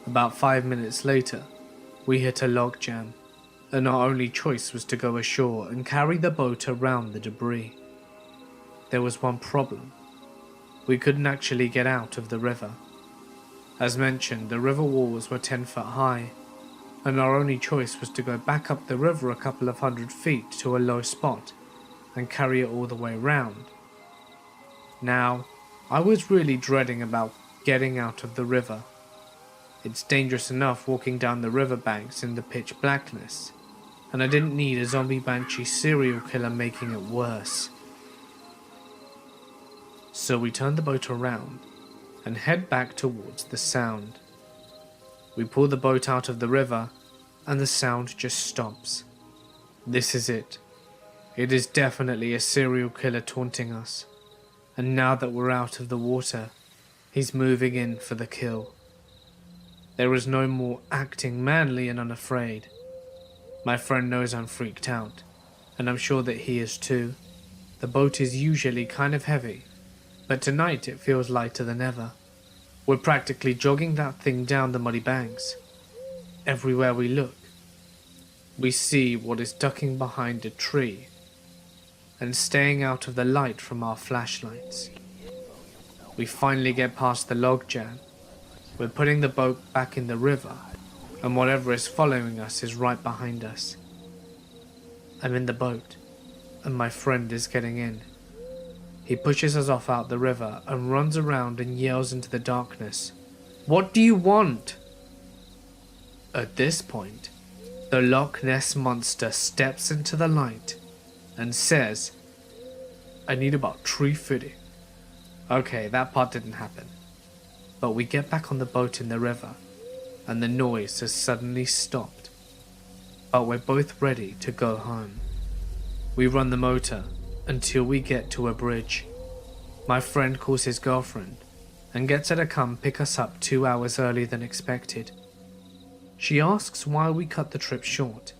About 5 minutes later, we hit a log jam, and our only choice was to go ashore and carry the boat around the debris. There was one problem. We couldn't actually get out of the river. As mentioned, the river walls were 10 foot high, and our only choice was to go back up the river a couple of 100 feet to a low spot and carry it all the way round. Now, I was really dreading about getting out of the river. It's dangerous enough walking down the riverbanks in the pitch blackness, and I didn't need a zombie banshee serial killer making it worse. So we turned the boat around and head back towards the sound. We pull the boat out of the river, and the sound just stops. This is it. It is definitely a serial killer taunting us, and now that we're out of the water, he's moving in for the kill. There is no more acting manly and unafraid. My friend knows I'm freaked out, and I'm sure that he is too. The boat is usually kind of heavy, but tonight it feels lighter than ever. We're practically jogging that thing down the muddy banks. Everywhere we look, we see what is ducking behind a tree and staying out of the light from our flashlights. We finally get past the log jam. We're putting the boat back in the river, and whatever is following us is right behind us. I'm in the boat, and my friend is getting in. He pushes us off out the river and runs around and yells into the darkness, "What do you want?" At this point, The Loch Ness Monster steps into the light and says, "I need about 350. Okay, that part didn't happen. But we get back on the boat in the river, and the noise has suddenly stopped. But we're both ready to go home. We run the motor until we get to a bridge. My friend calls his girlfriend and gets her to come pick us up 2 hours earlier than expected. She asks why we cut the trip short,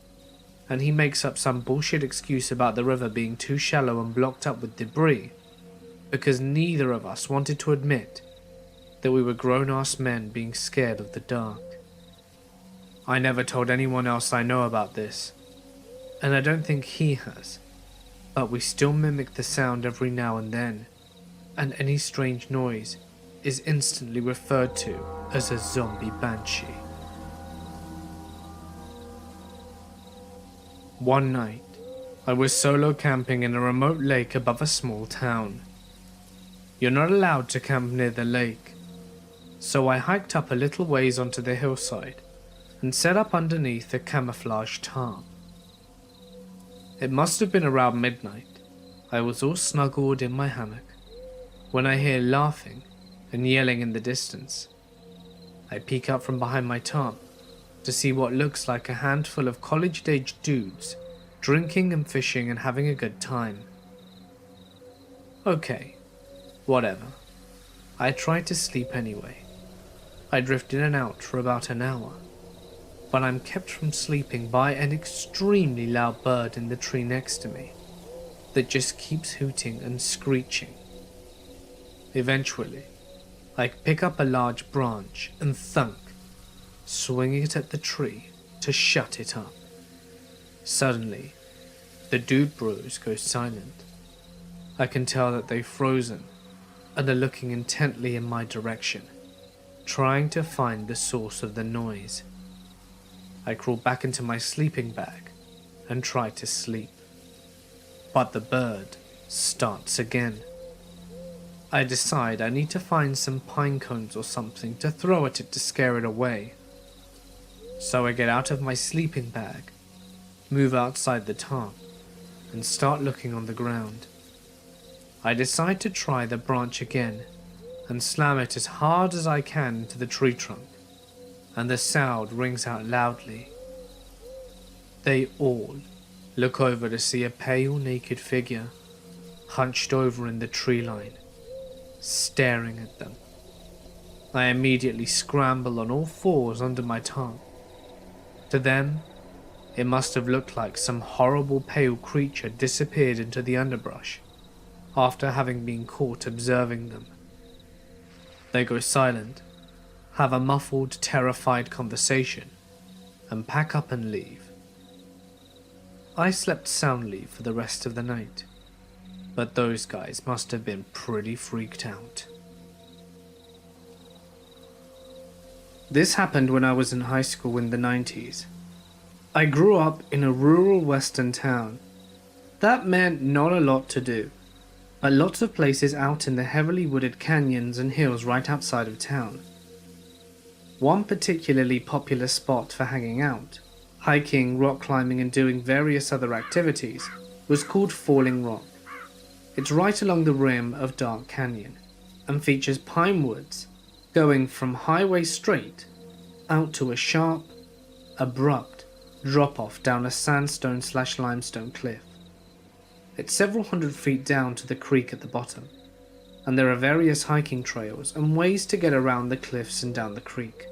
and he makes up some bullshit excuse about the river being too shallow and blocked up with debris, because neither of us wanted to admit that we were grown-ass men being scared of the dark. I never told anyone else I know about this, and I don't think he has, but we still mimic the sound every now and then, and any strange noise is instantly referred to as a zombie banshee." One night, I was solo camping in a remote lake above a small town. You're not allowed to camp near the lake, so I hiked up a little ways onto the hillside and set up underneath a camouflage tarp. It must have been around midnight. I was all snuggled in my hammock when I hear laughing and yelling in the distance. I peek up from behind my tarp to see what looks like a handful of college-aged dudes drinking and fishing and having a good time. Okay, whatever. I tried to sleep anyway. I drift in and out for about an hour, but I'm kept from sleeping by an extremely loud bird in the tree next to me that just keeps hooting and screeching. Eventually, I pick up a large branch and thunk, swinging it at the tree to shut it up. Suddenly, the dude bros go silent. I can tell that they've frozen and are looking intently in my direction, trying to find the source of the noise. I crawl back into my sleeping bag and try to sleep, but the bird starts again. I decide I need to find some pine cones or something to throw at it to scare it away. So I get out of my sleeping bag, move outside the tarp, and start looking on the ground. I decide to try the branch again and slam it as hard as I can into the tree trunk, and the sound rings out loudly. They all look over to see a pale, naked figure hunched over in the tree line, staring at them. I immediately scramble on all fours under my tarp. To them, it must have looked like some horrible pale creature disappeared into the underbrush after having been caught observing them. They go silent, have a muffled, terrified conversation, and pack up and leave. I slept soundly for the rest of the night, but those guys must have been pretty freaked out. This happened when I was in high school in the 90s. I grew up in a rural western town. That meant not a lot to do, but lots of places out in the heavily wooded canyons and hills right outside of town. One particularly popular spot for hanging out, hiking, rock climbing and doing various other activities was called Falling Rock. It's right along the rim of Dark Canyon and features pine woods going from highway straight out to a sharp, abrupt drop-off down a sandstone/limestone cliff. It's several hundred feet down to the creek at the bottom, and there are various hiking trails and ways to get around the cliffs and down the creek.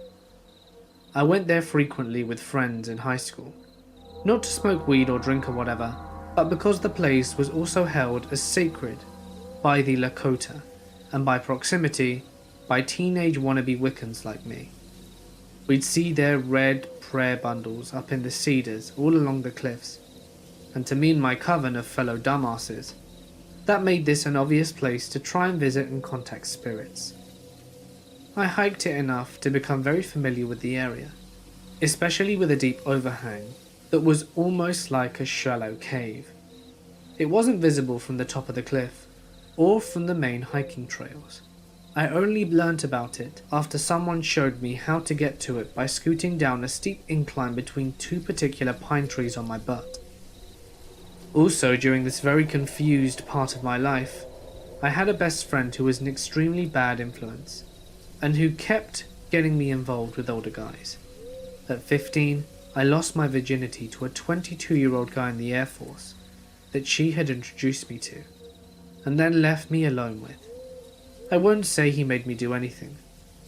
I went there frequently with friends in high school, not to smoke weed or drink or whatever, but because the place was also held as sacred by the Lakota, and by proximity, by teenage wannabe Wiccans like me. We'd see their red prayer bundles up in the cedars all along the cliffs, and to me and my coven of fellow dumbasses, that made this an obvious place to try and visit and contact spirits. I hiked it enough to become very familiar with the area, especially with a deep overhang that was almost like a shallow cave. It wasn't visible from the top of the cliff or from the main hiking trails, I only learnt about it after someone showed me how to get to it by scooting down a steep incline between two particular pine trees on my butt. Also, during this very confused part of my life, I had a best friend who was an extremely bad influence, and who kept getting me involved with older guys. At 15, I lost my virginity to a 22-year-old guy in the Air Force that she had introduced me to, and then left me alone with. I won't say he made me do anything,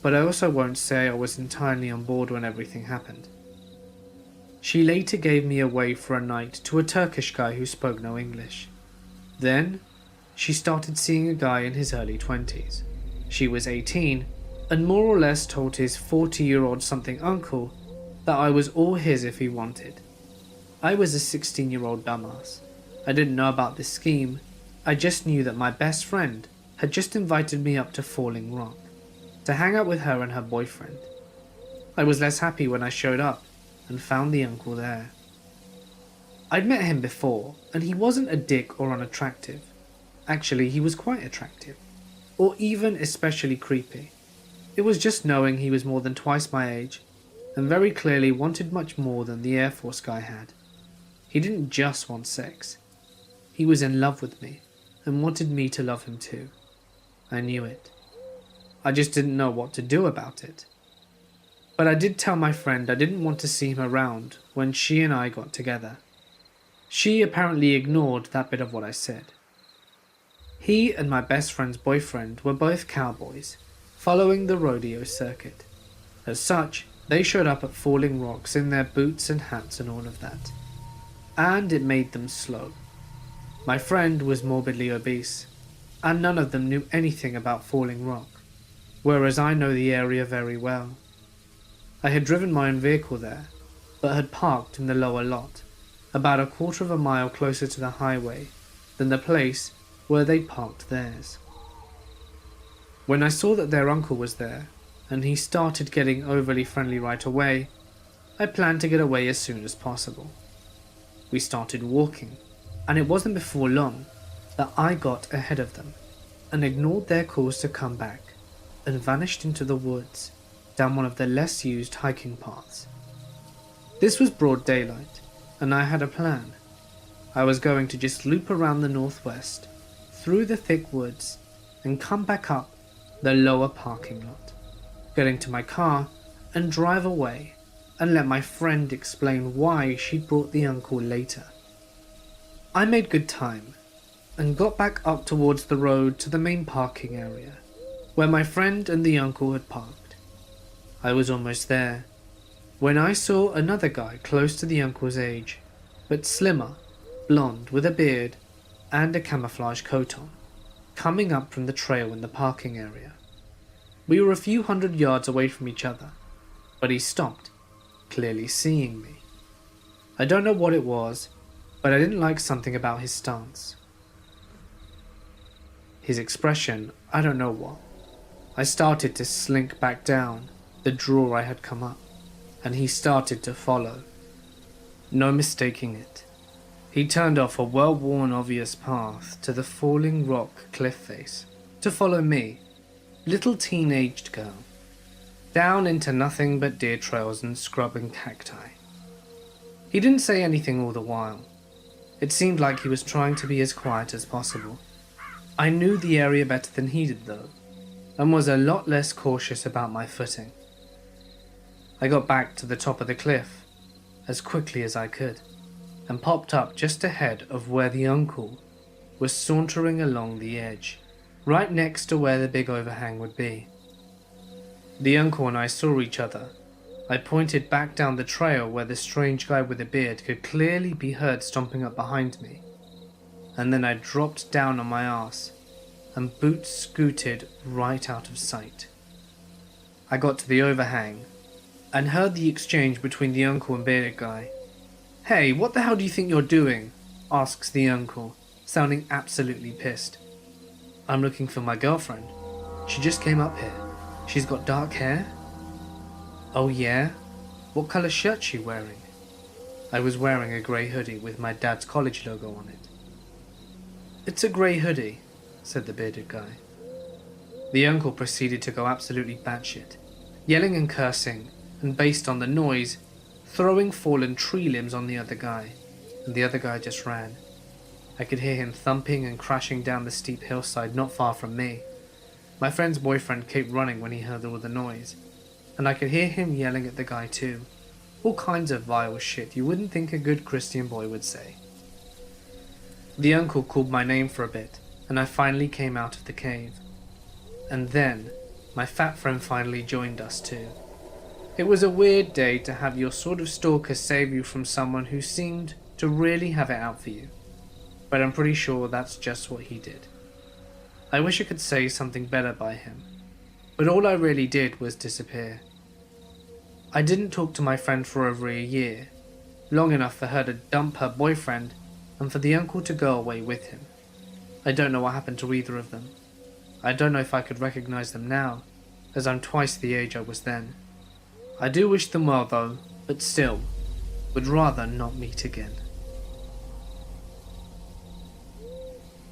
but I also won't say I was entirely on board when everything happened. She later gave me away for a night to a Turkish guy who spoke no English. Then, she started seeing a guy in his early 20s. She was 18, and more or less told his 40-year-old something uncle that I was all his if he wanted. I was a 16-year-old dumbass. I didn't know about this scheme. I just knew that my best friend had just invited me up to Falling Rock to hang out with her and her boyfriend. I was less happy when I showed up and found the uncle there. I'd met him before, and he wasn't a dick or unattractive. Actually, he was quite attractive, or even especially creepy. It was just knowing he was more than twice my age, and very clearly wanted much more than the Air Force guy had. He didn't just want sex. He was in love with me, and wanted me to love him too. I knew it. I just didn't know what to do about it. But I did tell my friend I didn't want to see him around when she and I got together. She apparently ignored that bit of what I said. He and my best friend's boyfriend were both cowboys, following the rodeo circuit. As such, they showed up at Falling Rocks in their boots and hats and all of that. And it made them slow. My friend was morbidly obese, and none of them knew anything about Falling Rock, whereas I know the area very well. I had driven my own vehicle there, but had parked in the lower lot, about a quarter of a mile closer to the highway than the place where they parked theirs. When I saw that their uncle was there, and he started getting overly friendly right away, I planned to get away as soon as possible. We started walking, and it wasn't before long that I got ahead of them and ignored their calls to come back and vanished into the woods down one of the less used hiking paths. This was broad daylight, and I had a plan. I was going to just loop around the northwest, through the thick woods, and come back up the lower parking lot, get into my car and drive away and let my friend explain why she brought the uncle later. I made good time and got back up towards the road to the main parking area, where my friend and the uncle had parked. I was almost there when I saw another guy close to the uncle's age, but slimmer, blonde with a beard and a camouflage coat on, coming up from the trail in the parking area. We were a few hundred yards away from each other, but he stopped, clearly seeing me. I don't know what it was, but I didn't like something about his stance. His expression, I don't know what. I started to slink back down the draw I had come up, and he started to follow. No mistaking it. He turned off a well-worn obvious path to the Falling Rock cliff face to follow me, little teen-aged girl, down into nothing but deer trails and scrub and cacti. He didn't say anything all the while. It seemed like he was trying to be as quiet as possible. I knew the area better than he did though, and was a lot less cautious about my footing. I got back to the top of the cliff as quickly as I could, and popped up just ahead of where the uncle was sauntering along the edge, right next to where the big overhang would be. The uncle and I saw each other. I pointed back down the trail where the strange guy with the beard could clearly be heard stomping up behind me, and then I dropped down on my ass and boots scooted right out of sight. I got to the overhang and heard the exchange between the uncle and bearded guy. "Hey, what the hell do you think you're doing?" asks the uncle, sounding absolutely pissed. "I'm looking for my girlfriend. She just came up here. She's got dark hair." "Oh yeah? What colour shirt she wearing?" I was wearing a grey hoodie with my dad's college logo on it. "It's a grey hoodie," said the bearded guy. The uncle proceeded to go absolutely batshit, yelling and cursing, and based on the noise, throwing fallen tree limbs on the other guy, and the other guy just ran. I could hear him thumping and crashing down the steep hillside not far from me. My friend's boyfriend kept running when he heard all the noise, and I could hear him yelling at the guy too. All kinds of vile shit you wouldn't think a good Christian boy would say. The uncle called my name for a bit, and I finally came out of the cave. And then, my fat friend finally joined us too. It was a weird day to have your sort of stalker save you from someone who seemed to really have it out for you. But I'm pretty sure that's just what he did. I wish I could say something better by him, but all I really did was disappear. I didn't talk to my friend for over a year, long enough for her to dump her boyfriend and for the uncle to go away with him. I don't know what happened to either of them. I don't know if I could recognize them now, as I'm twice the age I was then. I do wish them well though, but still, would rather not meet again.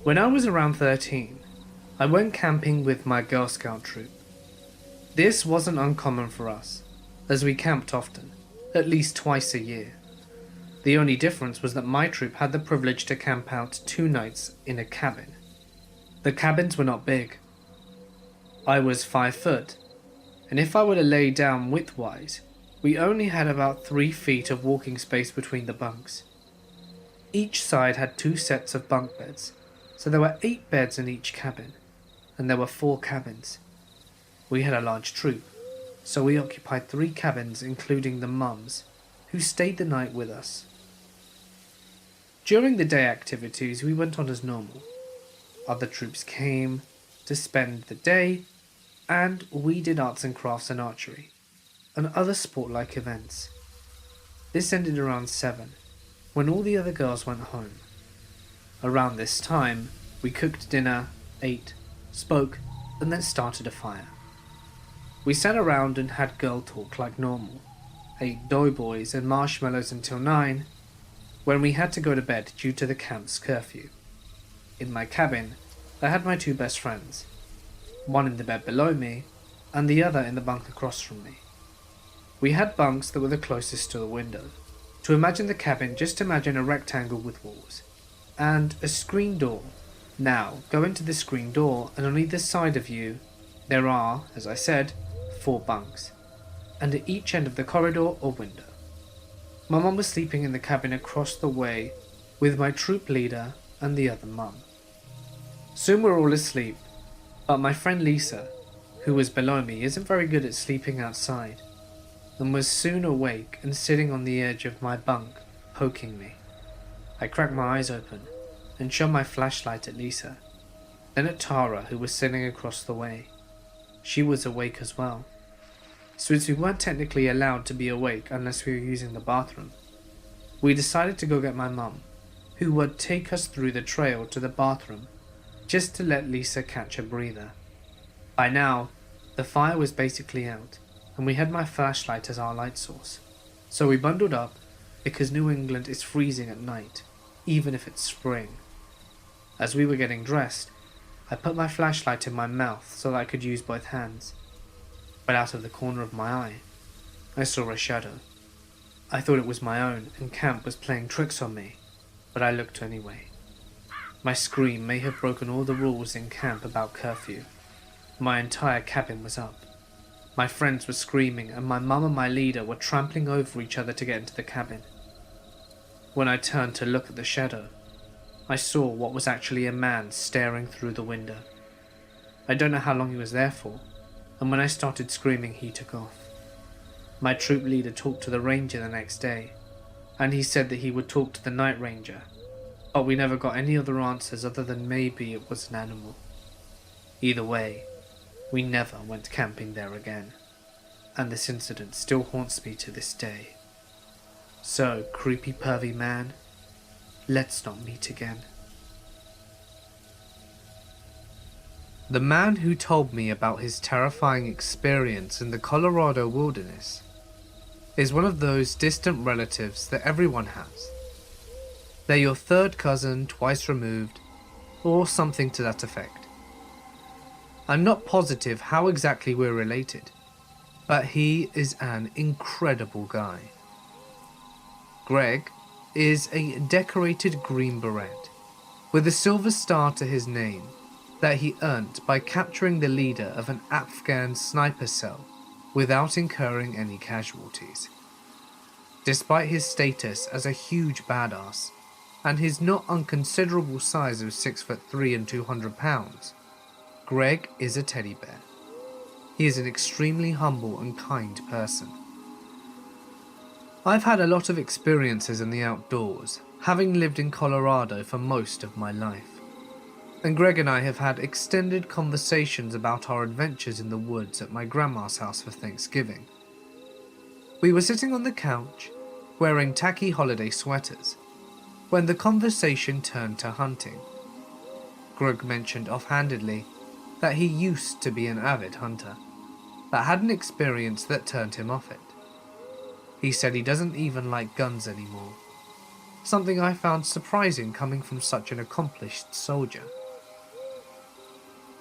When I was around 13, I went camping with my Girl Scout troop. This wasn't uncommon for us, as we camped often, at least twice a year. The only difference was that my troop had the privilege to camp out 2 nights in a cabin. The cabins were not big. I was 5 foot, and if I were to lay down widthwise, we only had about 3 feet of walking space between the bunks. Each side had 2 sets of bunk beds, so there were 8 beds in each cabin, and there were 4 cabins. We had a large troop, so we occupied 3 cabins including the mums, who stayed the night with us. During the day activities we went on as normal. Other troops came to spend the day, and we did arts and crafts and archery, and other sport-like events. This ended around 7, when all the other girls went home. Around this time, we cooked dinner, ate, spoke, and then started a fire. We sat around and had girl talk like normal, ate doughboys and marshmallows until 9, when we had to go to bed due to the camp's curfew. In my cabin, I had my 2 best friends, one in the bed below me, and the other in the bunk across from me. We had bunks that were the closest to the window. To imagine the cabin, just imagine a rectangle with walls, and a screen door. Now, go into the screen door, and on either side of you, there are, as I said, 4 bunks, and at each end of the corridor or window. My mum was sleeping in the cabin across the way with my troop leader and the other mum. Soon we're all asleep, but my friend Lisa, who was below me, isn't very good at sleeping outside, and was soon awake and sitting on the edge of my bunk, poking me. I cracked my eyes open and shone my flashlight at Lisa, then at Tara, who was sitting across the way. She was awake as well. Since we weren't technically allowed to be awake unless we were using the bathroom, we decided to go get my mum, who would take us through the trail to the bathroom just to let Lisa catch a breather. By now, the fire was basically out, and we had my flashlight as our light source, so we bundled up because New England is freezing at night, even if it's spring. As we were getting dressed, I put my flashlight in my mouth so that I could use both hands, but out of the corner of my eye, I saw a shadow. I thought it was my own, and camp was playing tricks on me, but I looked anyway. My scream may have broken all the rules in camp about curfew. My entire cabin was up. My friends were screaming, and my mum and my leader were trampling over each other to get into the cabin. When I turned to look at the shadow, I saw what was actually a man staring through the window. I don't know how long he was there for, and when I started screaming, he took off. My troop leader talked to the ranger the next day, and he said that he would talk to the night ranger, but we never got any other answers other than maybe it was an animal. Either way, we never went camping there again, and this incident still haunts me to this day. So, creepy pervy man, let's not meet again. The man who told me about his terrifying experience in the Colorado wilderness is one of those distant relatives that everyone has. They're your third cousin twice removed, or something to that effect. I'm not positive how exactly we're related, but he is an incredible guy. Greg is a decorated Green Beret with a silver star to his name that he earned by capturing the leader of an Afghan sniper cell without incurring any casualties. Despite his status as a huge badass and his not unconsiderable size of 6'3" and 200 pounds, Greg is a teddy bear. He is an extremely humble and kind person. I've had a lot of experiences in the outdoors, having lived in Colorado for most of my life. And Greg and I have had extended conversations about our adventures in the woods at my grandma's house for Thanksgiving. We were sitting on the couch, wearing tacky holiday sweaters, when the conversation turned to hunting. Greg mentioned offhandedly that he used to be an avid hunter, but had an experience that turned him off it. He said he doesn't even like guns anymore, something I found surprising coming from such an accomplished soldier.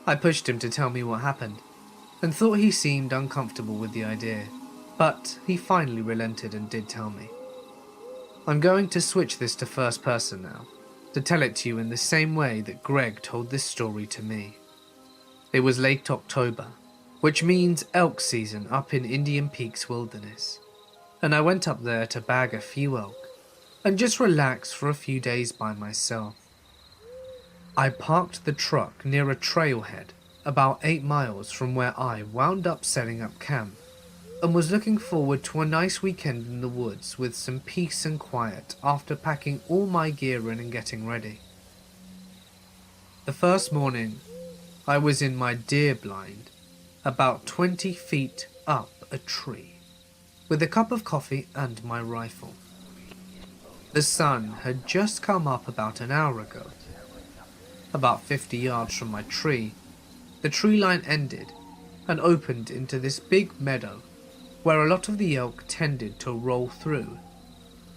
I pushed him to tell me what happened, and thought he seemed uncomfortable with the idea, but he finally relented and did tell me. I'm going to switch this to first person now, to tell it to you in the same way that Greg told this story to me. It was late October, which means elk season up in Indian Peaks Wilderness, and I went up there to bag a few elk and just relax for a few days by myself. I parked the truck near a trailhead about 8 miles from where I wound up setting up camp, and was looking forward to a nice weekend in the woods with some peace and quiet after packing all my gear in and getting ready. The first morning, I was in my deer blind, about 20 feet up a tree, with a cup of coffee and my rifle. The sun had just come up about an hour ago. About 50 yards from my tree, the tree line ended and opened into this big meadow where a lot of the elk tended to roll through,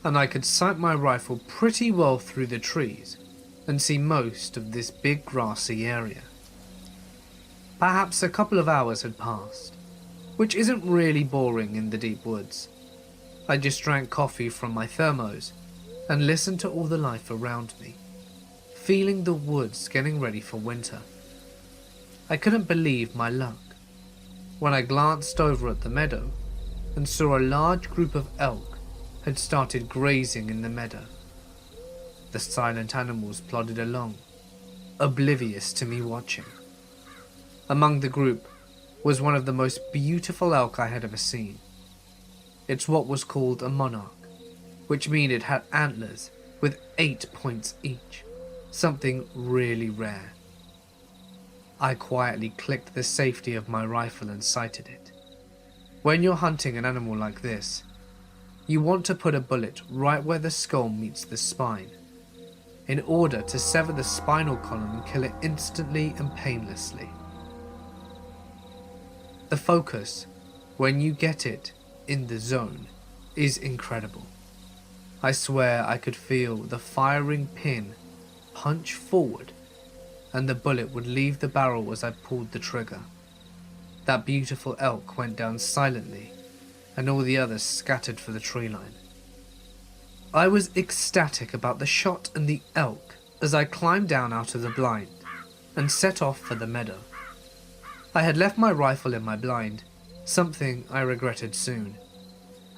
and I could sight my rifle pretty well through the trees and see most of this big grassy area. Perhaps a couple of hours had passed, which isn't really boring in the deep woods. I just drank coffee from my thermos and listened to all the life around me, feeling the woods getting ready for winter. I couldn't believe my luck when I glanced over at the meadow and saw a large group of elk had started grazing in the meadow. The silent animals plodded along, oblivious to me watching. Among the group was one of the most beautiful elk I had ever seen. It's what was called a monarch, which means it had antlers with 8 points each, something really rare. I quietly clicked the safety of my rifle and sighted it. When you're hunting an animal like this, you want to put a bullet right where the skull meets the spine, in order to sever the spinal column and kill it instantly and painlessly. The focus, when you get it in the zone, is incredible. I swear I could feel the firing pin punch forward and the bullet would leave the barrel as I pulled the trigger. That beautiful elk went down silently and all the others scattered for the tree line. I was ecstatic about the shot and the elk as I climbed down out of the blind and set off for the meadow. I had left my rifle in my blind, something I regretted soon,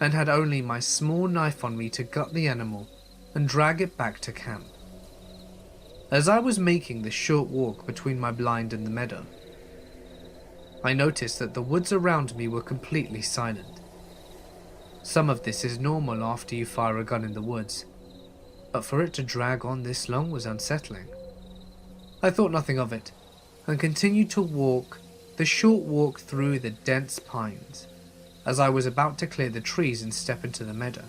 and had only my small knife on me to gut the animal and drag it back to camp. As I was making the short walk between my blind and the meadow, I noticed that the woods around me were completely silent. Some of this is normal after you fire a gun in the woods, but for it to drag on this long was unsettling. I thought nothing of it, and continued to walk the short walk through the dense pines. As I was about to clear the trees and step into the meadow,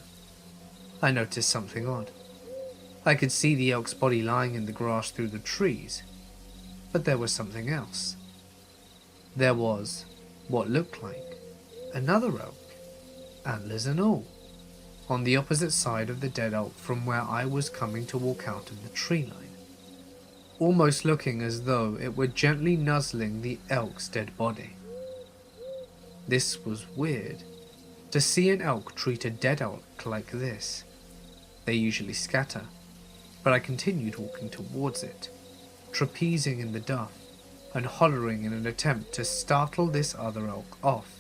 I noticed something odd. I could see the elk's body lying in the grass through the trees, but there was something else. There was what looked like another elk, antlers and all, on the opposite side of the dead elk from where I was coming to walk out of the tree line. almost looking as though it were gently nuzzling the elk's dead body. This was weird, to see an elk treat a dead elk like this. They usually scatter, but I continued walking towards it, trapezing in the duff and hollering in an attempt to startle this other elk off.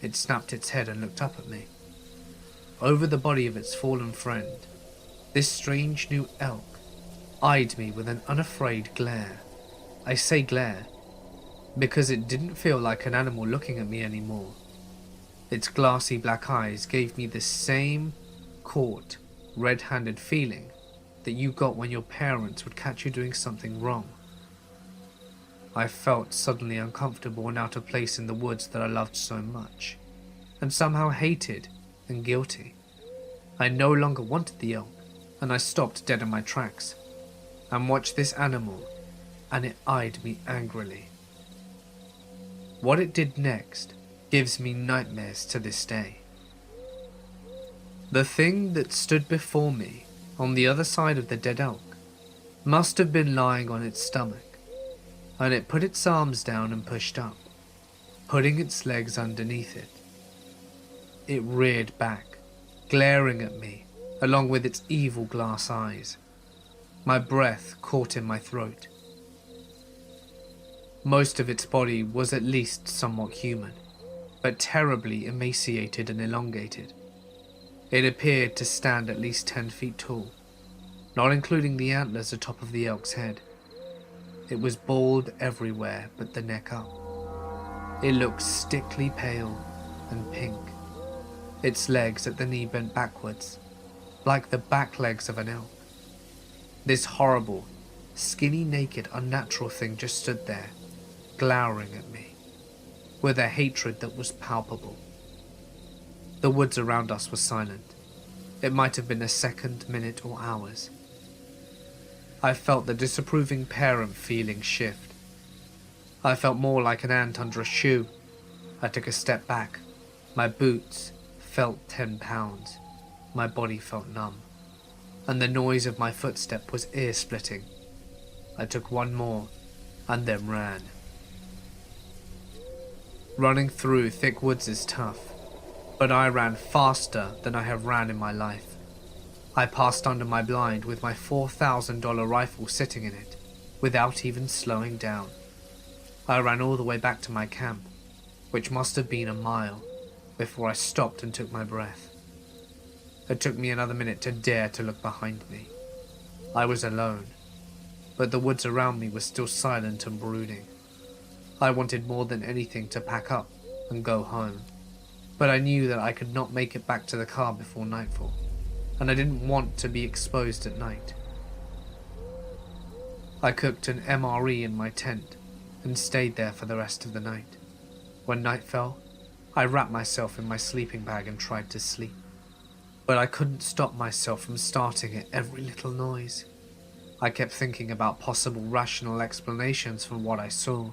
It snapped its head and looked up at me. Over the body of its fallen friend, this strange new elk eyed me with an unafraid glare. I say glare because it didn't feel like an animal looking at me anymore. Its glassy black eyes gave me the same caught, red-handed feeling that you got when your parents would catch you doing something wrong. I felt suddenly uncomfortable and out of place in the woods that I loved so much, and somehow hated and guilty. I no longer wanted the elk, and I stopped dead in my tracks and watched this animal, and it eyed me angrily. What it did next gives me nightmares to this day. The thing that stood before me on the other side of the dead elk must have been lying on its stomach, and it put its arms down and pushed up, putting its legs underneath it. It reared back, glaring at me, along with its evil glass eyes. My breath caught in my throat. Most of its body was at least somewhat human, but terribly emaciated and elongated. It appeared to stand at least 10 feet tall, not including the antlers atop of the elk's head. It was bald everywhere but the neck up. It looked stickly pale and pink. Its legs at the knee bent backwards, like the back legs of an elk. This horrible, skinny, naked, unnatural thing just stood there, glowering at me, with a hatred that was palpable. The woods around us were silent. It might have been a second, minute, or hours. I felt the disapproving parent feeling shift. I felt more like an ant under a shoe. I took a step back. My boots felt 10 pounds. My body felt numb, and the noise of my footstep was ear-splitting. I took one more, and then ran. Running through thick woods is tough, but I ran faster than I have ran in my life. I passed under my blind with my $4,000 rifle sitting in it, without even slowing down. I ran all the way back to my camp, which must have been a mile, before I stopped and took my breath. It took me another minute to dare to look behind me. I was alone, but the woods around me were still silent and brooding. I wanted more than anything to pack up and go home, but I knew that I could not make it back to the car before nightfall, and I didn't want to be exposed at night. I cooked an MRE in my tent and stayed there for the rest of the night. When night fell, I wrapped myself in my sleeping bag and tried to sleep, but I couldn't stop myself from starting at every little noise. I kept thinking about possible rational explanations for what I saw.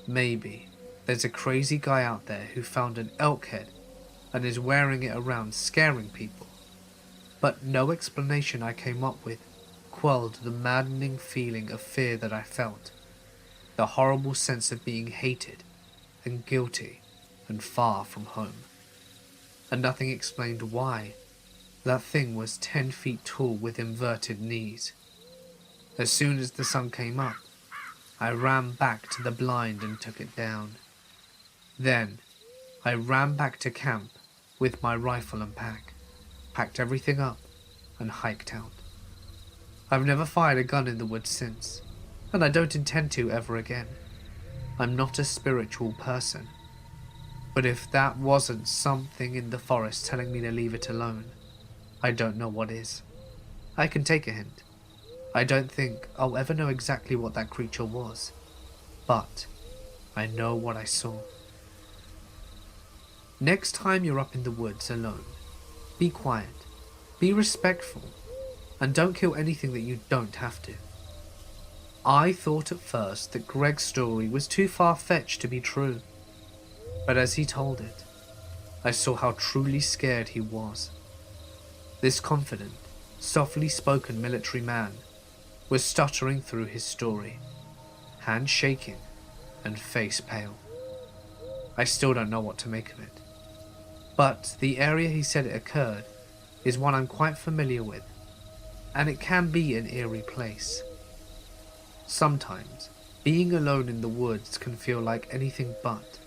Maybe there's a crazy guy out there who found an elk head and is wearing it around scaring people. But no explanation I came up with quelled the maddening feeling of fear that I felt, the horrible sense of being hated and guilty and far from home. And nothing explained why that thing was 10 feet tall with inverted knees. As soon as the sun came up, I ran back to the blind and took it down. Then, I ran back to camp with my rifle and pack, packed everything up, and hiked out. I've never fired a gun in the woods since, and I don't intend to ever again. I'm not a spiritual person, but if that wasn't something in the forest telling me to leave it alone, I don't know what is. I can take a hint. I don't think I'll ever know exactly what that creature was, but I know what I saw. Next time you're up in the woods alone, be quiet, be respectful, and don't kill anything that you don't have to. I thought at first that Greg's story was too far-fetched to be true, but as he told it, I saw how truly scared he was. This confident, softly spoken military man was stuttering through his story, hands shaking and face pale. I still don't know what to make of it. But the area he said it occurred is one I'm quite familiar with, and it can be an eerie place. Sometimes, being alone in the woods can feel like anything but.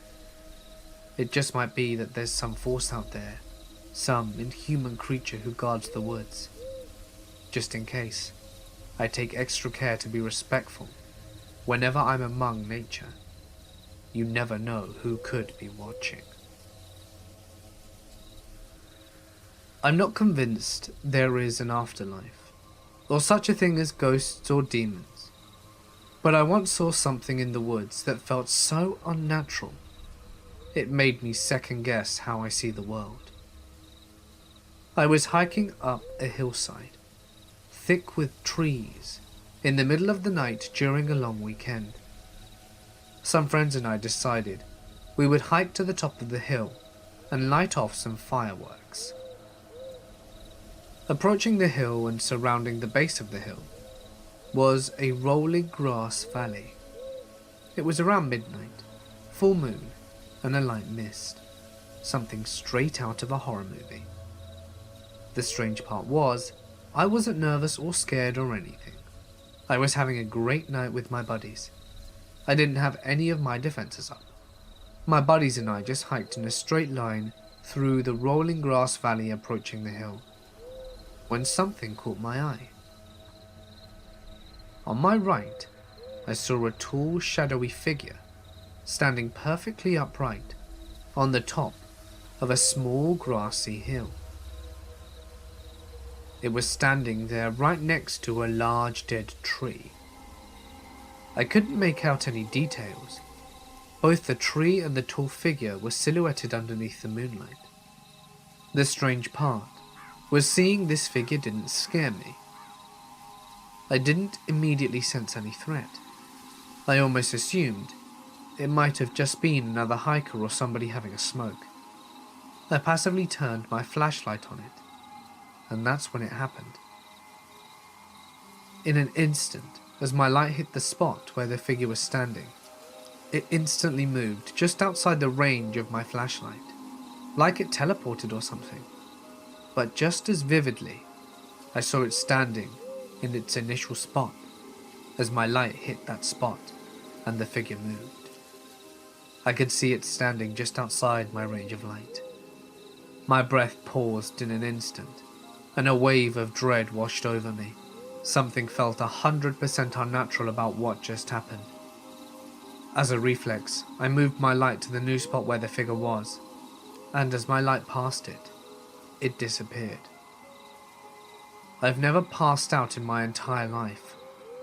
It just might be that there's some force out there, some inhuman creature who guards the woods. Just in case, I take extra care to be respectful whenever I'm among nature. You never know who could be watching. I'm not convinced there is an afterlife, or such a thing as ghosts or demons, but I once saw something in the woods that felt so unnatural, it made me second guess how I see the world. I was hiking up a hillside, thick with trees, in the middle of the night during a long weekend. Some friends and I decided we would hike to the top of the hill and light off some fireworks. Approaching the hill and surrounding the base of the hill was a rolling grass valley. It was around midnight, full moon, and a light mist, something straight out of a horror movie. The strange part was, I wasn't nervous or scared or anything. I was having a great night with my buddies. I didn't have any of my defenses up. My buddies and I just hiked in a straight line through the rolling grass valley approaching the hill, when something caught my eye. On my right, I saw a tall, shadowy figure standing perfectly upright on the top of a small grassy hill. It was standing there right next to a large dead tree. I couldn't make out any details. Both the tree and the tall figure were silhouetted underneath the moonlight. The strange part was seeing this figure didn't scare me. I didn't immediately sense any threat. I almost assumed it might have just been another hiker or somebody having a smoke. I passively turned my flashlight on it, and that's when it happened. In an instant, as my light hit the spot where the figure was standing, it instantly moved just outside the range of my flashlight, like it teleported or something. But just as vividly, I saw it standing in its initial spot as my light hit that spot and the figure moved. I could see it standing just outside my range of light. My breath paused in an instant, and a wave of dread washed over me. Something felt 100% unnatural about what just happened. As a reflex, I moved my light to the new spot where the figure was, and as my light passed it, it disappeared. I've never passed out in my entire life.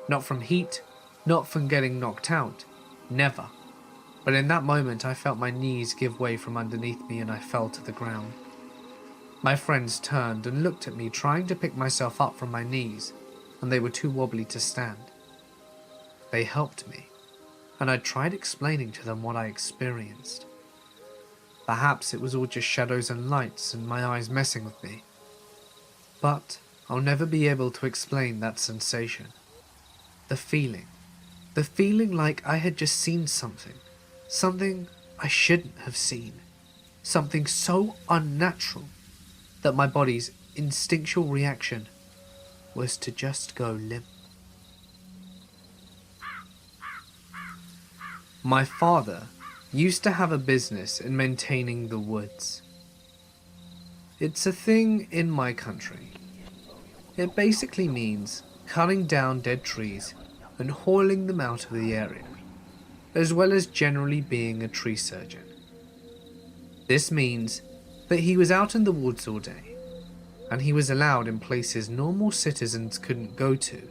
Not from heat, not from getting knocked out, never. But in that moment I felt my knees give way from underneath me and I fell to the ground. My friends turned and looked at me trying to pick myself up from my knees, and they were too wobbly to stand. They helped me, and I tried explaining to them what I experienced. Perhaps it was all just shadows and lights and my eyes messing with me. But I'll never be able to explain that sensation. The feeling like I had just seen something I shouldn't have seen. Something so unnatural that my body's instinctual reaction was to just go limp. My father used to have a business in maintaining the woods. It's a thing in my country. It basically means cutting down dead trees and hauling them out of the area, as well as generally being a tree surgeon. This means that he was out in the woods all day, and he was allowed in places normal citizens couldn't go to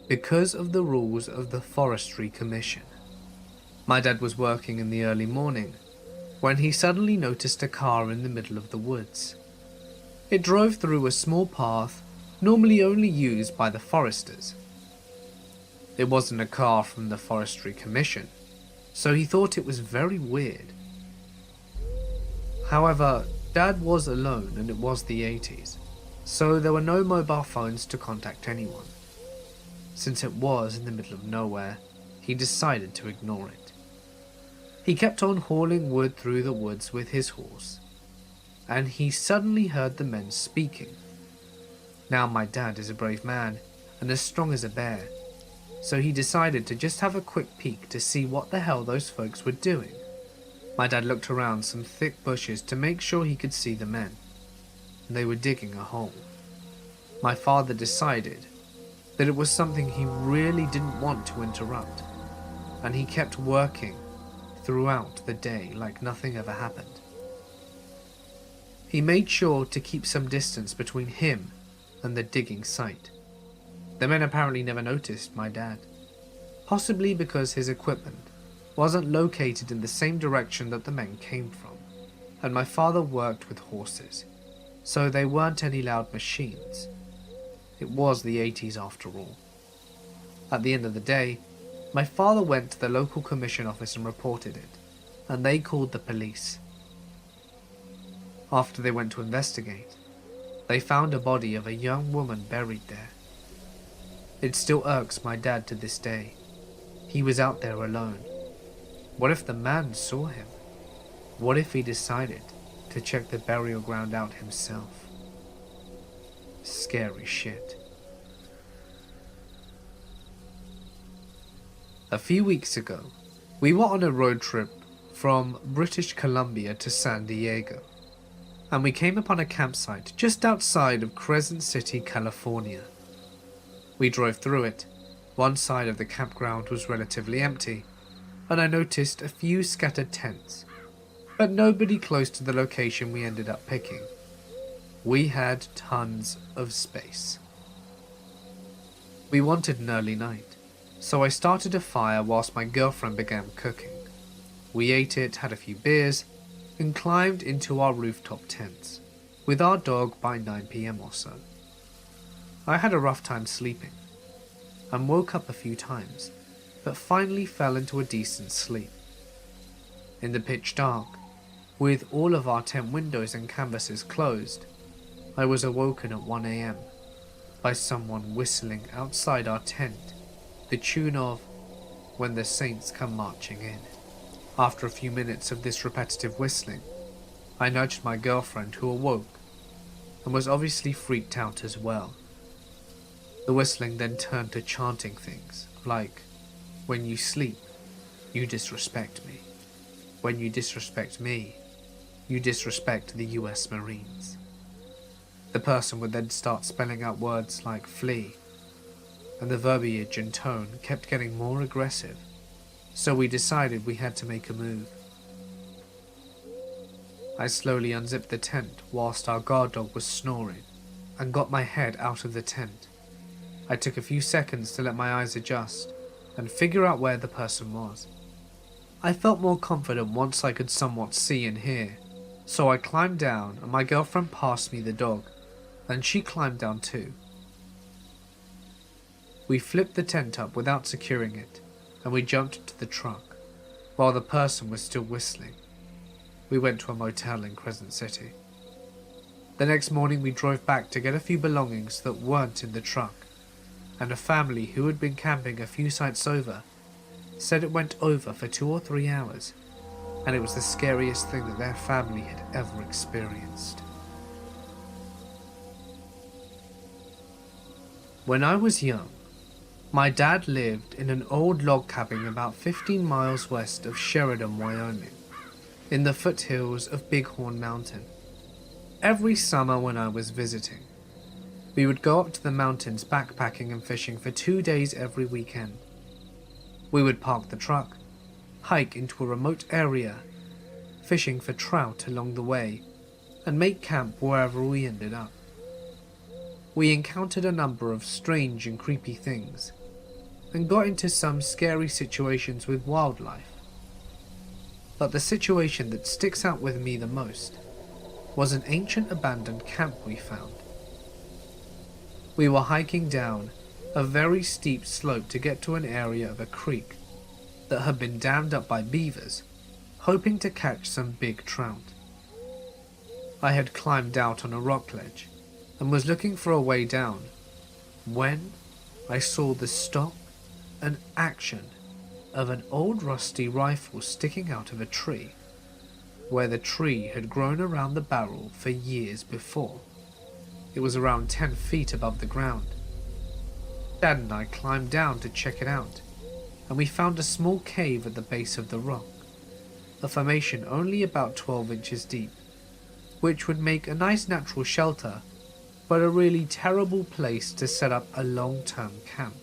because of the rules of the Forestry Commission. My dad was working in the early morning when he suddenly noticed a car in the middle of the woods. It drove through a small path normally only used by the foresters. It wasn't a car from the Forestry Commission, so he thought it was very weird. However, Dad was alone and it was the 80s, so there were no mobile phones to contact anyone. Since it was in the middle of nowhere, he decided to ignore it. He kept on hauling wood through the woods with his horse, and he suddenly heard the men speaking. Now my dad is a brave man and as strong as a bear, so he decided to just have a quick peek to see what the hell those folks were doing. My dad looked around some thick bushes to make sure he could see the men. They were digging a hole. My father decided that it was something he really didn't want to interrupt, and he kept working throughout the day like nothing ever happened. He made sure to keep some distance between him and the digging site. The men apparently never noticed my dad, possibly because his equipment wasn't located in the same direction that the men came from, and my father worked with horses, so they weren't any loud machines. It was the 80s after all. At the end of the day, my father went to the local commission office and reported it, and they called the police. After they went to investigate, they found a body of a young woman buried there. It still irks my dad to this day. He was out there alone. What if the man saw him? What if he decided to check the burial ground out himself? Scary shit. A few weeks ago, we were on a road trip from British Columbia to San Diego, and we came upon a campsite just outside of Crescent City, California. We drove through it. One side of the campground was relatively empty, and I noticed a few scattered tents, but nobody close to the location we ended up picking. We had tons of space. We wanted an early night, so I started a fire whilst my girlfriend began cooking. We ate it, had a few beers, and climbed into our rooftop tents, with our dog by 9 PM or so. I had a rough time sleeping, and woke up a few times, but finally fell into a decent sleep. In the pitch dark, with all of our tent windows and canvases closed, I was awoken at 1 AM by someone whistling outside our tent the tune of When the Saints Come Marching In. After a few minutes of this repetitive whistling, I nudged my girlfriend, who awoke and was obviously freaked out as well. The whistling then turned to chanting things like, "When you sleep, you disrespect me. When you disrespect me, you disrespect the US Marines." The person would then start spelling out words like flee, and the verbiage and tone kept getting more aggressive, so we decided we had to make a move. I slowly unzipped the tent whilst our guard dog was snoring, and got my head out of the tent. I took a few seconds to let my eyes adjust and figure out where the person was. I felt more confident once I could somewhat see and hear, so I climbed down and my girlfriend passed me the dog, and she climbed down too. We flipped the tent up without securing it, and we jumped into the truck, while the person was still whistling. We went to a motel in Crescent City. The next morning we drove back to get a few belongings that weren't in the truck, and a family who had been camping a few sites over said it went over for 2 or 3 hours, and it was the scariest thing that their family had ever experienced. When I was young, my dad lived in an old log cabin about 15 miles west of Sheridan, Wyoming, in the foothills of Bighorn Mountain. Every summer when I was visiting, we would go up to the mountains backpacking and fishing for 2 days every weekend. We would park the truck, hike into a remote area, fishing for trout along the way, and make camp wherever we ended up. We encountered a number of strange and creepy things, and got into some scary situations with wildlife. But the situation that sticks out with me the most was an ancient abandoned camp we found. We were hiking down a very steep slope to get to an area of a creek that had been dammed up by beavers, hoping to catch some big trout. I had climbed out on a rock ledge and was looking for a way down when I saw the stock and action of an old rusty rifle sticking out of a tree, where the tree had grown around the barrel for years before. It was around 10 feet above the ground. Dad and I climbed down to check it out, and we found a small cave at the base of the rock, a formation only about 12 inches deep, which would make a nice natural shelter, but a really terrible place to set up a long-term camp.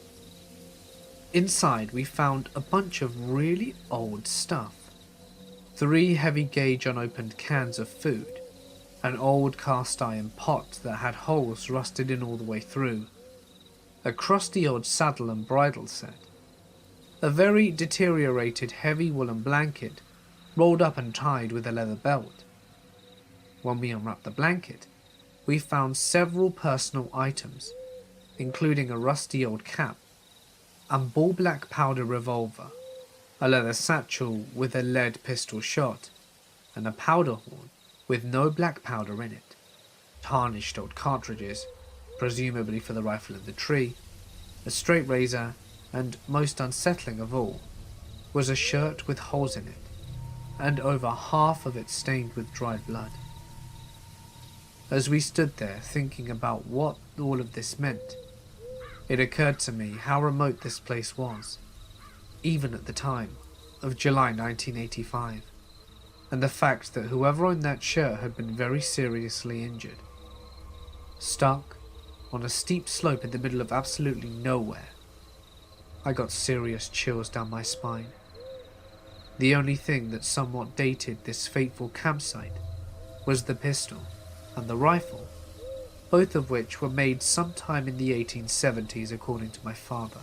Inside we found a bunch of really old stuff. 3 heavy gauge unopened cans of food, an old cast iron pot that had holes rusted in all the way through, a crusty old saddle and bridle set, a very deteriorated heavy woolen blanket rolled up and tied with a leather belt. When we unwrapped the blanket, we found several personal items, including a rusty old cap, a ball black powder revolver, a leather satchel with a lead pistol shot, and a powder horn with no black powder in it, tarnished old cartridges, presumably for the rifle in the tree, a straight razor, and most unsettling of all, was a shirt with holes in it, and over half of it stained with dried blood. As we stood there thinking about what all of this meant, it occurred to me how remote this place was, even at the time of July 1985, and the fact that whoever owned that shirt had been very seriously injured. Stuck on a steep slope in the middle of absolutely nowhere, I got serious chills down my spine. The only thing that somewhat dated this fateful campsite was the pistol and the rifle, both of which were made sometime in the 1870s according to my father.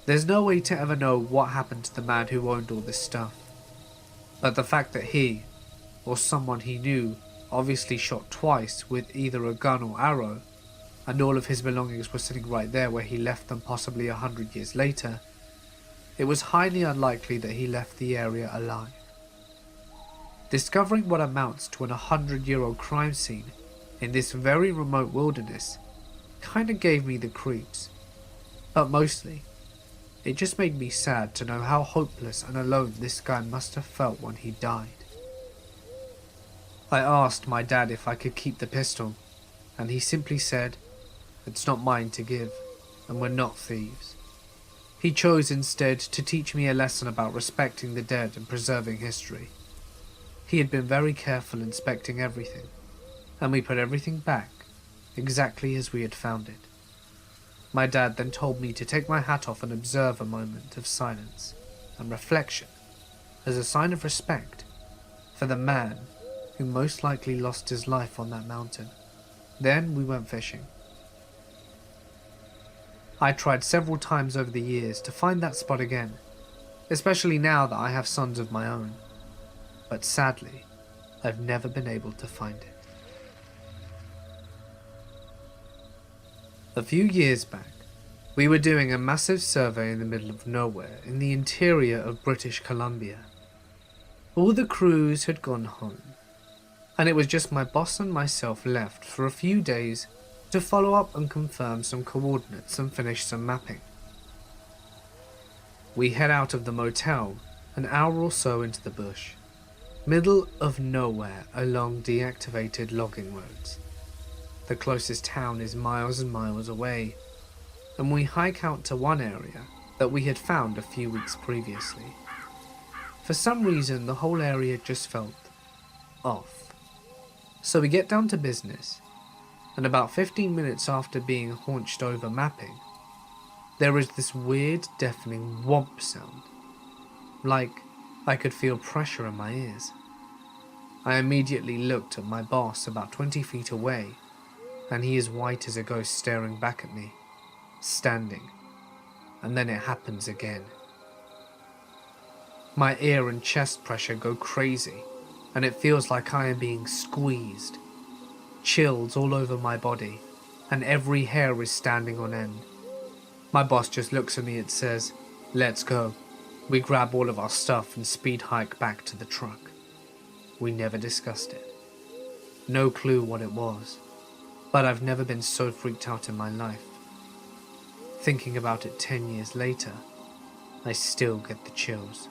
There's no way to ever know what happened to the man who owned all this stuff, but the fact that he, or someone he knew, obviously shot twice with either a gun or arrow, and all of his belongings were sitting right there where he left them possibly 100 years later, it was highly unlikely that he left the area alive. Discovering what amounts to an 100-year-old crime scene in this very remote wilderness kinda gave me the creeps, but mostly, it just made me sad to know how hopeless and alone this guy must have felt when he died. I asked my dad if I could keep the pistol, and he simply said, "It's not mine to give, and we're not thieves." He chose instead to teach me a lesson about respecting the dead and preserving history. He had been very careful inspecting everything, and we put everything back exactly as we had found it. My dad then told me to take my hat off and observe a moment of silence and reflection as a sign of respect for the man who most likely lost his life on that mountain. Then we went fishing. I tried several times over the years to find that spot again, especially now that I have sons of my own, but sadly, I've never been able to find it. A few years back, we were doing a massive survey in the middle of nowhere in the interior of British Columbia. All the crews had gone home, and it was just my boss and myself left for a few days to follow up and confirm some coordinates and finish some mapping. We head out of the motel an hour or so into the bush, middle of nowhere along deactivated logging roads. The closest town is miles and miles away, and we hike out to one area that we had found a few weeks previously. For some reason, the whole area just felt off. So we get down to business, and about 15 minutes after being haunched over mapping, there is this weird deafening whomp sound, like I could feel pressure in my ears. I immediately looked at my boss about 20 feet away, and he is white as a ghost staring back at me, standing, and then it happens again. My ear and chest pressure go crazy, and it feels like I am being squeezed. Chills all over my body, and every hair is standing on end. My boss just looks at me and says, "Let's go." We grab all of our stuff and speed hike back to the truck. We never discussed it. No clue what it was, but I've never been so freaked out in my life. Thinking about it 10 years later, I still get the chills.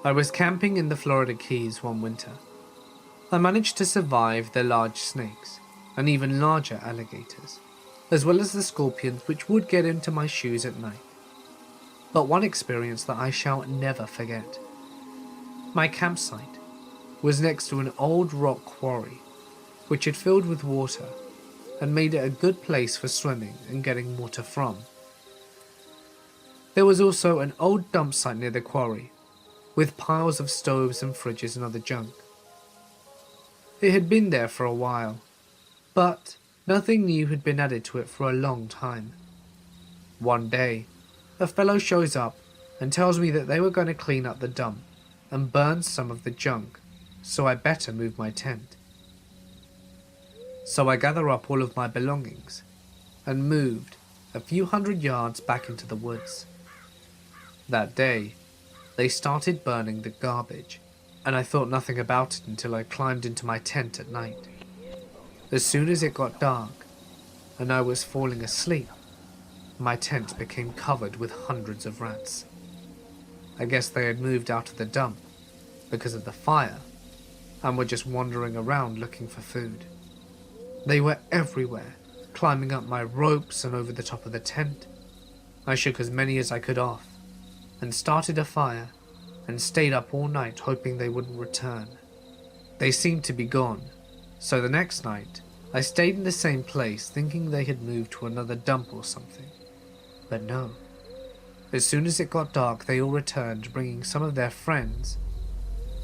I was camping in the Florida Keys one winter. I managed to survive the large snakes and even larger alligators, as well as the scorpions which would get into my shoes at night. But one experience that I shall never forget. My campsite was next to an old rock quarry which had filled with water and made it a good place for swimming and getting water from. There was also an old dump site near the quarry, with piles of stoves and fridges and other junk. It had been there for a while, but nothing new had been added to it for a long time. One day, a fellow shows up and tells me that they were going to clean up the dump and burn some of the junk, so I better move my tent. So I gather up all of my belongings and moved a few hundred yards back into the woods. That day, they started burning the garbage, and I thought nothing about it until I climbed into my tent at night. As soon as it got dark and I was falling asleep, my tent became covered with hundreds of rats. I guess they had moved out of the dump because of the fire and were just wandering around looking for food. They were everywhere, climbing up my ropes and over the top of the tent. I shook as many as I could off and started a fire and stayed up all night hoping they wouldn't return. They seemed to be gone, so the next night I stayed in the same place thinking they had moved to another dump or something. But no. As soon as it got dark, they all returned, bringing some of their friends,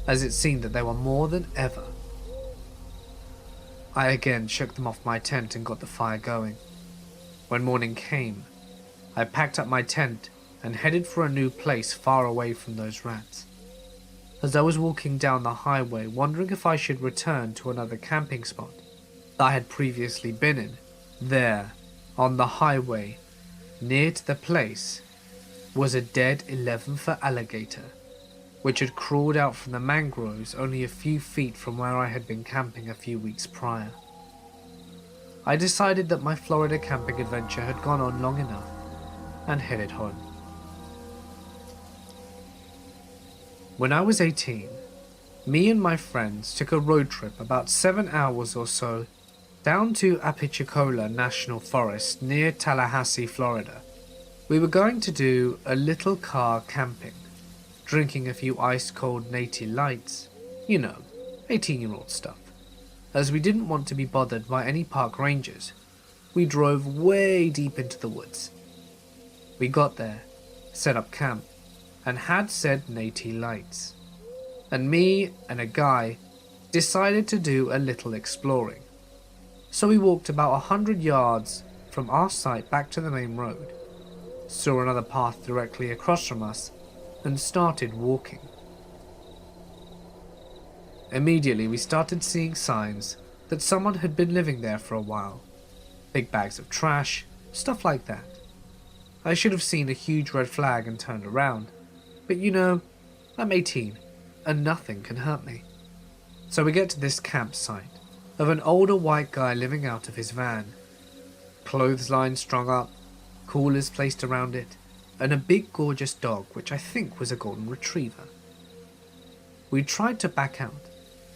as it seemed that they were more than ever. I again shook them off my tent and got the fire going. When morning came, I packed up my tent and headed for a new place far away from those rats. As I was walking down the highway, wondering if I should return to another camping spot that I had previously been in, there, on the highway, near to the place, was a dead 11-foot alligator, which had crawled out from the mangroves only a few feet from where I had been camping a few weeks prior. I decided that my Florida camping adventure had gone on long enough and headed home. When I was 18, me and my friends took a road trip about 7 hours or so down to Apalachicola National Forest near Tallahassee, Florida. We were going to do a little car camping, drinking a few ice-cold Natty Lights, 18-year-old stuff. As we didn't want to be bothered by any park rangers, we drove way deep into the woods. We got there, set up camp, and had said Natty Lights. And me and a guy decided to do a little exploring. So we walked about 100 yards from our site back to the main road, saw another path directly across from us, and started walking. Immediately we started seeing signs that someone had been living there for a while. Big bags of trash, stuff like that. I should have seen a huge red flag and turned around, but I'm 18 and nothing can hurt me. So we get to this campsite of an older white guy living out of his van. Clothesline strung up, coolers placed around it, and a big gorgeous dog which I think was a golden retriever. We tried to back out,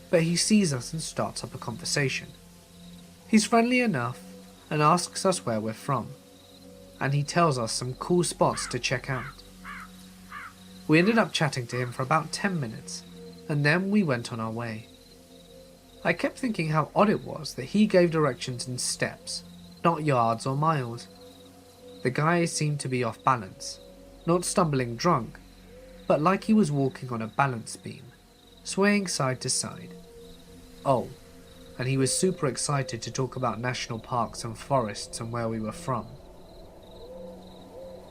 but he sees us and starts up a conversation. He's friendly enough and asks us where we're from, and he tells us some cool spots to check out. We ended up chatting to him for about 10 minutes, and then we went on our way. I kept thinking how odd it was that he gave directions in steps, not yards or miles. The guy seemed to be off balance, not stumbling drunk, but like he was walking on a balance beam, swaying side to side. Oh, and he was super excited to talk about national parks and forests and where we were from.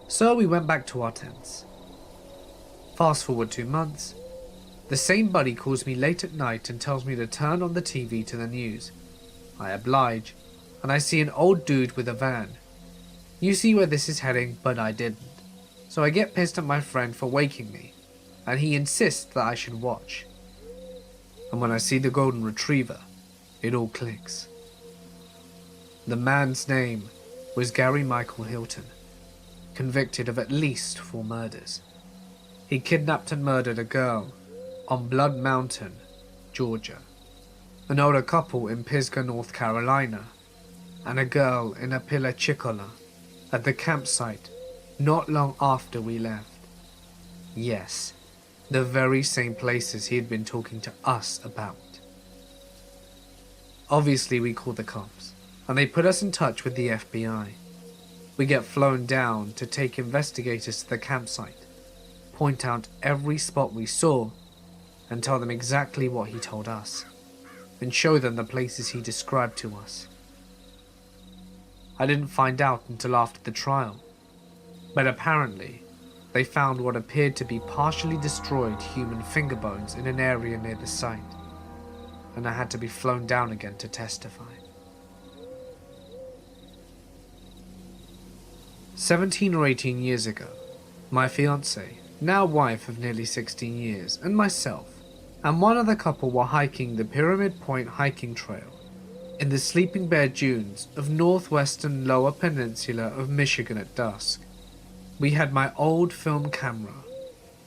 So we went back to our tents. Fast forward 2 months, the same buddy calls me late at night and tells me to turn on the TV to the news. I oblige, and I see an old dude with a van. You see where this is heading, but I didn't. So I get pissed at my friend for waking me, and he insists that I should watch. And when I see the golden retriever, it all clicks. The man's name was Gary Michael Hilton, convicted of at least 4 murders. He kidnapped and murdered a girl on Blood Mountain, Georgia, an older couple in Pisgah, North Carolina, and a girl in Apalachicola at the campsite not long after we left. Yes, the very same places he had been talking to us about. Obviously, we called the cops, and they put us in touch with the FBI. We get flown down to take investigators to the campsite, point out every spot we saw, and tell them exactly what he told us, and show them the places he described to us. I didn't find out until after the trial, but apparently they found what appeared to be partially destroyed human finger bones in an area near the site, and I had to be flown down again to testify. 17 or 18 years ago, my fiancée, now wife of nearly 16 years, and myself, and one other couple were hiking the Pyramid Point hiking trail in the Sleeping Bear Dunes of northwestern Lower Peninsula of Michigan at dusk. We had my old film camera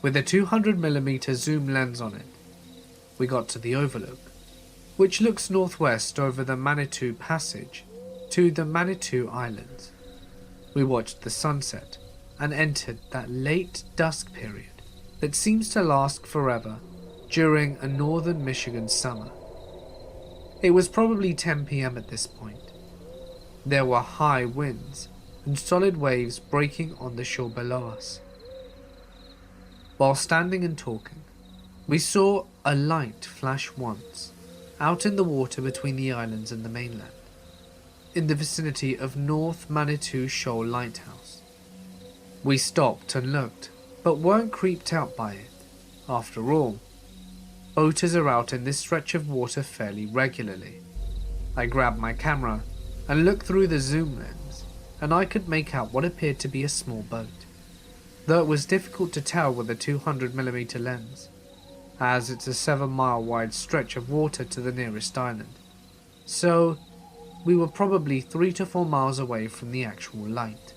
with a 200mm zoom lens on it. We got to the overlook, which looks northwest over the Manitou Passage to the Manitou Islands. We watched the sunset and entered that late dusk period that seems to last forever during a northern Michigan summer. It was probably 10 p.m. at this point. There were high winds and solid waves breaking on the shore below us. While standing and talking, we saw a light flash once out in the water between the islands and the mainland, in the vicinity of North Manitou Shoal Lighthouse. We stopped and looked, but weren't creeped out by it. After all, boaters are out in this stretch of water fairly regularly. I grabbed my camera and looked through the zoom lens, and I could make out what appeared to be a small boat, though it was difficult to tell with a 200mm lens, as it's a 7-mile wide stretch of water to the nearest island. So we were probably 3 to 4 miles away from the actual light.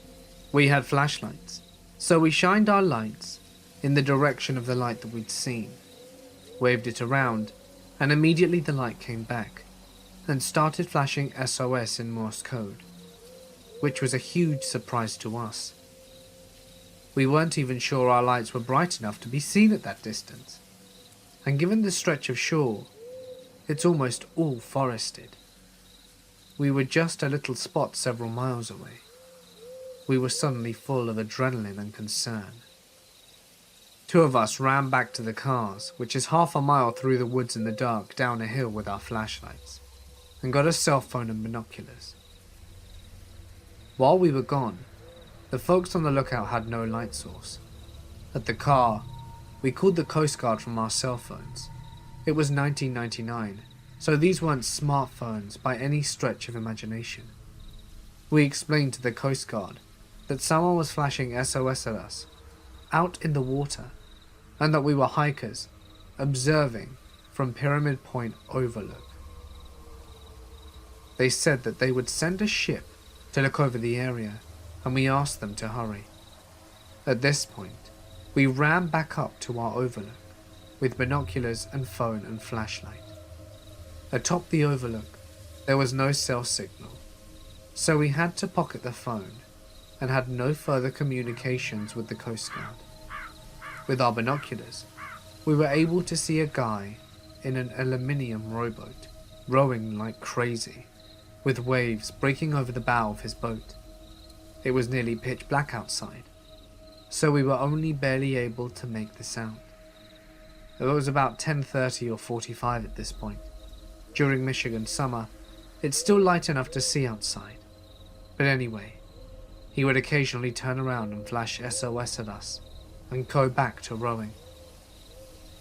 We had flashlights, so we shined our lights in the direction of the light that we'd seen, waved it around, and immediately the light came back and started flashing SOS in Morse code, which was a huge surprise to us. We weren't even sure our lights were bright enough to be seen at that distance, and given the stretch of shore, it's almost all forested. We were just a little spot several miles away. We were suddenly full of adrenaline and concern. 2 of us ran back to the cars, which is half a mile through the woods in the dark down a hill with our flashlights, and got a cell phone and binoculars. While we were gone, the folks on the lookout had no light source. At the car, we called the Coast Guard from our cell phones. It was 1999, so these weren't smartphones by any stretch of imagination. We explained to the Coast Guard that someone was flashing SOS at us, out in the water, and that we were hikers, observing from Pyramid Point Overlook. They said that they would send a ship to look over the area, and we asked them to hurry. At this point, we ran back up to our overlook, with binoculars and phone and flashlight. Atop the overlook, there was no cell signal, so we had to pocket the phone and had no further communications with the Coast Guard. With our binoculars, we were able to see a guy in an aluminium rowboat, rowing like crazy, with waves breaking over the bow of his boat. It was nearly pitch black outside, so we were only barely able to make this out. It was about 10:30 or 45 at this point. During Michigan summer, it's still light enough to see outside. But anyway, he would occasionally turn around and flash SOS at us, and go back to rowing.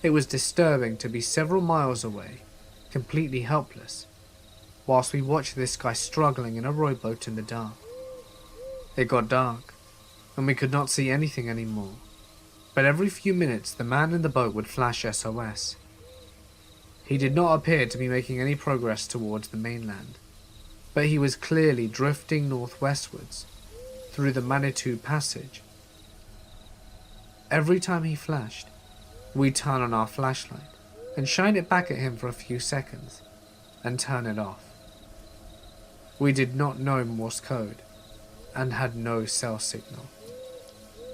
It was disturbing to be several miles away, completely helpless, whilst we watched this guy struggling in a rowboat in the dark. It got dark, and we could not see anything anymore, but every few minutes the man in the boat would flash SOS. He did not appear to be making any progress towards the mainland, but he was clearly drifting northwestwards through the Manitou Passage. Every time he flashed, we'd turn on our flashlight and shine it back at him for a few seconds and turn it off. We did not know Morse code and had no cell signal.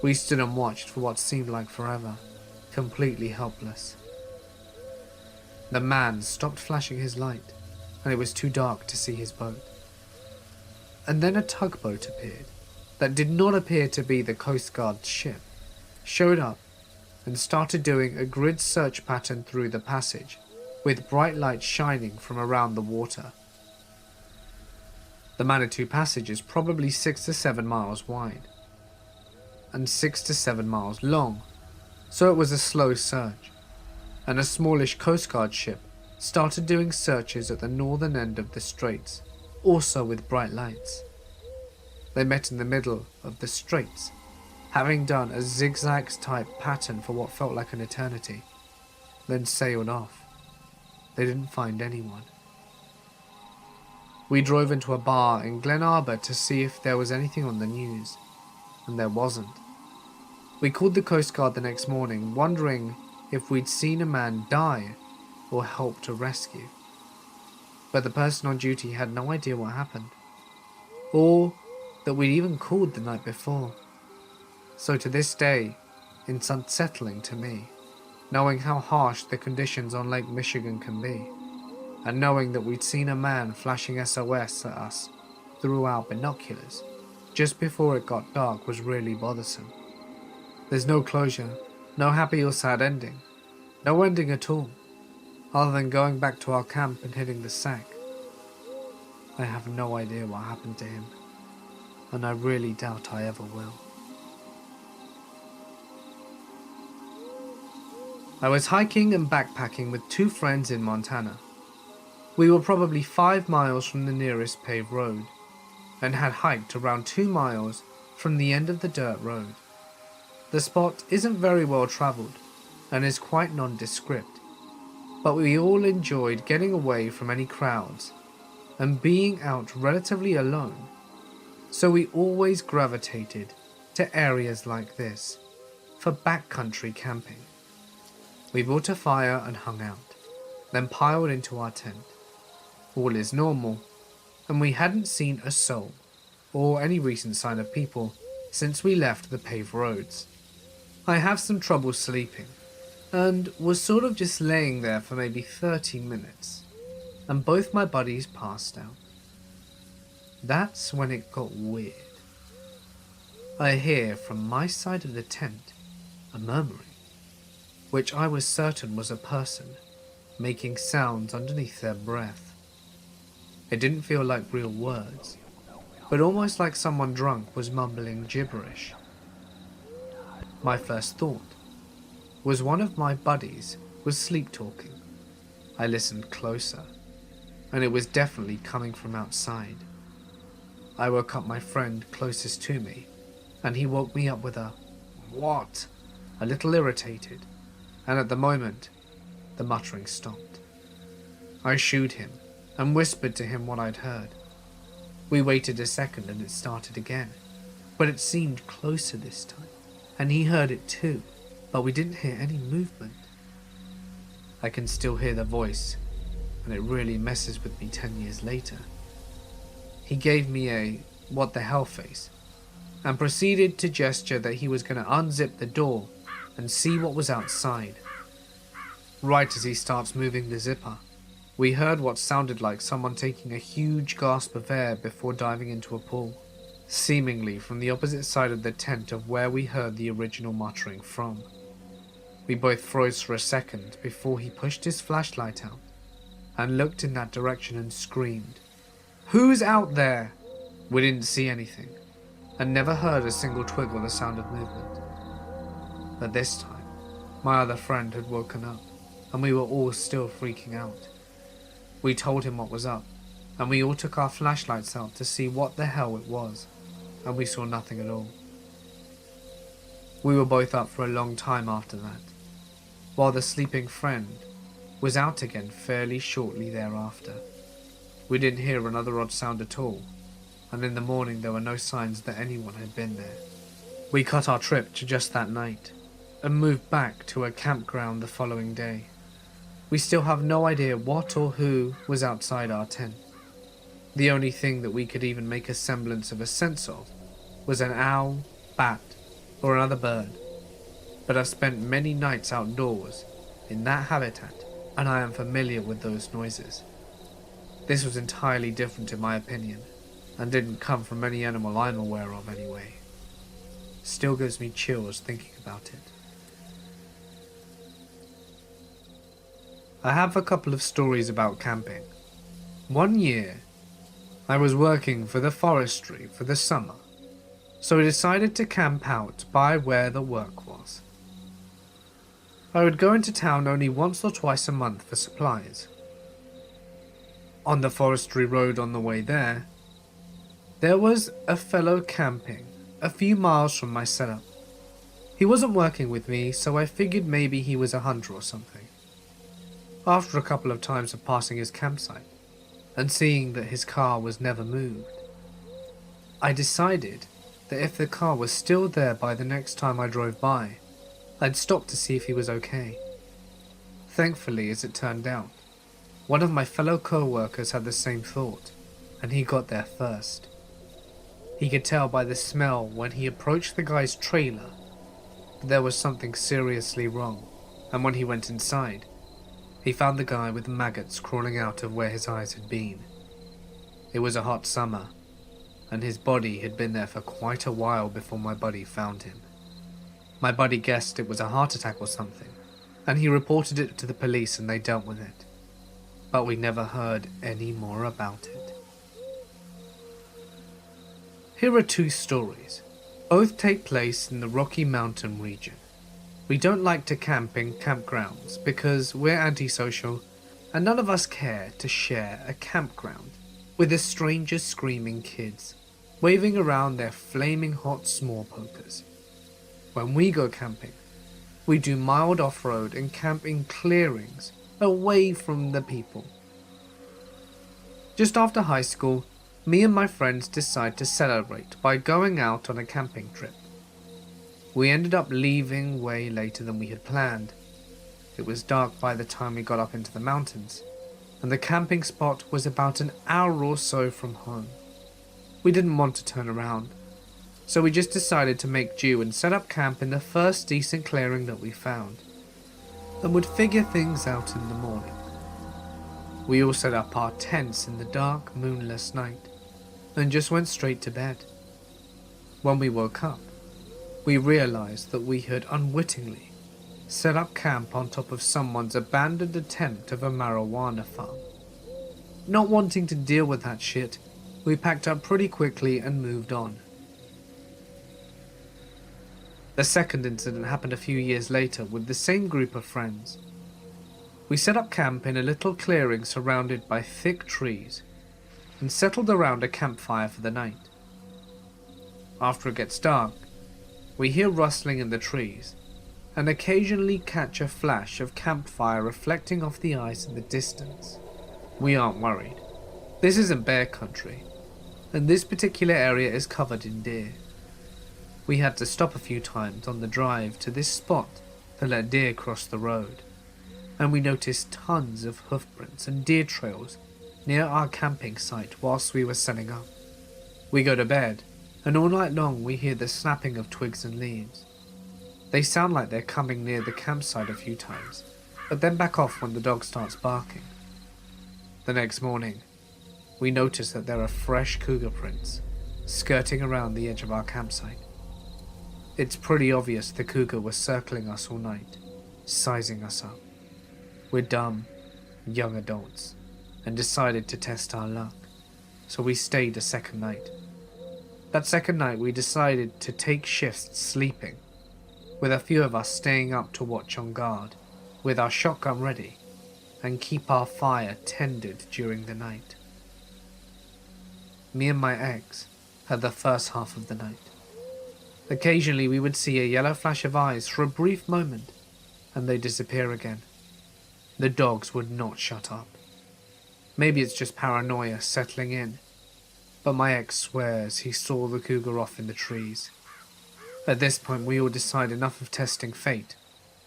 We stood and watched for what seemed like forever, completely helpless. The man stopped flashing his light, and it was too dark to see his boat. And then a tugboat appeared that did not appear to be the Coast Guard ship, showed up and started doing a grid search pattern through the passage, with bright lights shining from around the water. The Manitou Passage is probably 6 to 7 miles wide and 6 to 7 miles long, so it was a slow search, and a smallish Coast Guard ship started doing searches at the northern end of the straits, also with bright lights. They met in the middle of the straits, having done a zigzag type pattern for what felt like an eternity, then sailed off. They didn't find anyone. We drove into a bar in Glen Arbor to see if there was anything on the news, and there wasn't. We called the Coast Guard the next morning, wondering if we'd seen a man die or helped to rescue. But the person on duty had no idea what happened, or that we'd even called the night before. So to this day, it's unsettling to me, knowing how harsh the conditions on Lake Michigan can be, and knowing that we'd seen a man flashing SOS at us through our binoculars just before it got dark was really bothersome. There's no closure, no happy or sad ending, no ending at all, other than going back to our camp and hitting the sack. I have no idea what happened to him, and I really doubt I ever will. I was hiking and backpacking with 2 friends in Montana. We were probably 5 miles from the nearest paved road, and had hiked around 2 miles from the end of the dirt road. The spot isn't very well travelled, and is quite nondescript, but we all enjoyed getting away from any crowds, and being out relatively alone, so we always gravitated to areas like this, for backcountry camping. We built a fire and hung out, then piled into our tent. All is normal, and we hadn't seen a soul, or any recent sign of people, since we left the paved roads. I have some trouble sleeping, and was sort of just laying there for maybe 30 minutes, and both my buddies passed out. That's when it got weird. I hear from my side of the tent a murmuring, which I was certain was a person making sounds underneath their breath. It didn't feel like real words, but almost like someone drunk was mumbling gibberish. My first thought was one of my buddies was sleep talking. I listened closer, and it was definitely coming from outside. I woke up my friend closest to me, and he woke me up with a "What?" a little irritated, and at the moment, the muttering stopped. I shooed him and whispered to him what I'd heard. We waited a second and it started again, but it seemed closer this time, and he heard it too, but we didn't hear any movement. I can still hear the voice, and it really messes with me 10 years later. He gave me a "what the hell" face, and proceeded to gesture that he was going to unzip the door and see what was outside. Right as he starts moving the zipper, we heard what sounded like someone taking a huge gasp of air before diving into a pool, seemingly from the opposite side of the tent of where we heard the original muttering from. We both froze for a second before he pushed his flashlight out and looked in that direction and screamed, "Who's out there?" We didn't see anything, and never heard a single twig or the sound of movement. But this time, my other friend had woken up, and we were all still freaking out. We told him what was up, and we all took our flashlights out to see what the hell it was, and we saw nothing at all. We were both up for a long time after that, while the sleeping friend was out again fairly shortly thereafter. We didn't hear another odd sound at all, and in the morning there were no signs that anyone had been there. We cut our trip to just that night, and moved back to a campground the following day. We still have no idea what or who was outside our tent. The only thing that we could even make a semblance of a sense of was an owl, bat, or another bird. But I've spent many nights outdoors in that habitat, and I am familiar with those noises. This was entirely different in my opinion, and didn't come from any animal I'm aware of anyway. Still gives me chills thinking about it. I have a couple of stories about camping. One year, I was working for the forestry for the summer, so I decided to camp out by where the work was. I would go into town only once or twice a month for supplies. On the forestry road on the way there was a fellow camping a few miles from my setup. He wasn't working with me, so I figured maybe he was a hunter or something. After a couple of times of passing his campsite, and seeing that his car was never moved, I decided that if the car was still there by the next time I drove by, I'd stop to see if he was okay. Thankfully, as it turned out, one of my fellow co-workers had the same thought, and he got there first. He could tell by the smell when he approached the guy's trailer that there was something seriously wrong, and when he went inside, he found the guy with maggots crawling out of where his eyes had been. It was a hot summer, and his body had been there for quite a while before my buddy found him. My buddy guessed it was a heart attack or something, and he reported it to the police and they dealt with it. But we never heard any more about it. Here are two stories. Both take place in the Rocky Mountain region. We don't like to camp in campgrounds because we're antisocial and none of us care to share a campground with the strangers screaming kids, waving around their flaming hot s'more pokers. When we go camping, we do mild off-road and camp in clearings away from the people. Just after high school, me and my friends decide to celebrate by going out on a camping trip. We ended up leaving way later than we had planned. It was dark by the time we got up into the mountains, and the camping spot was about an hour or so from home. We didn't want to turn around, so we just decided to make do and set up camp in the first decent clearing that we found, and would figure things out in the morning. We all set up our tents in the dark, moonless night, and just went straight to bed. When we woke up, we realized that we had unwittingly set up camp on top of someone's abandoned attempt of a marijuana farm. Not wanting to deal with that shit, we packed up pretty quickly and moved on. The second incident happened a few years later with the same group of friends. We set up camp in a little clearing surrounded by thick trees and settled around a campfire for the night. After it gets dark, we hear rustling in the trees and occasionally catch a flash of campfire reflecting off the ice in the distance. We aren't worried. This isn't bear country, and this particular area is covered in deer. We had to stop a few times on the drive to this spot to let deer cross the road, and we noticed tons of hoofprints and deer trails near our camping site whilst we were setting up. We go to bed, and all night long we hear the snapping of twigs and leaves. They sound like they're coming near the campsite a few times, but then back off when the dog starts barking. The next morning, we notice that there are fresh cougar prints skirting around the edge of our campsite. It's pretty obvious the cougar was circling us all night, sizing us up. We're dumb, young adults, and decided to test our luck, so we stayed a second night. That second night we decided to take shifts sleeping, with a few of us staying up to watch on guard, with our shotgun ready, and keep our fire tended during the night. Me and my ex had the first half of the night. Occasionally we would see a yellow flash of eyes for a brief moment, and they disappear again. The dogs would not shut up. Maybe it's just paranoia settling in, but my ex swears he saw the cougar off in the trees. At this point, we all decide enough of testing fate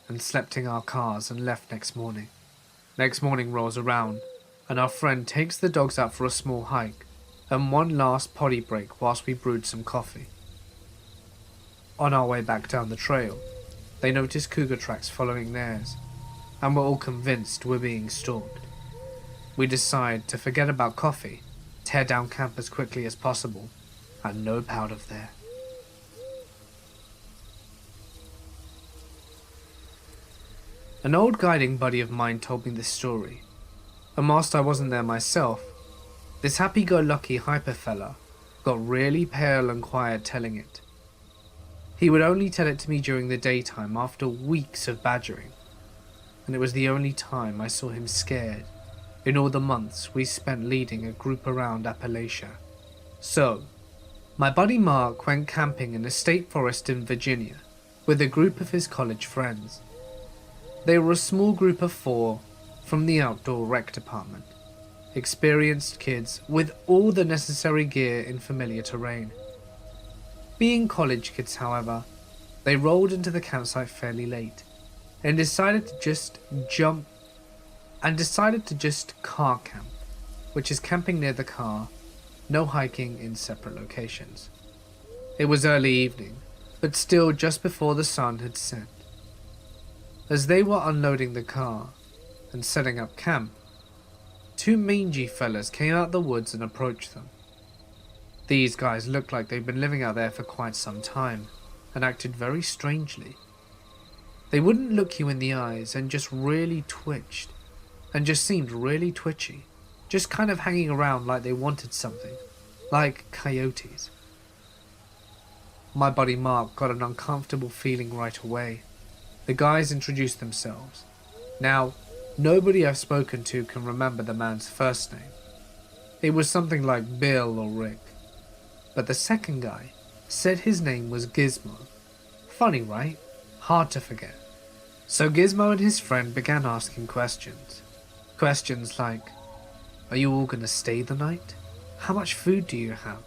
and slept in our cars and left next morning. Next morning rolls around, and our friend takes the dogs out for a small hike and one last potty break whilst we brewed some coffee. On our way back down the trail, they notice cougar tracks following theirs, and we're all convinced we're being stalked. We decide to forget about coffee, tear down camp as quickly as possible, and nope out of there. An old guiding buddy of mine told me this story, and whilst I wasn't there myself, this happy-go-lucky hyper fella got really pale and quiet telling it. He would only tell it to me during the daytime after weeks of badgering, and it was the only time I saw him scared in all the months we spent leading a group around Appalachia. So, my buddy Mark went camping in a state forest in Virginia with a group of his college friends. They were a small group of 4 from the outdoor rec department, experienced kids with all the necessary gear in familiar terrain. Being college kids, however, they rolled into the campsite fairly late and decided to just car camp, which is camping near the car, no hiking in separate locations. It was early evening, but still just before the sun had set. As they were unloading the car and setting up camp, 2 mangy fellas came out the woods and approached them. These guys looked like they'd been living out there for quite some time and acted very strangely. They wouldn't look you in the eyes and just really twitched and just seemed really twitchy, just kind of hanging around like they wanted something, like coyotes. My buddy Mark got an uncomfortable feeling right away. The guys introduced themselves. Now, nobody I've spoken to can remember the man's first name. It was something like Bill or Rick. But the second guy said his name was Gizmo. Funny, right? Hard to forget. So Gizmo and his friend began asking questions. Questions like, are you all gonna stay the night? How much food do you have?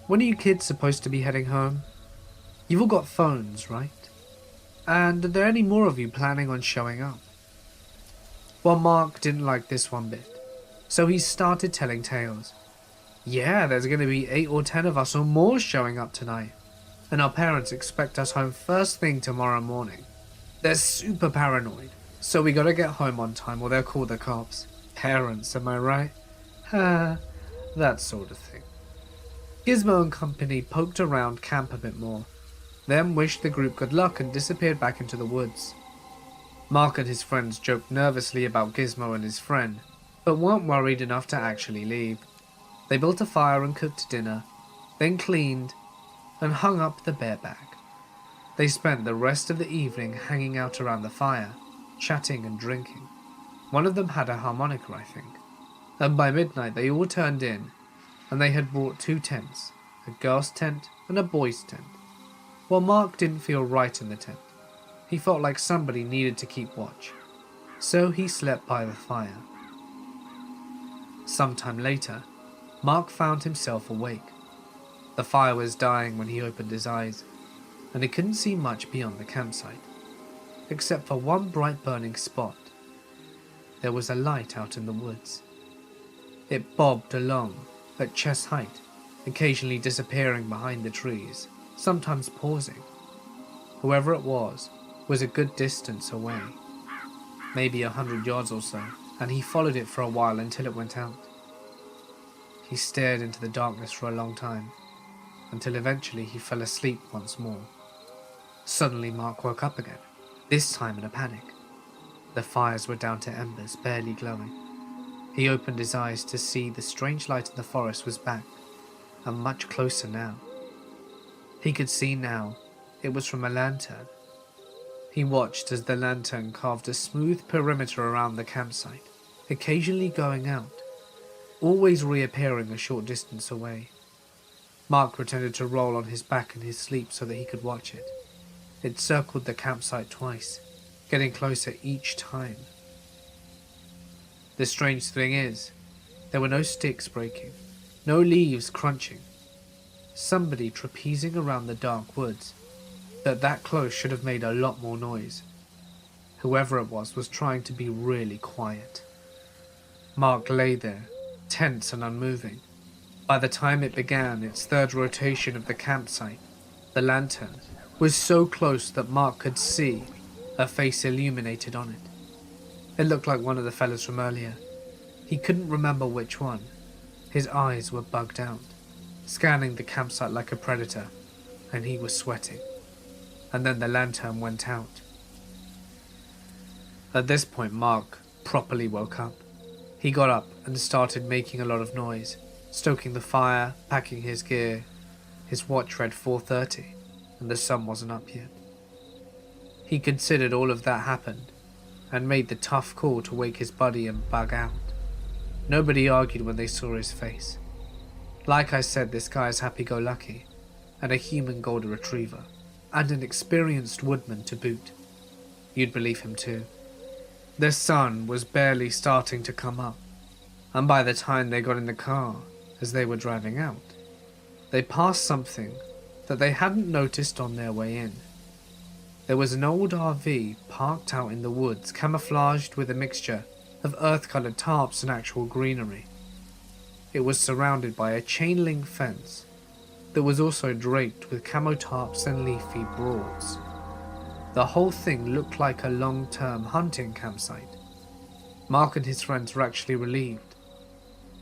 When are you kids supposed to be heading home? You've all got phones, right? And are there any more of you planning on showing up? Well, Mark didn't like this one bit, so he started telling tales. Yeah, there's going to be 8 or 10 of us or more showing up tonight, and our parents expect us home first thing tomorrow morning. They're super paranoid, so we gotta get home on time or they'll call the cops. Parents, am I right? That sort of thing. Gizmo and company poked around camp a bit more, then wished the group good luck and disappeared back into the woods. Mark and his friends joked nervously about Gizmo and his friend, but weren't worried enough to actually leave. They built a fire and cooked dinner, then cleaned and hung up the bear bag. They spent the rest of the evening hanging out around the fire, chatting and drinking. One of them had a harmonica, I think, and by midnight they all turned in, and they had brought 2 tents, a girl's tent and a boy's tent. Well, Mark didn't feel right in the tent. He felt like somebody needed to keep watch, so he slept by the fire. Sometime later, Mark found himself awake. The fire was dying when he opened his eyes, and he couldn't see much beyond the campsite, except for one bright burning spot. There was a light out in the woods. It bobbed along at chest height, occasionally disappearing behind the trees, sometimes pausing. Whoever it was a good distance away, maybe 100 yards or so, and he followed it for a while until it went out. He stared into the darkness for a long time, until eventually he fell asleep once more. Suddenly Mark woke up again, this time in a panic. The fires were down to embers, barely glowing. He opened his eyes to see the strange light in the forest was back, and much closer now. He could see now it was from a lantern. He watched as the lantern carved a smooth perimeter around the campsite, occasionally going out, always reappearing a short distance away. Mark pretended to roll on his back in his sleep so that he could watch it. It circled the campsite twice, getting closer each time. The strange thing is, There were no sticks breaking, no leaves crunching. Somebody trapezing around the dark woods that close should have made a lot more noise. Whoever it was trying to be really quiet. Mark lay there, tense and unmoving. By the time it began its third rotation of the campsite, the lantern was so close that Mark could see a face illuminated on it. It looked like one of the fellas from earlier. He couldn't remember which one. His eyes were bugged out, scanning the campsite like a predator, and he was sweating. And then the lantern went out. At this point, Mark properly woke up. He got up and started making a lot of noise, stoking the fire, packing his gear. His watch read 4:30, and the sun wasn't up yet. He considered all of that happened, and made the tough call to wake his buddy and bug out. Nobody argued when they saw his face. Like I said, this guy is happy-go-lucky, and a human golden retriever, and an experienced woodman to boot. You'd believe him too. The sun was barely starting to come up, and by the time they got in the car, as they were driving out, they passed something that they hadn't noticed on their way in. There was an old RV parked out in the woods, camouflaged with a mixture of earth-colored tarps and actual greenery. It was surrounded by a chain-link fence that was also draped with camo tarps and leafy broads. The whole thing looked like a long-term hunting campsite. Mark and his friends were actually relieved.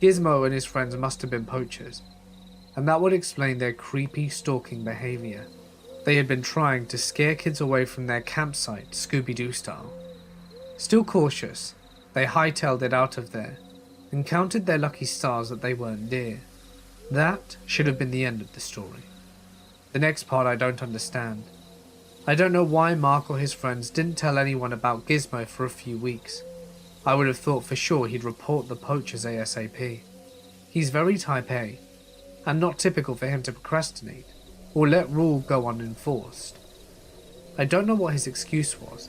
Gizmo and his friends must have been poachers, and that would explain their creepy stalking behavior. They had been trying to scare kids away from their campsite, Scooby-Doo style. Still cautious, they hightailed it out of there and counted their lucky stars that they weren't deer. That should have been the end of the story. The next part I don't understand. I don't know why Mark or his friends didn't tell anyone about Gizmo for a few weeks. I would have thought for sure he'd report the poachers ASAP. He's very type A, and not typical for him to procrastinate or let rule go unenforced. I don't know what his excuse was,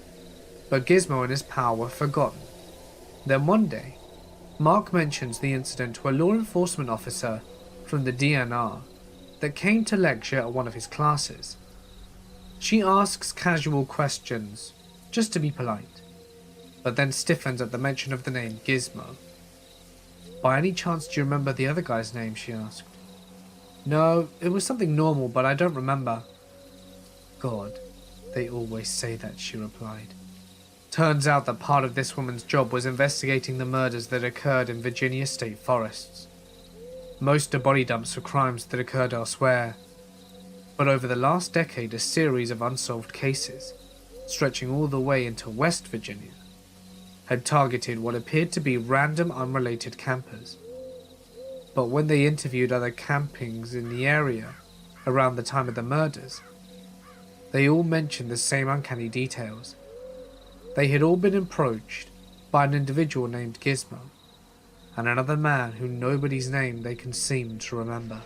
but Gizmo and his pal were forgotten. Then one day, Mark mentions the incident to a law enforcement officer from the DNR that came to lecture at one of his classes. She asks casual questions, just to be polite, but then stiffens at the mention of the name Gizmo. "By any chance do you remember the other guy's name?" she asked. "No, it was something normal, but I don't remember." "God, they always say that," she replied. Turns out that part of this woman's job was investigating the murders that occurred in Virginia state forests. Most are body dumps for crimes that occurred elsewhere, but over the last decade a series of unsolved cases, stretching all the way into West Virginia, had targeted what appeared to be random unrelated campers. But when they interviewed other campings in the area around the time of the murders, they all mentioned the same uncanny details. They had all been approached by an individual named Gizmo, and another man who nobody's name they can seem to remember.